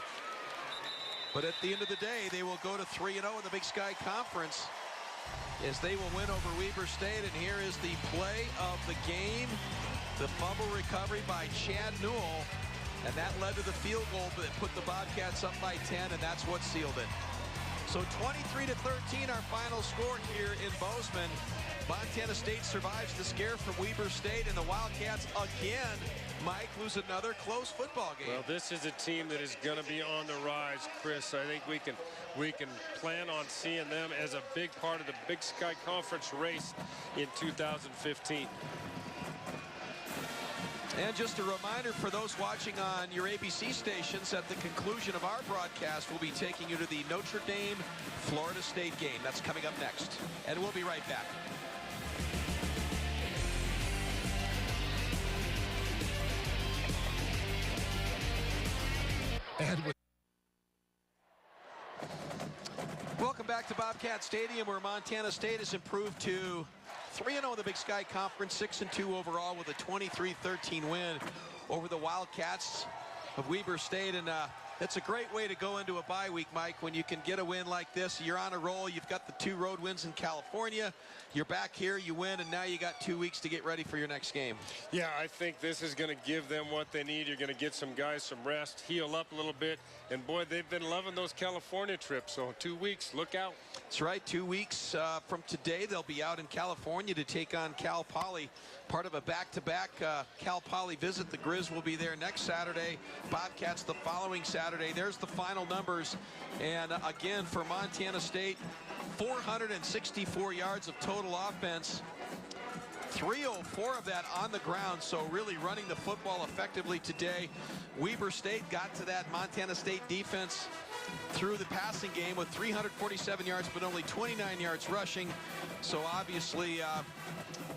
But at the end of the day, they will go to 3-0 in the Big Sky Conference as they will win over Weber State. And here is the play of the game. The fumble recovery by Chad Newell. And that led to the field goal that put the Bobcats up by 10, and that's what sealed it. So 23-13, our final score here in Bozeman. Montana State survives the scare from Weber State, and the Wildcats again, Mike, lose another close football game. Well, this is a team that is going to be on the rise, Chris. I think we can plan on seeing them as a big part of the Big Sky Conference race in 2015. And just a reminder for those watching on your ABC stations, at the conclusion of our broadcast, we'll be taking you to the Notre Dame Florida State game. That's coming up next, and we'll be right back. Welcome back to Bobcat Stadium, where Montana State has improved to 3-0 in the Big Sky Conference, 6-2 overall, with a 23-13 win over the Wildcats of Weber State. And it's a great way to go into a bye week, Mike, when you can get a win like this. You're on a roll. You've got the 2 road wins in California. You're back here, you win, and now you got 2 weeks to get ready for your next game. Yeah, I think this is going to give them what they need. You're going to get some guys some rest, heal up a little bit. And boy, they've been loving those California trips. So 2 weeks, look out. That's right. 2 weeks from today, they'll be out in California to take on Cal Poly. Part of a back-to-back Cal Poly visit. The Grizz will be there next Saturday. Bobcats the following Saturday. There's the final numbers. And again, for Montana State, 464 yards of total offense. 304 of that on the ground, so really running the football effectively today. Weber State got to that Montana State defense through the passing game with 347 yards, but only 29 yards rushing. So obviously,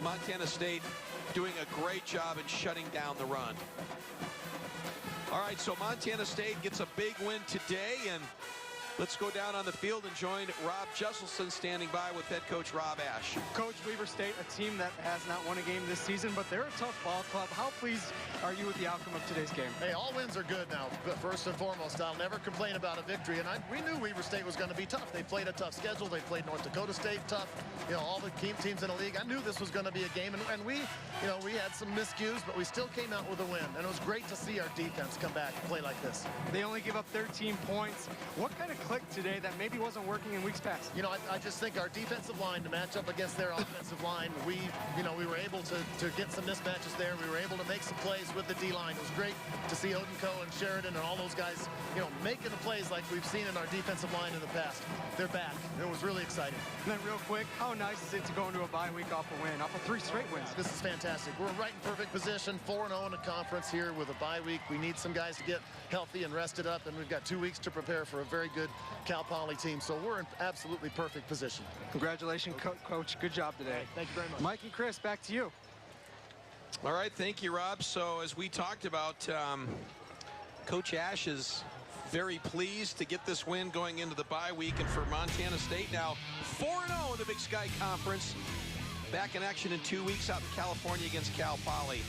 Montana State doing a great job in shutting down the run. All right, so Montana State gets a big win today, and let's go down on the field and join Rob Jesselson standing by with head coach Rob Ash. Coach, Weber State, a team that has not won a game this season, but they're a tough ball club. How pleased are you with the outcome of today's game? Hey, all wins are good now. But first and foremost, I'll never complain about a victory. And we knew Weber State was going to be tough. They played a tough schedule. They played North Dakota State tough. You know, all the teams in the league. I knew this was going to be a game. And we, you know, we had some miscues, but we still came out with a win. And it was great to see our defense come back and play like this. They only give up 13 points. What kind of clicked today that maybe wasn't working in weeks past? You know, I just think our defensive line to match up against their offensive line, we were able to get some mismatches there. We were able to make some plays with the D-line. It was great to see Odenko and Sheridan and all those guys, making the plays like we've seen in our defensive line in the past. They're back. It was really exciting. And then real quick, how nice is it to go into a bye week off a win, off of 3 straight wins? This is fantastic. We're right in perfect position, 4-0 in a conference here with a bye week. We need some guys to get healthy and rested up, and we've got 2 weeks to prepare for a very good Cal Poly team. So we're in absolutely perfect position. Congratulations, Coach. Good job today. Thank you very much. Mike and Chris, back to you. All right, thank you, Rob. So as we talked about, Coach Ash is very pleased to get this win going into the bye week, and for Montana State now 4-0 in the Big Sky Conference. Back in action in 2 weeks out in California against Cal Poly.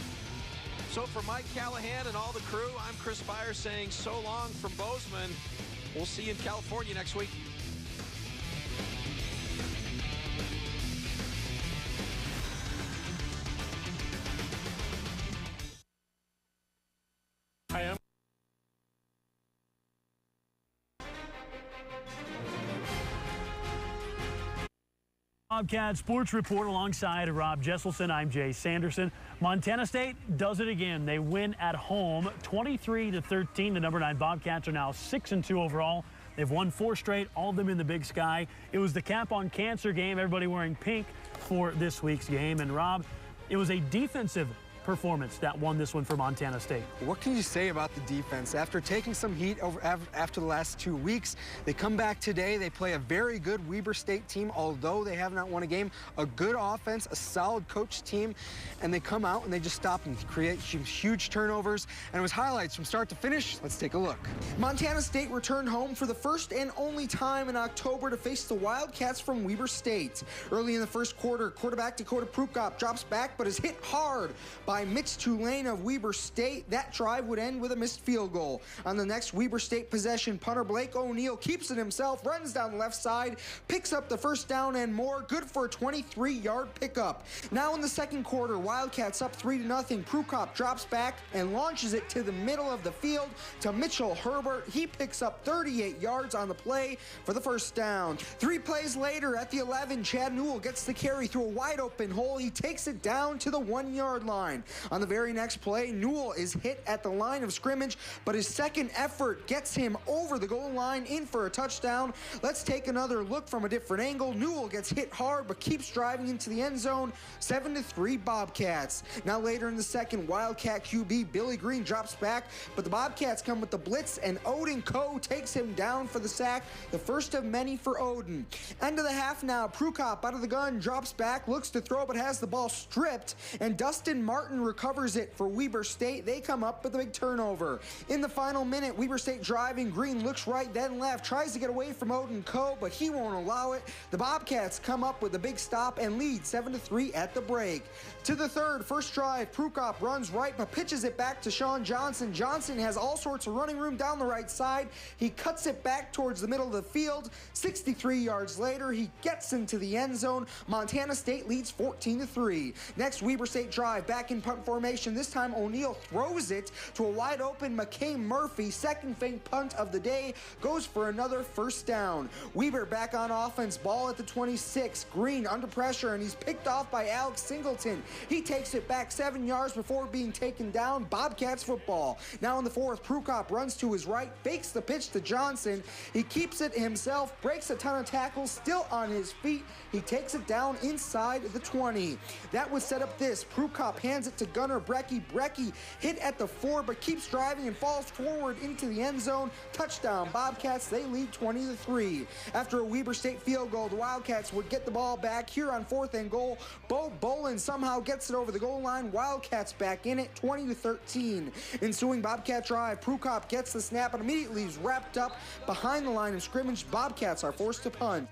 So for Mike Callahan and all the crew, I'm Chris Byers saying so long from Bozeman. We'll see you in California next week. I am. Bobcat Sports Report alongside Rob Jesselson. I'm Jay Sanderson. Montana State does it again. They win at home 23-13. The number 9 Bobcats are now 6-2 overall. They've won 4 straight, all of them in the Big Sky. It was the Cap on Cancer game, everybody wearing pink for this week's game. And Rob, it was a defensive performance that won this one for Montana State. What can you say about the defense? After taking some heat after the last 2 weeks, they come back today. They play a very good Weber State team, although they have not won a game. A good offense, a solid coach team, and they come out and they just stop and create huge turnovers. And it was highlights from start to finish. Let's take a look. Montana State returned home for the first and only time in October to face the Wildcats from Weber State. Early in the first quarter, quarterback Dakota Prukop drops back but is hit hard by Mitch Tulane of Weber State. That drive would end with a missed field goal. On the next Weber State possession, punter Blake O'Neill keeps it himself, runs down the left side, picks up the first down and more, good for a 23-yard pickup. Now in the second quarter, Wildcats up 3-0. Prukop drops back and launches it to the middle of the field to Mitchell Herbert. He picks up 38 yards on the play for the first down. 3 plays later at the 11, Chad Newell gets the carry through a wide open hole. He takes it down to the 1-yard line. On the very next play, Newell is hit at the line of scrimmage, but his second effort gets him over the goal line in for a touchdown. Let's take another look from a different angle. Newell gets hit hard but keeps driving into the end zone. 7-3 Bobcats. Now later in the second, Wildcat QB Billy Green drops back, but the Bobcats come with the blitz and Odenko takes him down for the sack, the first of many for Oden. End of the half now. Prukop out of the gun, drops back, looks to throw but has the ball stripped, and Dustin Martin recovers it for Weber State. They come up with a big turnover. In the final minute, Weber State driving. Green looks right then left, tries to get away from Odenko, but he won't allow it. The Bobcats come up with a big stop and lead 7-3 at the break. To the third, first drive, Prukop runs right but pitches it back to Sean Johnson. Johnson has all sorts of running room down the right side. He cuts it back towards the middle of the field. 63 yards later, he gets into the end zone. Montana State leads 14-3. Next, Weber State drive back in punt formation. This time O'Neill throws it to a wide open McKay Murphy. Second faint punt of the day, goes for another first down. Weber back on offense, ball at the 26. Green under pressure and he's picked off by Alex Singleton. He takes it back 7 yards before being taken down. Bobcats football. Now in the fourth, Prukop runs to his right, fakes the pitch to Johnson. He keeps it himself, breaks a ton of tackles, still on his feet. He takes it down inside the 20. That would set up this. Prukop hands it to Gunnar Brecky. Brecky hit at the 4 but keeps driving and falls forward into the end zone. Touchdown Bobcats. They lead 20-3. After a Weber State field goal, the Wildcats would get the ball back here on 4th and goal. Bo Bolin somehow gets it over the goal line. Wildcats back in it, 20-13. Ensuing Bobcat drive, Prukop gets the snap and immediately is wrapped up behind the line of scrimmage. Bobcats are forced to punt.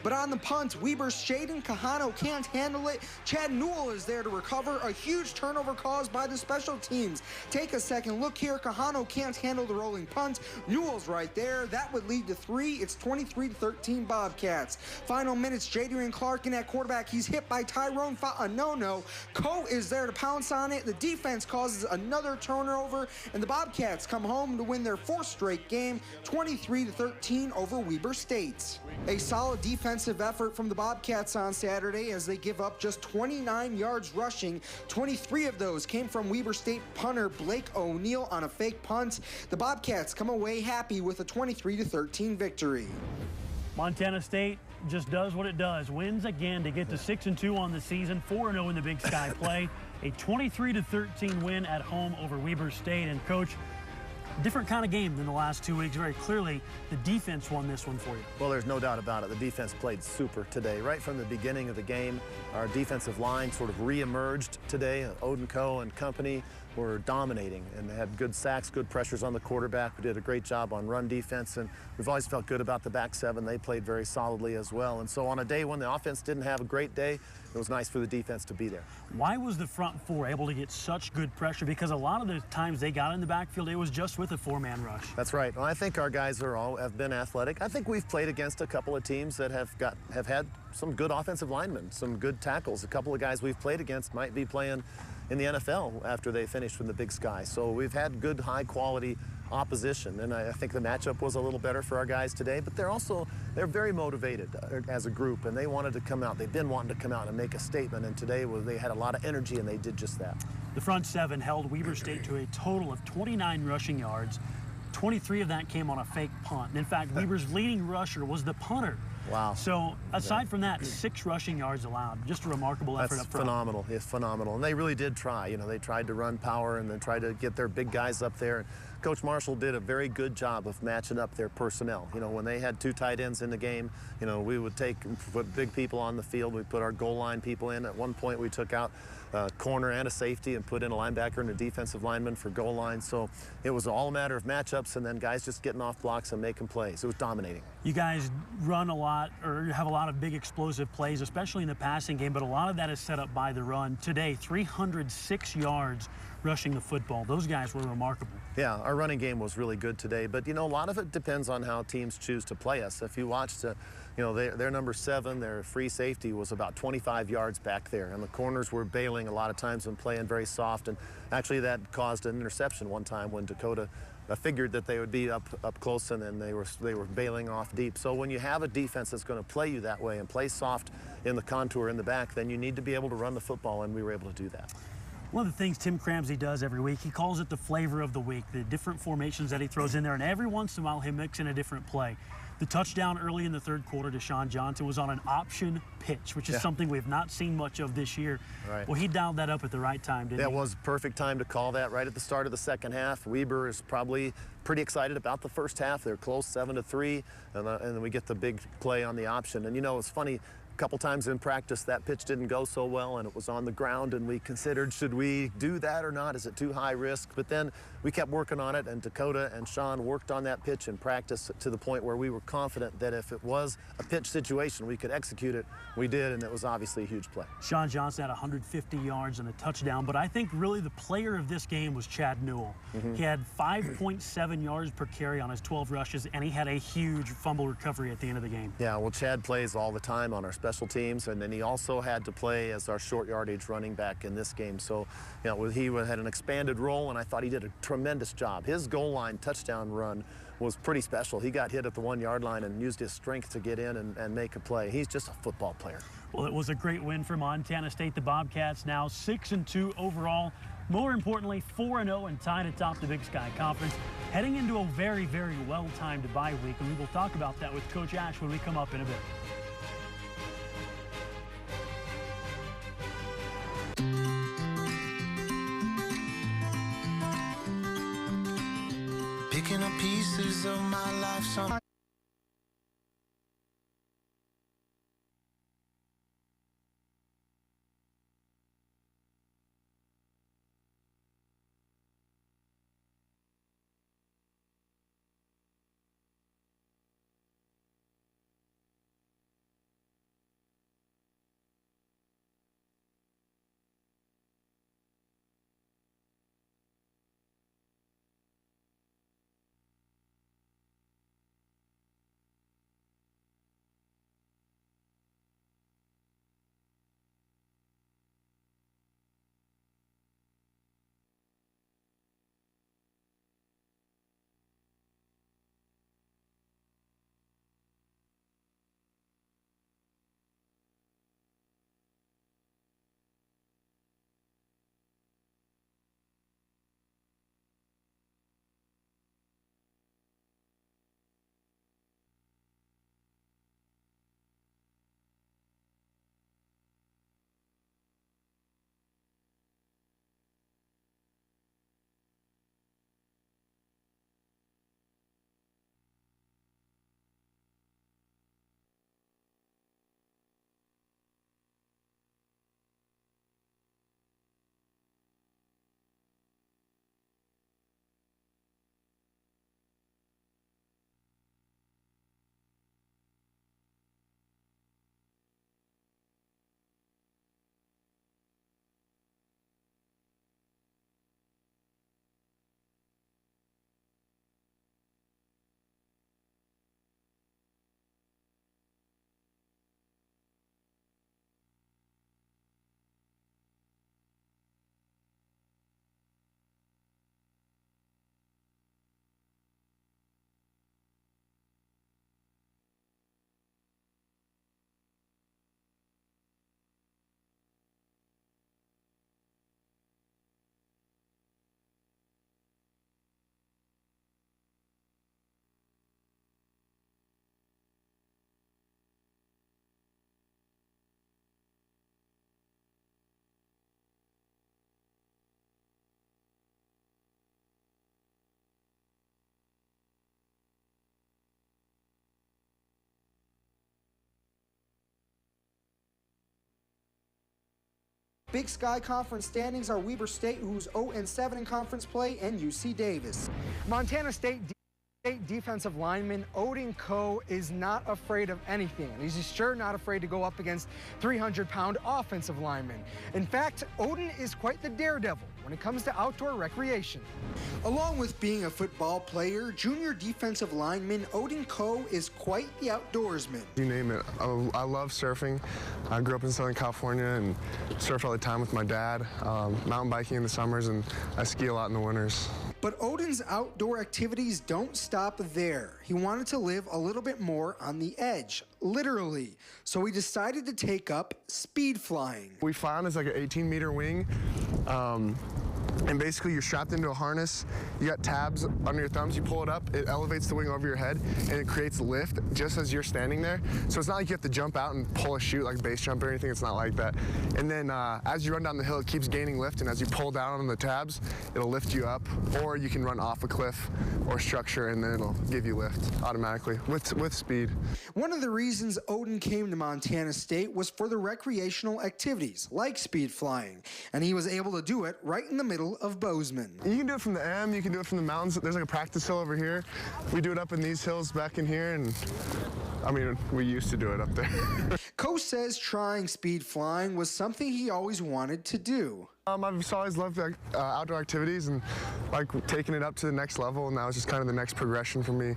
But on the punt, Weber's Shaden Kahano can't handle it. Chad Newell is there to recover. A huge turnover caused by the special teams. Take a second look here. Kahano can't handle the rolling punt. Newell's right there. That would lead to 3. It's 23-13 Bobcats. Final minutes, Jadrian Clarkin at quarterback. He's hit by Tyrone Fa'anono. Coe is there to pounce on it. The defense causes another turnover, and the Bobcats come home to win their 4th straight game, 23-13 over Weber State. A solid defensive effort from the Bobcats on Saturday as they give up just 29 yards rushing. 23 of those came from Weber State punter Blake O'Neill on a fake punt. The Bobcats come away happy with a 23-13 victory. Montana State just does what it does, wins again to get to 6-2 on the season, 4-0 in the Big Sky play, a 23-13 win at home over Weber State. And Coach, different kind of game than the last 2 weeks. Very clearly, the defense won this one for you. Well, there's no doubt about it. The defense played super today. Right from the beginning of the game, our defensive line sort of re-emerged today. Odin Coe and company were dominating, and they had good sacks, good pressures on the quarterback. We did a great job on run defense, and we've always felt good about the back seven. They played very solidly as well. And so on a day when the offense didn't have a great day, it was nice for the defense to be there. Why was the front four able to get such good pressure? Because a lot of the times they got in the backfield, it was just with a 4-man rush. That's right. Well, I think our guys have been athletic. I think we've played against a couple of teams that have had some good offensive linemen, some good tackles. A couple of guys we've played against might be playing in the NFL after they finished from the Big Sky. So we've had good, high-quality opposition, and I think the matchup was a little better for our guys today, but they're very motivated as a group, and they wanted to come out. They've been wanting to come out and make a statement, and today they had a lot of energy, and they did just that. The front seven held Weber State to a total of 29 rushing yards. 23 of that came on a fake punt. And in fact, Weber's leading rusher was the punter. Wow. So aside from that, 6 rushing yards allowed. Just a remarkable effort up front. That's phenomenal. It's phenomenal. And they really did try. You know, they tried to run power and then tried to get their big guys up there. Coach Marshall did a very good job of matching up their personnel. You know, when they had 2 tight ends in the game, you know, we would put big people on the field. We put our goal line people in. At one point, we took out a corner and a safety and put in a linebacker and a defensive lineman for goal line. So it was all a matter of matchups and then guys just getting off blocks and making plays. It was dominating. You guys run a lot or have a lot of big explosive plays, especially in the passing game, but a lot of that is set up by the run. Today, 306 yards rushing the football. Those guys were remarkable. Yeah, our running game was really good today, but you know, a lot of it depends on how teams choose to play us. If you watched, you know, their number 7, their free safety was about 25 yards back there, and the corners were bailing a lot of times and playing very soft, and actually that caused an interception one time when Dakota figured that they would be up close, and then they were bailing off deep. So when you have a defense that's going to play you that way and play soft in the contour in the back, then you need to be able to run the football, and we were able to do that. One of the things Tim Cramsey does every week, he calls it the flavor of the week, the different formations that he throws in there, and every once in a while he'll mix in a different play. The touchdown early in the third quarter to Sean Johnson was on an option pitch, which is something we have not seen much of this year. Right. Well, he dialed that up at the right time, didn't he? That was perfect time to call that right at the start of the second half. Weber is probably pretty excited about the first half. They're close, 7-3, and then we get the big play on the option. And you know, it's funny, a couple times in practice that pitch didn't go so well and it was on the ground, and we considered, should we do that or not? Is it too high risk? But then we kept working on it, and Dakota and Sean worked on that pitch in practice to the point where we were confident that if it was a pitch situation, we could execute it. We did, and it was obviously a huge play. Sean Johnson had 150 yards and a touchdown, but I think really the player of this game was Chad Newell. He had 5.7 yards per carry on his 12 rushes, and he had a huge fumble recovery at the end of the game. Yeah, well, Chad plays all the time on our special teams, and then he also had to play as our short yardage running back in this game. So, you know, he had an expanded role, and I thought he did a tremendous job. His goal line touchdown run was pretty special. He got hit at the 1-yard line and used his strength to get in and make a play. He's just a football player. Well, it was a great win for Montana State. The Bobcats now 6-2 overall. More importantly, 4-0 and tied atop the Big Sky Conference, heading into a very, very well-timed bye week. And we will talk about that with Coach Ash when we come up in a bit. Picking up pieces of my life. Big Sky Conference standings are Weber State, who's 0-7 in conference play, and UC Davis. Montana State defensive lineman Odin Coe is not afraid of anything, and he's sure not afraid to go up against 300-pound offensive linemen. In fact, Odin is quite the daredevil when it comes to outdoor recreation. Along with being a football player, junior defensive lineman Odin Coe is quite the outdoorsman. You name it. I love surfing. I grew up in Southern California and surf all the time with my dad, mountain biking in the summers, and I ski a lot in the winters. But Odin's outdoor activities don't stop there. He wanted to live a little bit more on the edge, literally. So he decided to take up speed flying. We fly on this like an 18-meter wing. And basically you're strapped into a harness, you got tabs under your thumbs, you pull it up, it elevates the wing over your head, and it creates lift just as you're standing there. So it's not like you have to jump out and pull a chute like base jump or anything, it's not like that. And then as you run down the hill, it keeps gaining lift, and as you pull down on the tabs, it'll lift you up, or you can run off a cliff or structure, and then it'll give you lift automatically with speed. One of the reasons Odin came to Montana State was for the recreational activities, like speed flying, and he was able to do it right in the middle of Bozeman. You can do it from the M, you can do it from the mountains. There's like a practice hill over here. We do it up in these hills back in here, and I mean, we used to do it up there. Coe says trying speed flying was something he always wanted to do. I've always loved outdoor activities and like taking it up to the next level, and that was just kind of the next progression for me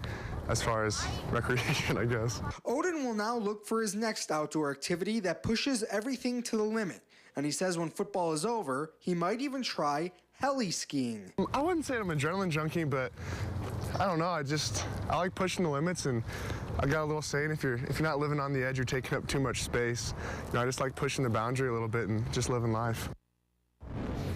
as far as recreation, I guess. Odin will now look for his next outdoor activity that pushes everything to the limit. And he says when football is over, he might even try heli skiing. I wouldn't say I'm an adrenaline junkie, but I don't know. I like pushing the limits, and I got a little saying, if you're not living on the edge, you're taking up too much space. You know, I just like pushing the boundary a little bit and just living life.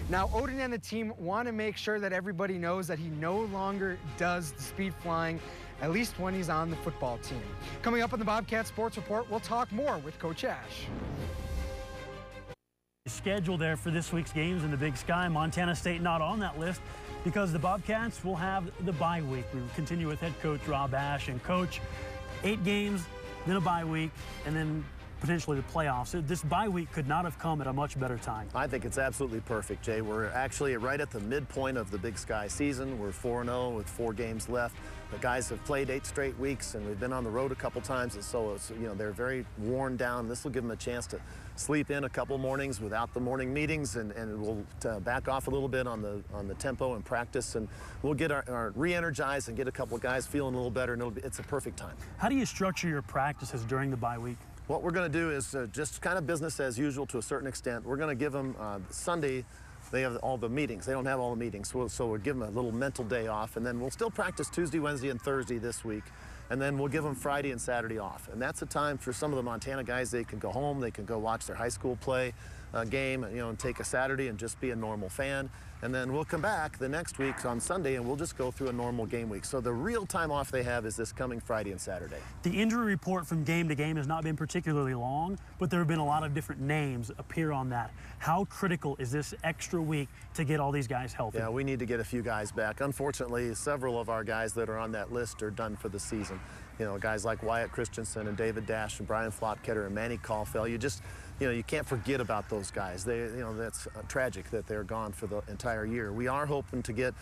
Now, Odin and the team want to make sure that everybody knows that he no longer does the speed flying, at least when he's on the football team. Coming up on the Bobcat Sports Report, we'll talk more with Coach Ash. Schedule there for this week's games in the Big Sky. Montana State not on that list because the Bobcats will have the bye week. We will continue with head coach Rob Ash. And coach, 8 games, then a bye week, and then potentially the playoffs. This bye week could not have come at a much better time. I think it's absolutely perfect, Jay. We're actually right at the midpoint of the Big Sky season. We're 4-0 with 4 games left. The guys have played 8 straight weeks, and we've been on the road a couple times, and so they're very worn down. This will give them a chance to sleep in a couple mornings without the morning meetings, and we'll back off a little bit on the tempo and practice, and we'll get our re-energized and get a couple of guys feeling a little better, and it's a perfect time. How do you structure your practices during the bye week? What we're going to do is just kind of business as usual to a certain extent. We're going to give them Sunday. They have all the meetings. They don't have all the meetings, so we'll give them a little mental day off, and then we'll still practice Tuesday, Wednesday, and Thursday this week, and then we'll give them Friday and Saturday off. And that's a time for some of the Montana guys. They can go home, they can go watch their high school play game, and take a Saturday and just be a normal fan. And then we'll come back the next week on Sunday, and we'll just go through a normal game week. So the real time off they have is this coming Friday and Saturday. The injury report from game to game has not been particularly long, but there have been a lot of different names appear on that. How critical is this extra week to get all these guys healthy? Yeah, we need to get a few guys back. Unfortunately, several of our guys that are on that list are done for the season. Guys like Wyatt Christensen and David Dash and Brian Flopketter and Manny Caulfield. You can't forget about those guys. That's tragic that they're gone for the entire year. We are hoping to get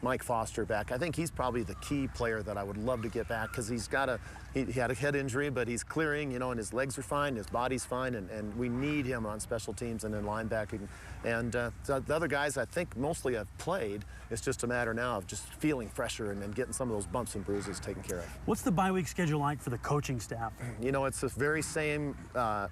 Mike Foster back. I think he's probably the key player that I would love to get back, because he had a head injury, but he's clearing, and his legs are fine, his body's fine, and we need him on special teams and in linebacking. And the other guys I think mostly have played. It's just a matter now of just feeling fresher and getting some of those bumps and bruises taken care of. What's the bye week schedule like for the coaching staff? It's the very same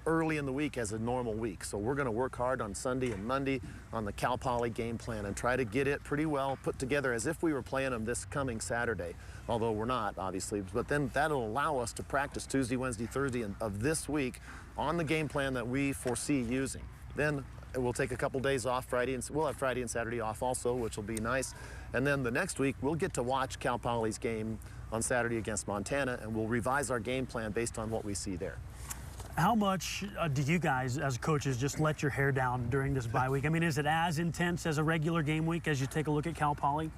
early in the week as a normal week. So we're going to work hard on Sunday and Monday on the Cal Poly game plan and try to get it pretty well put together as if we were playing them this coming Saturday, although we're not, obviously. But then that'll allow us to practice Tuesday, Wednesday, Thursday of this week on the game plan that we foresee using. Then we'll take a couple days off we'll have Friday and Saturday off also, which will be nice. And then the next week, we'll get to watch Cal Poly's game on Saturday against Montana, and we'll revise our game plan based on what we see there. How much do you guys, as coaches, just let your hair down during this bye week? I mean, is it as intense as a regular game week as you take a look at Cal Poly?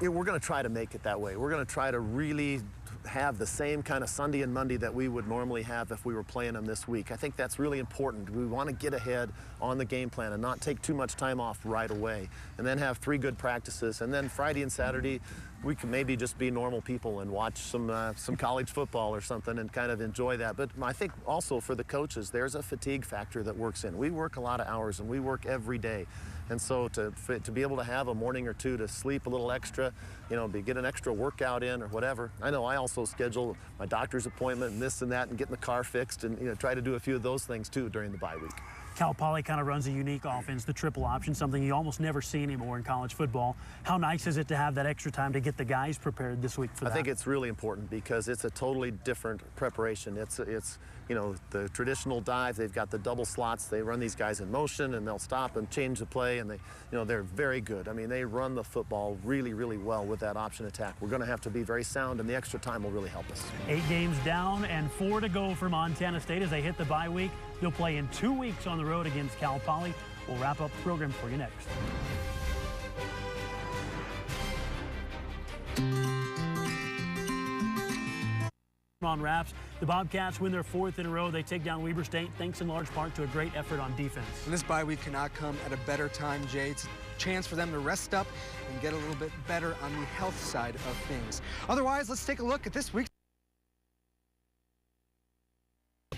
We're going to try to make it that way. We're going to try to really have the same kind of Sunday and Monday that we would normally have if we were playing them this week. I think that's really important. We want to get ahead on the game plan and not take too much time off right away, and then have 3 good practices, and then Friday and Saturday we can maybe just be normal people and watch some college football or something and kind of enjoy that. But I think also for the coaches, there's a fatigue factor that works in. We work a lot of hours and we work every day. And so to be able to have a morning or two to sleep a little extra, get an extra workout in or whatever. I know I also schedule my doctor's appointment and this and that and getting the car fixed and try to do a few of those things too during the bye week. Cal Poly kind of runs a unique offense, the triple option, something you almost never see anymore in college football. How nice is it to have that extra time to get the guys prepared this week for that? I think it's really important because it's a totally different preparation. It's the traditional dive, they've got the double slots, they run these guys in motion and they'll stop and change the play, and they're very good. I mean, they run the football really, really well with that option attack. We're going to have to be very sound, and the extra time will really help us. 8 games down and 4 to go for Montana State as they hit the bye week. They'll play in 2 weeks on the road against Cal Poly. We'll wrap up the program for you next. On wraps, the Bobcats win their 4th in a row. They take down Weber State, thanks in large part to a great effort on defense. And this bye week cannot come at a better time, Jay. It's a chance for them to rest up and get a little bit better on the health side of things. Otherwise, let's take a look at this week's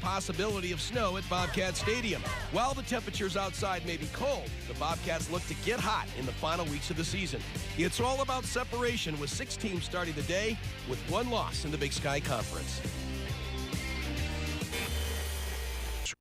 possibility of snow at Bobcat Stadium. While the temperatures outside may be cold, the Bobcats look to get hot in the final weeks of the season. It's all about separation with 6 teams starting the day with 1 loss in the Big Sky Conference.